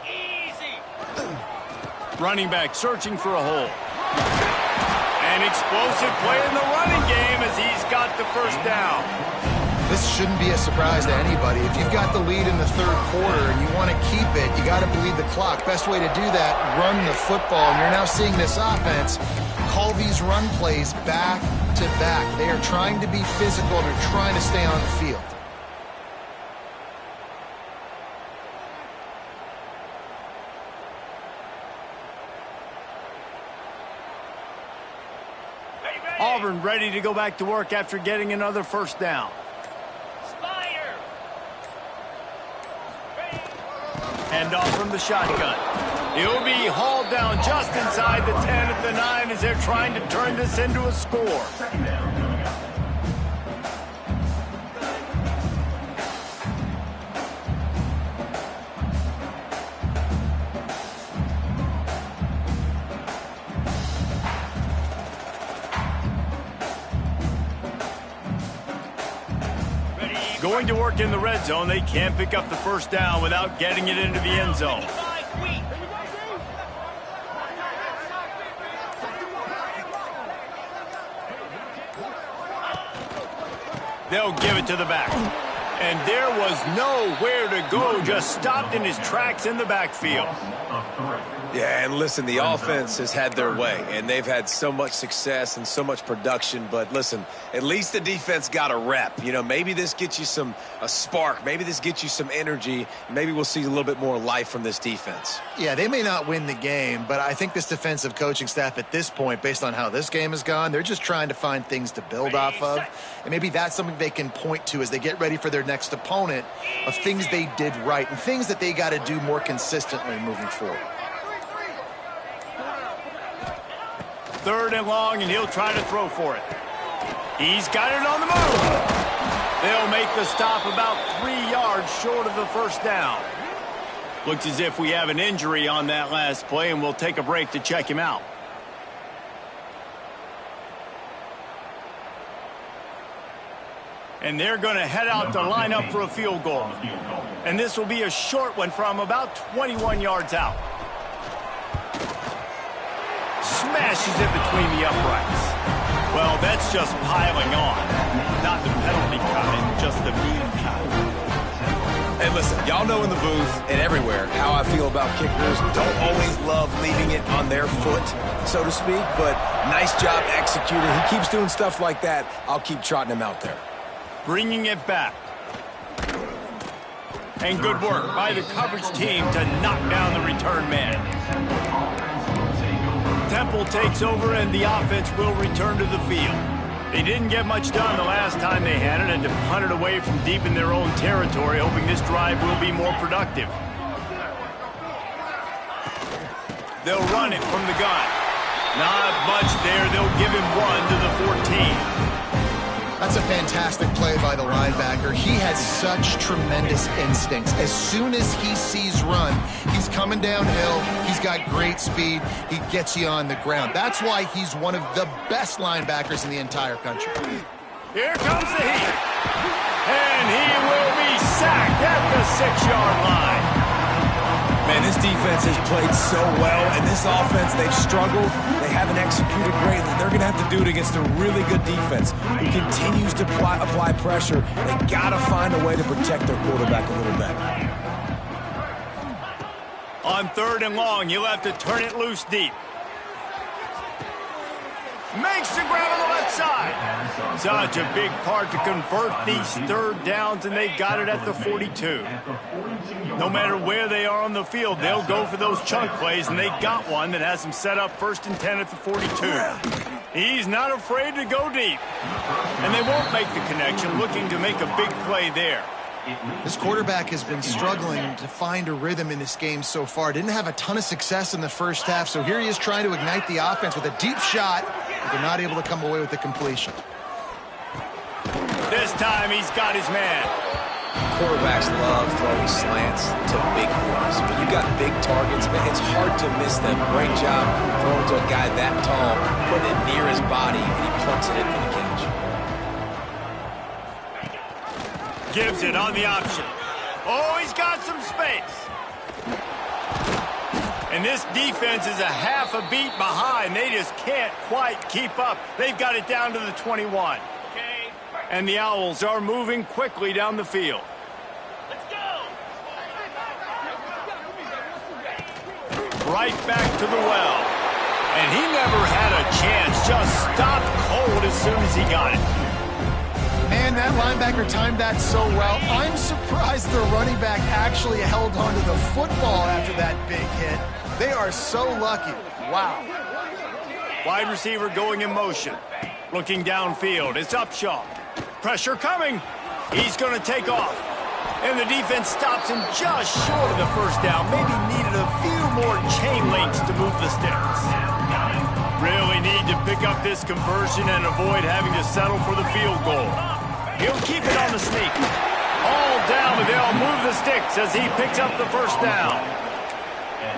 Easy. Running back searching for a hole. An explosive play in the running game as he's got the first down. This shouldn't be a surprise to anybody. If you've got the lead in the third quarter and you want to keep it, you got to bleed the clock. Best way to do that, run the football. And you're now seeing this offense call these run plays back to back. They are trying to be physical. They're trying to stay on the field. Auburn ready to go back to work after getting another first down. Spider. Hand off from the shotgun. He'll be hauled down just inside the 10 at the 9 as they're trying to turn this into a score. Going to work in the red zone, they can't pick up the first down without getting it into the end zone. They'll give it to the back. And there was nowhere to go, just stopped in his tracks in the backfield. Yeah, and listen, the offense has had their way, and they've had so much success and so much production. But listen, at least the defense got a rep. You know, maybe this gets you a spark. Maybe this gets you some energy. Maybe we'll see a little bit more life from this defense. Yeah, they may not win the game, but I think this defensive coaching staff at this point, based on how this game has gone, they're just trying to find things to build off of. And maybe that's something they can point to as they get ready for their next opponent of things they did right and things that they got to do more consistently moving forward. 3rd and long, and he'll try to throw for it. He's got it on the move. They'll make the stop about 3 yards short of the first down. Looks as if we have an injury on that last play, and we'll take a break to check him out. And they're going to head out to line up for a field goal. And this will be a short one from about 21 yards out. Smashes it between the uprights. Well, that's just piling on. Not the penalty kind, just the mean kind. And listen, y'all know in the booth and everywhere how I feel about kickers. Don't always love leaving it on their foot, so to speak, but nice job executing. He keeps doing stuff like that. I'll keep trotting him out there. Bringing it back. And good work by the coverage team to knock down the return man. Temple takes over, and the offense will return to the field. They didn't get much done the last time they had it, and to punt it away from deep in their own territory, hoping this drive will be more productive. They'll run it from the gun. Not much there. They'll give him one to the 14. That's a fantastic play by the linebacker. He has such tremendous instincts. As soon as he sees run, he's coming downhill. He's got great speed. He gets you on the ground. That's why he's one of the best linebackers in the entire country. Here comes the heat. And he will be sacked at the 6-yard line. Man, this defense has played so well, and this offense, they've struggled. They haven't executed greatly. They're going to have to do it against a really good defense who continues to apply pressure. They got to find a way to protect their quarterback a little better. On 3rd and long, you'll have to turn it loose deep. Makes the grab on the left side. Such a big part to convert these 3rd downs, and they got it at the 42. No matter where they are on the field, they'll go for those chunk plays, and they got one that has them set up 1st and 10 at the 42. He's not afraid to go deep. And they won't make the connection, looking to make a big play there. This quarterback has been struggling to find a rhythm in this game so far. Didn't have a ton of success in the first half, so here he is trying to ignite the offense with a deep shot, but they're not able to come away with the completion. This time he's got his man. Quarterbacks love throwing slants to big ones. When you got big targets, man, it's hard to miss them. Great job throwing to a guy that tall, putting it near his body, and he plunks it in for the catch. Gives it on the option. Oh, he's got some space. And this defense is a half a beat behind. They just can't quite keep up. They've got it down to the 21. Okay. And the Owls are moving quickly down the field. Let's go. Right back to the well. And he never had a chance. Just stopped cold as soon as he got it. Man, that linebacker timed that so well. I'm surprised the running back actually held onto the football after that big hit. They are so lucky. Wow. Wide receiver going in motion. Looking downfield. It's Upshaw. Pressure coming. He's going to take off. And the defense stops him just short of the 1st down. Maybe needed a few more chain links to move the sticks. Really need to pick up this conversion and avoid having to settle for the field goal. He'll keep it on the sneak. All down, but they'll move the sticks as he picks up the 1st down.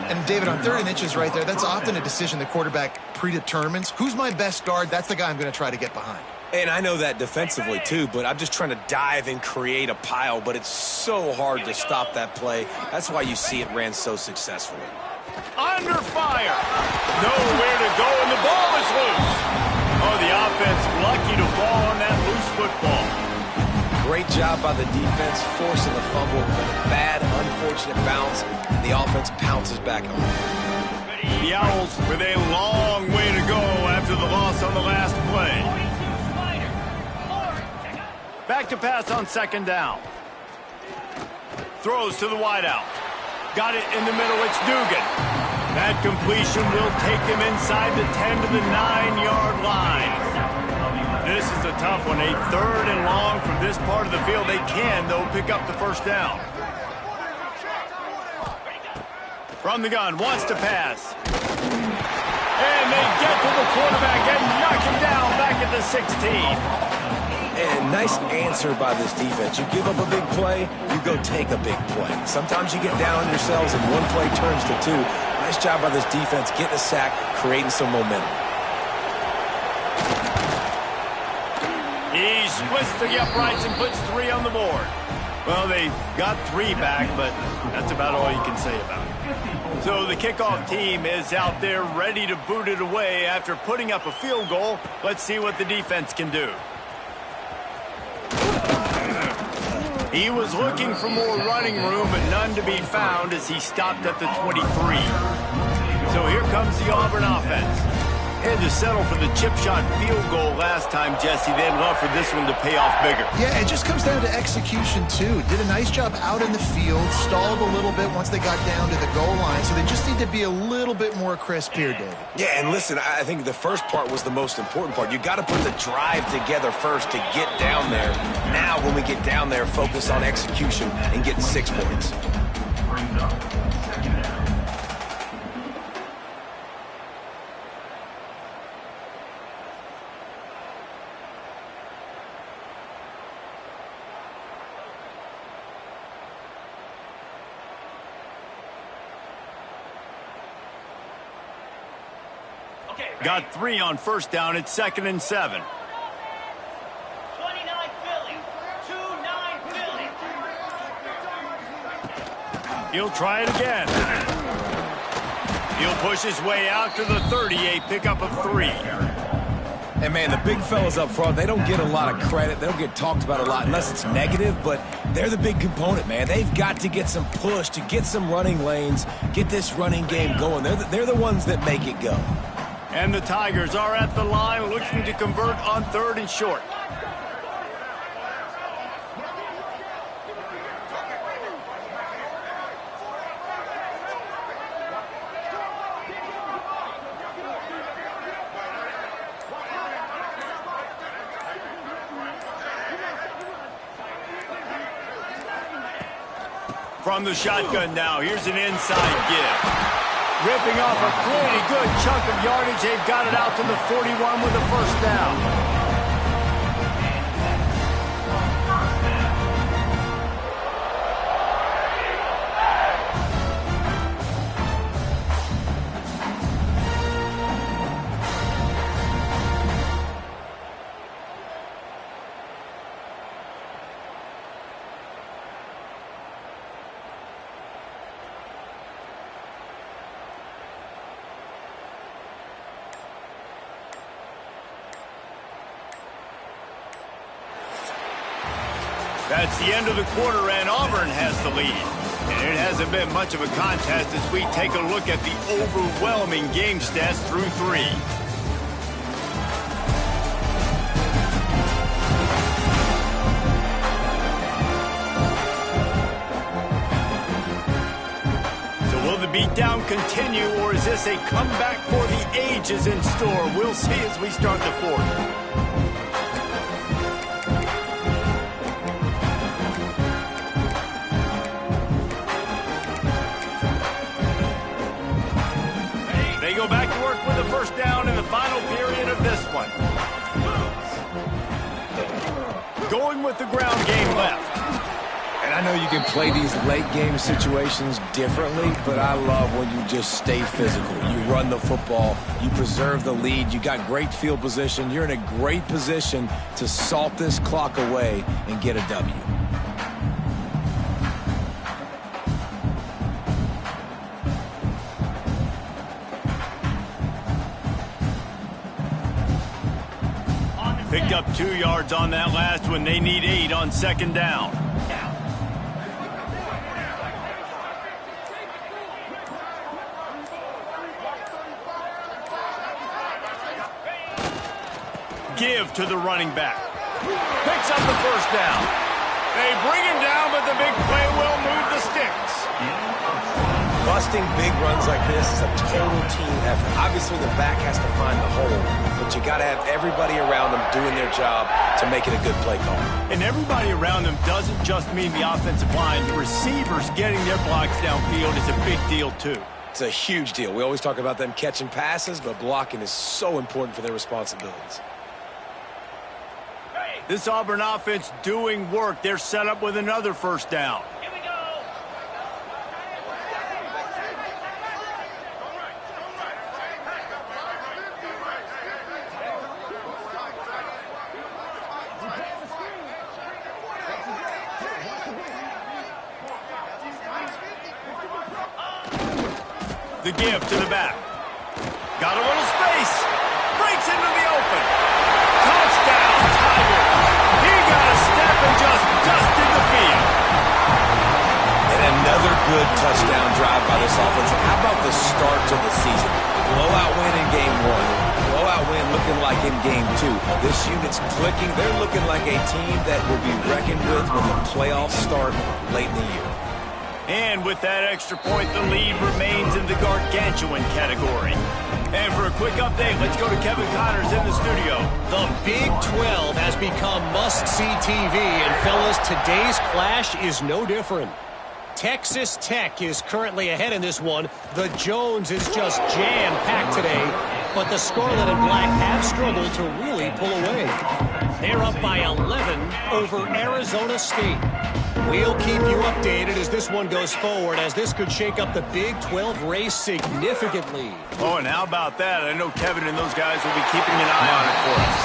And David, on 3rd and inches right there, that's often a decision the quarterback predetermines. Who's my best guard? That's the guy I'm going to try to get behind. And I know that defensively, too, but I'm just trying to dive and create a pile, but it's so hard to stop that play. That's why you see it ran so successfully. Under fire. Nowhere to go, and the ball is loose. Oh, the offense lucky to fall on that loose football. Great job by the defense, forcing the fumble, but a bad, unfortunate bounce, and the offense pounces back on it. The Owls with a long way to go after the loss on the last play. Back to pass on 2nd down. Throws to the wideout. Got it in the middle. It's Dugan. That completion will take him inside the 10 to the 9-yard line. This is a tough one. A 3rd and long from this part of the field. They can, though, pick up the 1st down. From the gun, wants to pass. And they get to the quarterback and knock him down back at the 16. And nice answer by this defense. You give up a big play, you go take a big play. Sometimes you get down on yourselves and one play turns to 2. Nice job by this defense, getting a sack, creating some momentum. He splits the uprights and puts 3 on the board. Well, they got 3 back, but that's about all you can say about it. So the kickoff team is out there ready to boot it away after putting up a field goal. Let's see what the defense can do. He was looking for more running room, but none to be found as he stopped at the 23. So here comes the Auburn offense. Had to settle for the chip shot field goal last time, Jesse. They'd love for this one to pay off bigger. Yeah, it just comes down to execution, too. Did a nice job out in the field, stalled a little bit once they got down to the goal line, so they just need to be a little bit more crisp here, David. Yeah, and listen, I think the first part was the most important part. You got to put the drive together first to get down there. Now, when we get down there, focus on execution and getting 6 points. Brings up second down. Got 3 on first down. It's 2nd and 7. 29 Philly. 2-9 Philly. He'll try it again. He'll push his way out to the 38, pickup of 3. And, man, the big fellas up front, they don't get a lot of credit. They don't get talked about a lot unless it's negative, but they're the big component, man. They've got to get some push to get some running lanes, get this running game going. They're the ones that make it go. And the Tigers are at the line looking to convert on 3rd and short. From the shotgun now, here's an inside give. Ripping off a pretty good chunk of yardage. They've got it out to the 41 with a first down. That's the end of the quarter, and Auburn has the lead. And it hasn't been much of a contest as we take a look at the overwhelming game stats through 3. So will the beatdown continue, or is this a comeback for the ages in store? We'll see as we start the 4th. They go back to work with a first down in the final period of this one. Going with the ground game left. And I know you can play these late game situations differently, but I love when you just stay physical. You run the football, you preserve the lead, you got great field position, you're in a great position to salt this clock away and get a W. Picked up 2 yards on that last one. They need 8 on 2nd down. Give to the running back. Picks up the first down. They bring him down, but the big play will move the sticks. Busting big runs like this is a total team effort. Obviously, the back has to find the hole, but you got to have everybody around them doing their job to make it a good play call. And everybody around them doesn't just mean the offensive line. The receivers getting their blocks downfield is a big deal, too. It's a huge deal. We always talk about them catching passes, but blocking is so important for their responsibilities. This Auburn offense doing work. They're set up with another first down. Here we go. The give to the back. Got a little space. Breaks into the open. Touchdown, Tiger. He got a step and just dusted the field. And another good touchdown drive by this offense. And how about the start to the season? Blowout win in game 1. been looking like in game 2. This unit's clicking. They're looking like a team that will be reckoned with when the playoffs start late in the year. And with that extra point, the lead remains in the gargantuan category. And for a quick update, let's go to Kevin Connors in the studio. The Big 12 has become must-see TV, and fellas, today's clash is no different. Texas Tech is currently ahead in this one. The Jones is just jam-packed today, but the Scarlet and Black have struggled to really pull away. They're up by 11 over Arizona State. We'll keep you updated as this one goes forward, as this could shake up the Big 12 race significantly. Oh, and how about that? I know Kevin and those guys will be keeping an eye on it for us.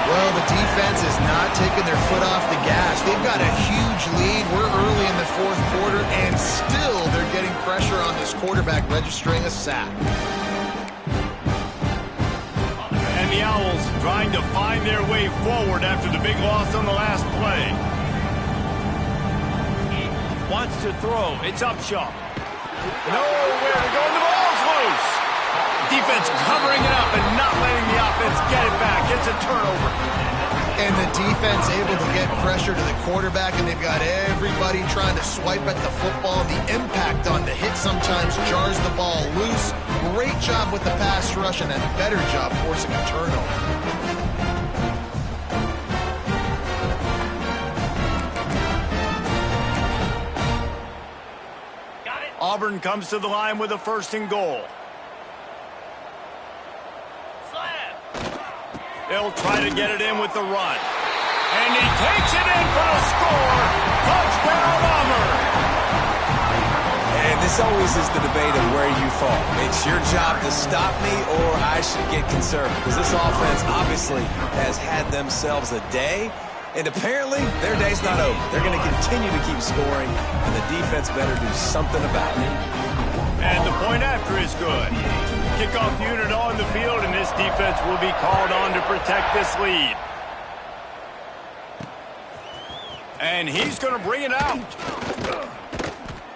Well, the defense is not taking their foot off the gas. They've got a huge lead. We're early in the fourth quarter, and still they're getting pressure on this quarterback, registering a sack. And the Owls trying to find their way forward after the big loss on the last play. Wants to throw. It's Upshaw. Nowhere to go, and the ball's loose. Defense covering it up and not letting the offense get it back. It's a turnover. And the defense able to get pressure to the quarterback, and they've got everybody trying to swipe at the football. The impact on the hit sometimes jars the ball loose. Great job with the pass rush, and a better job forcing a turnover. Auburn comes to the line with a 1st and goal. They'll try to get it in with the run. And he takes it in for the score. Touchdown, Auburn. And this always is the debate of where you fall. It's your job to stop me, or I should get conservative. Because this offense obviously has had themselves a day. And apparently, their day's not over. They're going to continue to keep scoring, and the defense better do something about it. And the point after is good. Kickoff unit on the field, and this defense will be called on to protect this lead. And he's going to bring it out.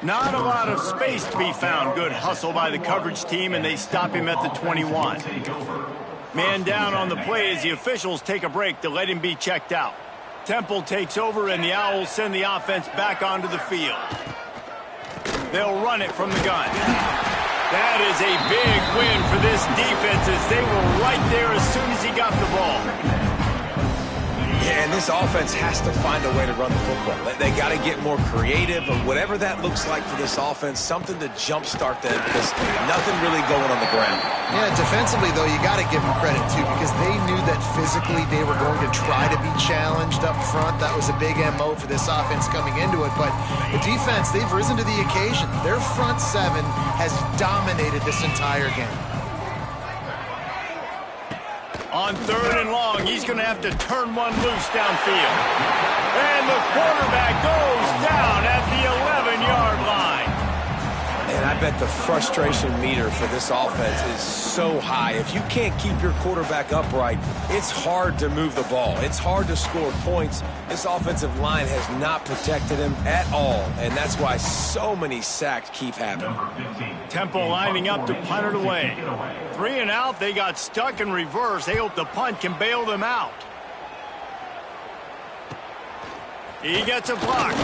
Not a lot of space to be found. Good hustle by the coverage team, and they stop him at the 21. Man down on the play as the officials take a break to let him be checked out. Temple takes over, and the Owls send the offense back onto the field. They'll run it from the gun. That is a big win for this defense, as they were right there as soon as he got the ball. Yeah, and this offense has to find a way to run the football. They got to get more creative, or whatever that looks like for this offense, something to jumpstart them, because nothing really going on the ground. Yeah, defensively, though, you got to give them credit, too, because they knew that physically they were going to try to be challenged up front. That was a big MO for this offense coming into it. But the defense, they've risen to the occasion. Their front seven has dominated this entire game. On 3rd and long, he's going to have to turn one loose downfield. And the quarterback goes down at the 11-yard line. And I bet the frustration meter for this offense is so high. If you can't keep your quarterback upright, it's hard to move the ball. It's hard to score points. This offensive line has not protected him at all, and that's why so many sacks keep happening. Temple lining up to punt it away. 3 and out, they got stuck in reverse. They hope the punt can bail them out. He gets a block.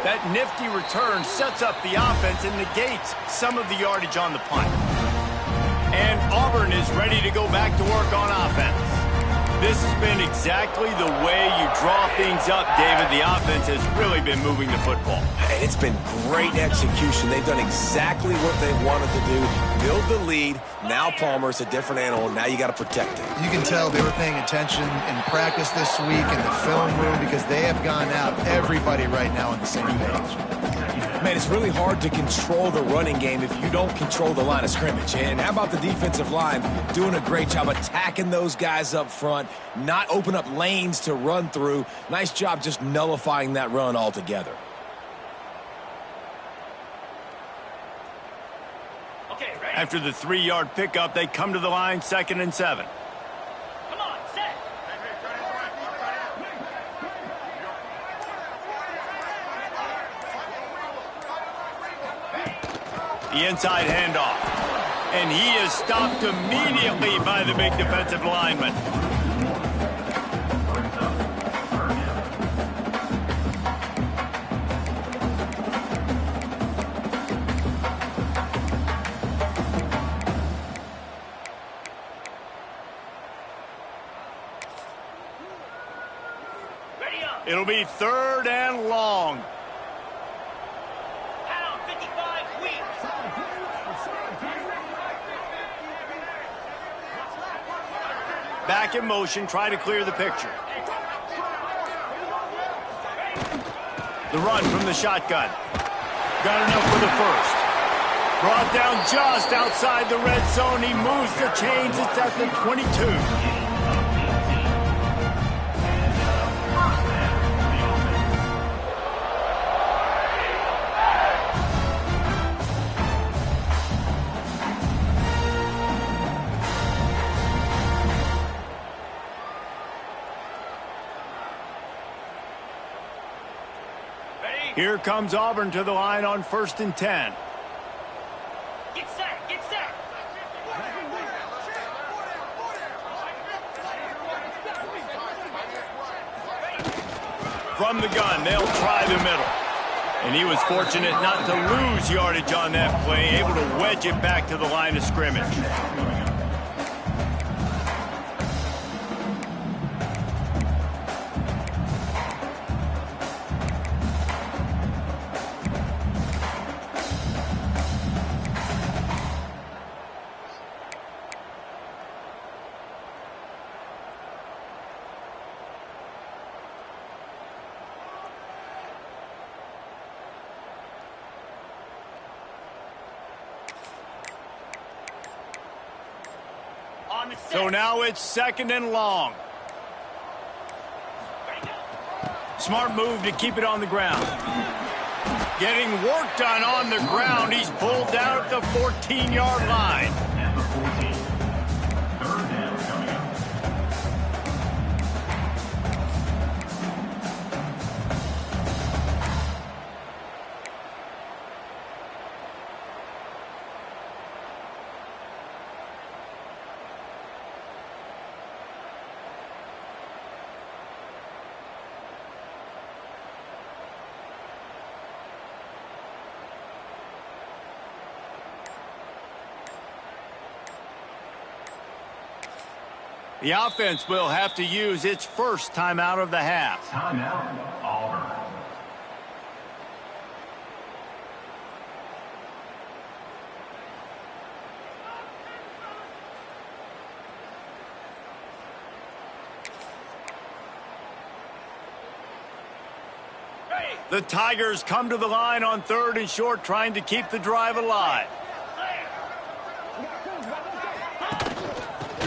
That nifty return sets up the offense and negates some of the yardage on the punt. And Auburn is ready to go back to work on offense. This has been exactly the way you draw things up, David. The offense has really been moving the football. And it's been great execution. They've done exactly what they wanted to do. Build the lead. Now Palmer's a different animal. Now you got to protect it. You can tell they were paying attention in practice this week in the film room, because they have gone out, everybody right now on the same page. Man, it's really hard to control the running game if you don't control the line of scrimmage. And how about the defensive line doing a great job attacking those guys up front, not open up lanes to run through. Nice job just nullifying that run altogether. Okay, ready? After the 3-yard pickup, they come to the line, 2nd and 7. Come on, set. The inside handoff. And he is stopped immediately by the big defensive lineman. It'll be 3rd and long. Pound 55 weeks. Back in motion, try to clear the picture. The run from the shotgun. Got enough for the first. Brought down just outside the red zone. He moves the chains. It's at the 22. Here comes Auburn to the line on 1st and 10. Get set, get set. From the gun, they'll try the middle. And he was fortunate not to lose yardage on that play, able to wedge it back to the line of scrimmage. So now it's 2nd and long. Smart move to keep it on the ground. Getting work done on the ground. He's pulled down at the 14-yard line. At the 14. 3rd down coming up. The offense will have to use its first timeout of the half. Timeout, Auburn. The Tigers come to the line on 3rd and short, trying to keep the drive alive.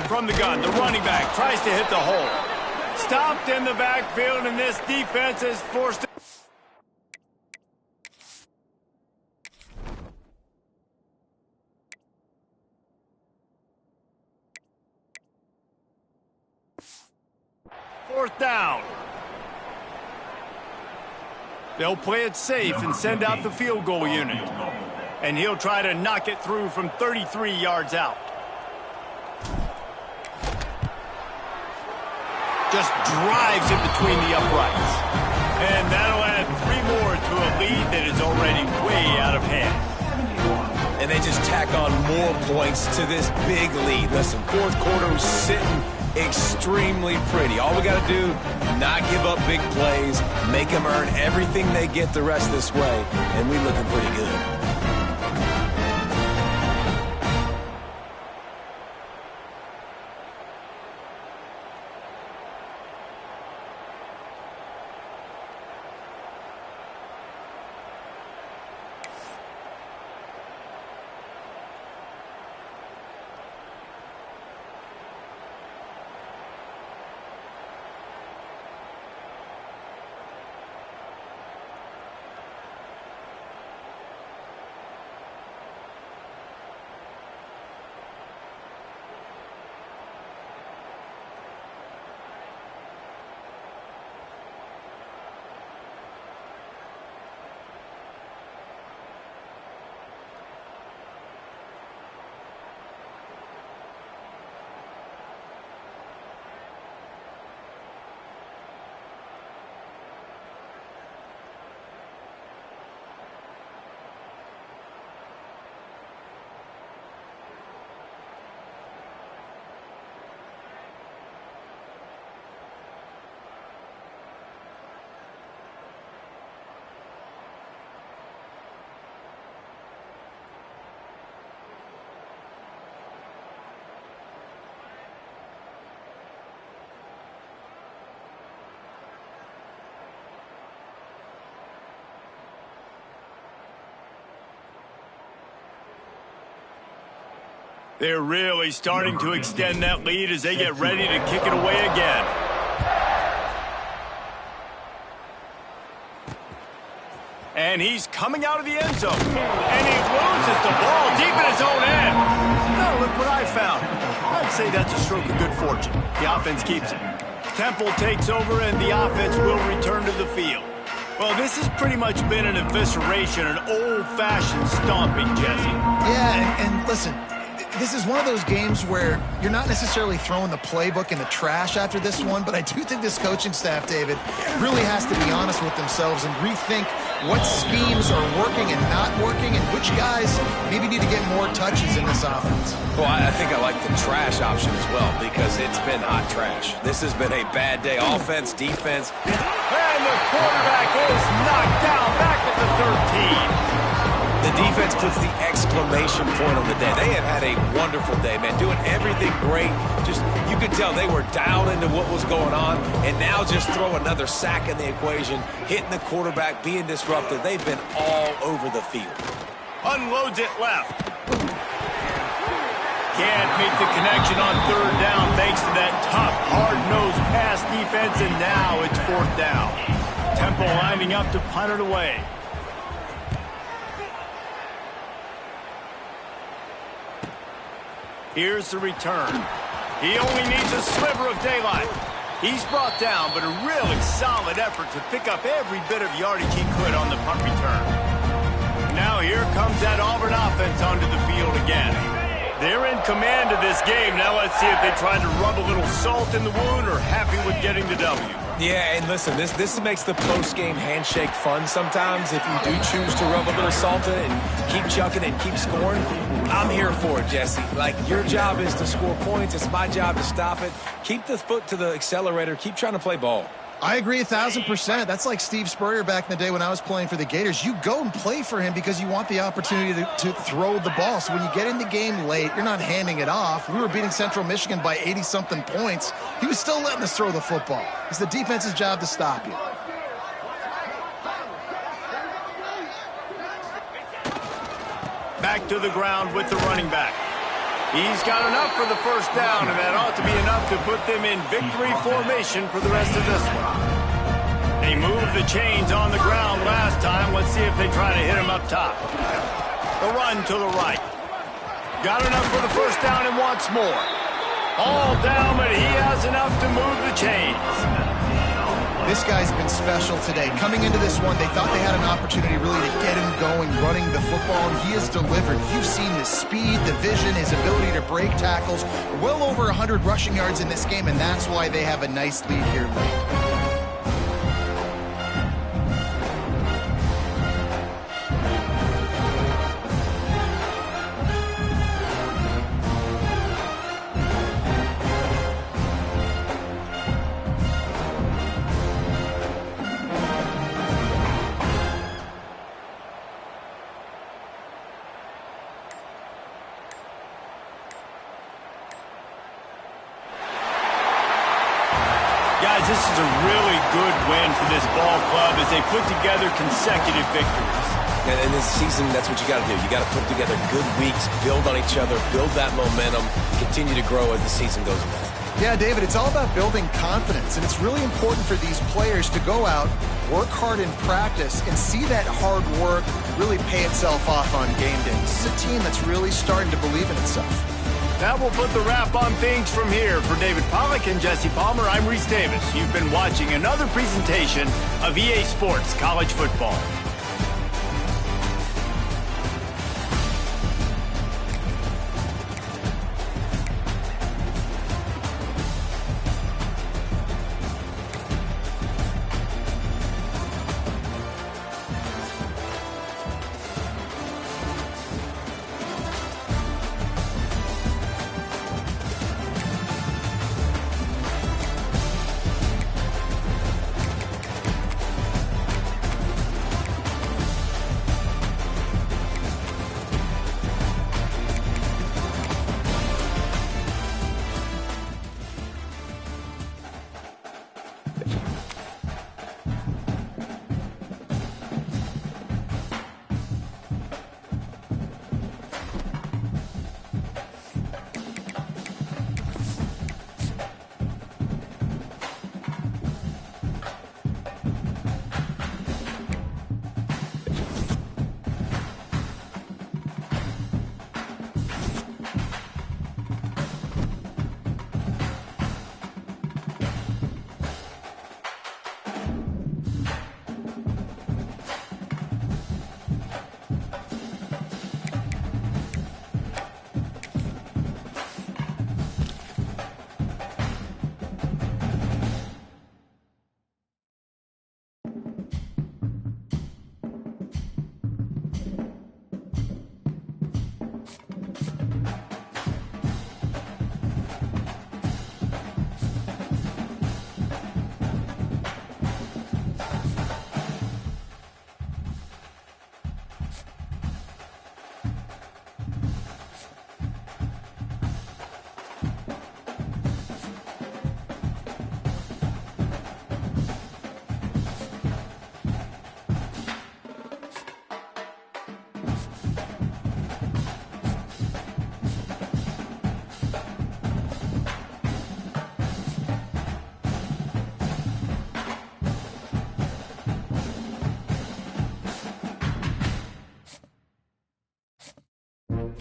From the gun, the running back tries to hit the hole. Stopped in the backfield, and this defense is forced to... Fourth down. They'll play it safe and send out the field goal unit. And he'll try to knock it through from 33 yards out. Just drives it between the uprights. And that'll add 3 more to a lead that is already way out of hand. And they just tack on more points to this big lead. Listen, 4th quarter was sitting extremely pretty. All we got to do, not give up big plays, make them earn everything they get the rest of this way, and we looking pretty good. They're really starting to extend that lead as they get ready to kick it away again. And he's coming out of the end zone. And he loses the ball deep in his own end. Now look what I found. I'd say that's a stroke of good fortune. The offense keeps it. Temple takes over and the offense will return to the field. Well, this has pretty much been an evisceration, an old-fashioned stomping, Jesse. Yeah, and listen, this is one of those games where you're not necessarily throwing the playbook in the trash after this one, but I do think this coaching staff, David, really has to be honest with themselves and rethink what schemes are working and not working and which guys maybe need to get more touches in this offense. Well, I think I like the trash option as well because it's been hot trash. This has been a bad day. Offense, defense. And the quarterback is knocked down back at the 13. The defense puts the exclamation point on the day. They have had a wonderful day, man, doing everything great. Just, you could tell they were down into what was going on, and now just throw another sack in the equation, hitting the quarterback, being disruptive. They've been all over the field. Unloads it left. Can't make the connection on third down thanks to that tough, hard-nosed pass defense, and now it's fourth down. Temple lining up to punt it away. Here's the return. He only needs a sliver of daylight. He's brought down, but a really solid effort to pick up every bit of yardage he could on the punt return. Now here comes that Auburn offense onto the field again. They're in command of this game. Now let's see if they try to rub a little salt in the wound or happy with getting the W. Yeah, and listen, this makes the post-game handshake fun sometimes. If you do choose to rub a little salt in it and keep chucking and keep scoring, I'm here for it, Jesse. Like, your job is to score points. It's my job to stop it. Keep the foot to the accelerator. Keep trying to play ball. I agree 1,000%. That's like Steve Spurrier back in the day when I was playing for the Gators. You go and play for him because you want the opportunity to throw the ball. So when you get in the game late, you're not handing it off. We were beating Central Michigan by 80-something points. He was still letting us throw the football. It's the defense's job to stop you. Back to the ground with the running back. He's got enough for the first down, and that ought to be enough to put them in victory formation for the rest of this one. They moved the chains on the ground last time. Let's see if they try to hit him up top. The run to the right. Got enough for the first down and wants more. All down, but he has enough to move the chains. This guy's been special today. Coming into this one, they thought they had an opportunity really to get him going, running the football, and he has delivered. You've seen the speed, the vision, his ability to break tackles. Well over 100 rushing yards in this game, and that's why they have a nice lead here late. Guys, this is a really good win for this ball club as they put together consecutive victories. And in this season, that's what you got to do. You got to put together good weeks, build on each other, build that momentum, continue to grow as the season goes on. Yeah, David, it's all about building confidence, and it's really important for these players to go out, work hard in practice, and see that hard work really pay itself off on game day. This is a team that's really starting to believe in itself. That will put the wrap on things from here. For David Pollack and Jesse Palmer, I'm Reese Davis. You've been watching another presentation of EA Sports College Football.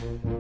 it.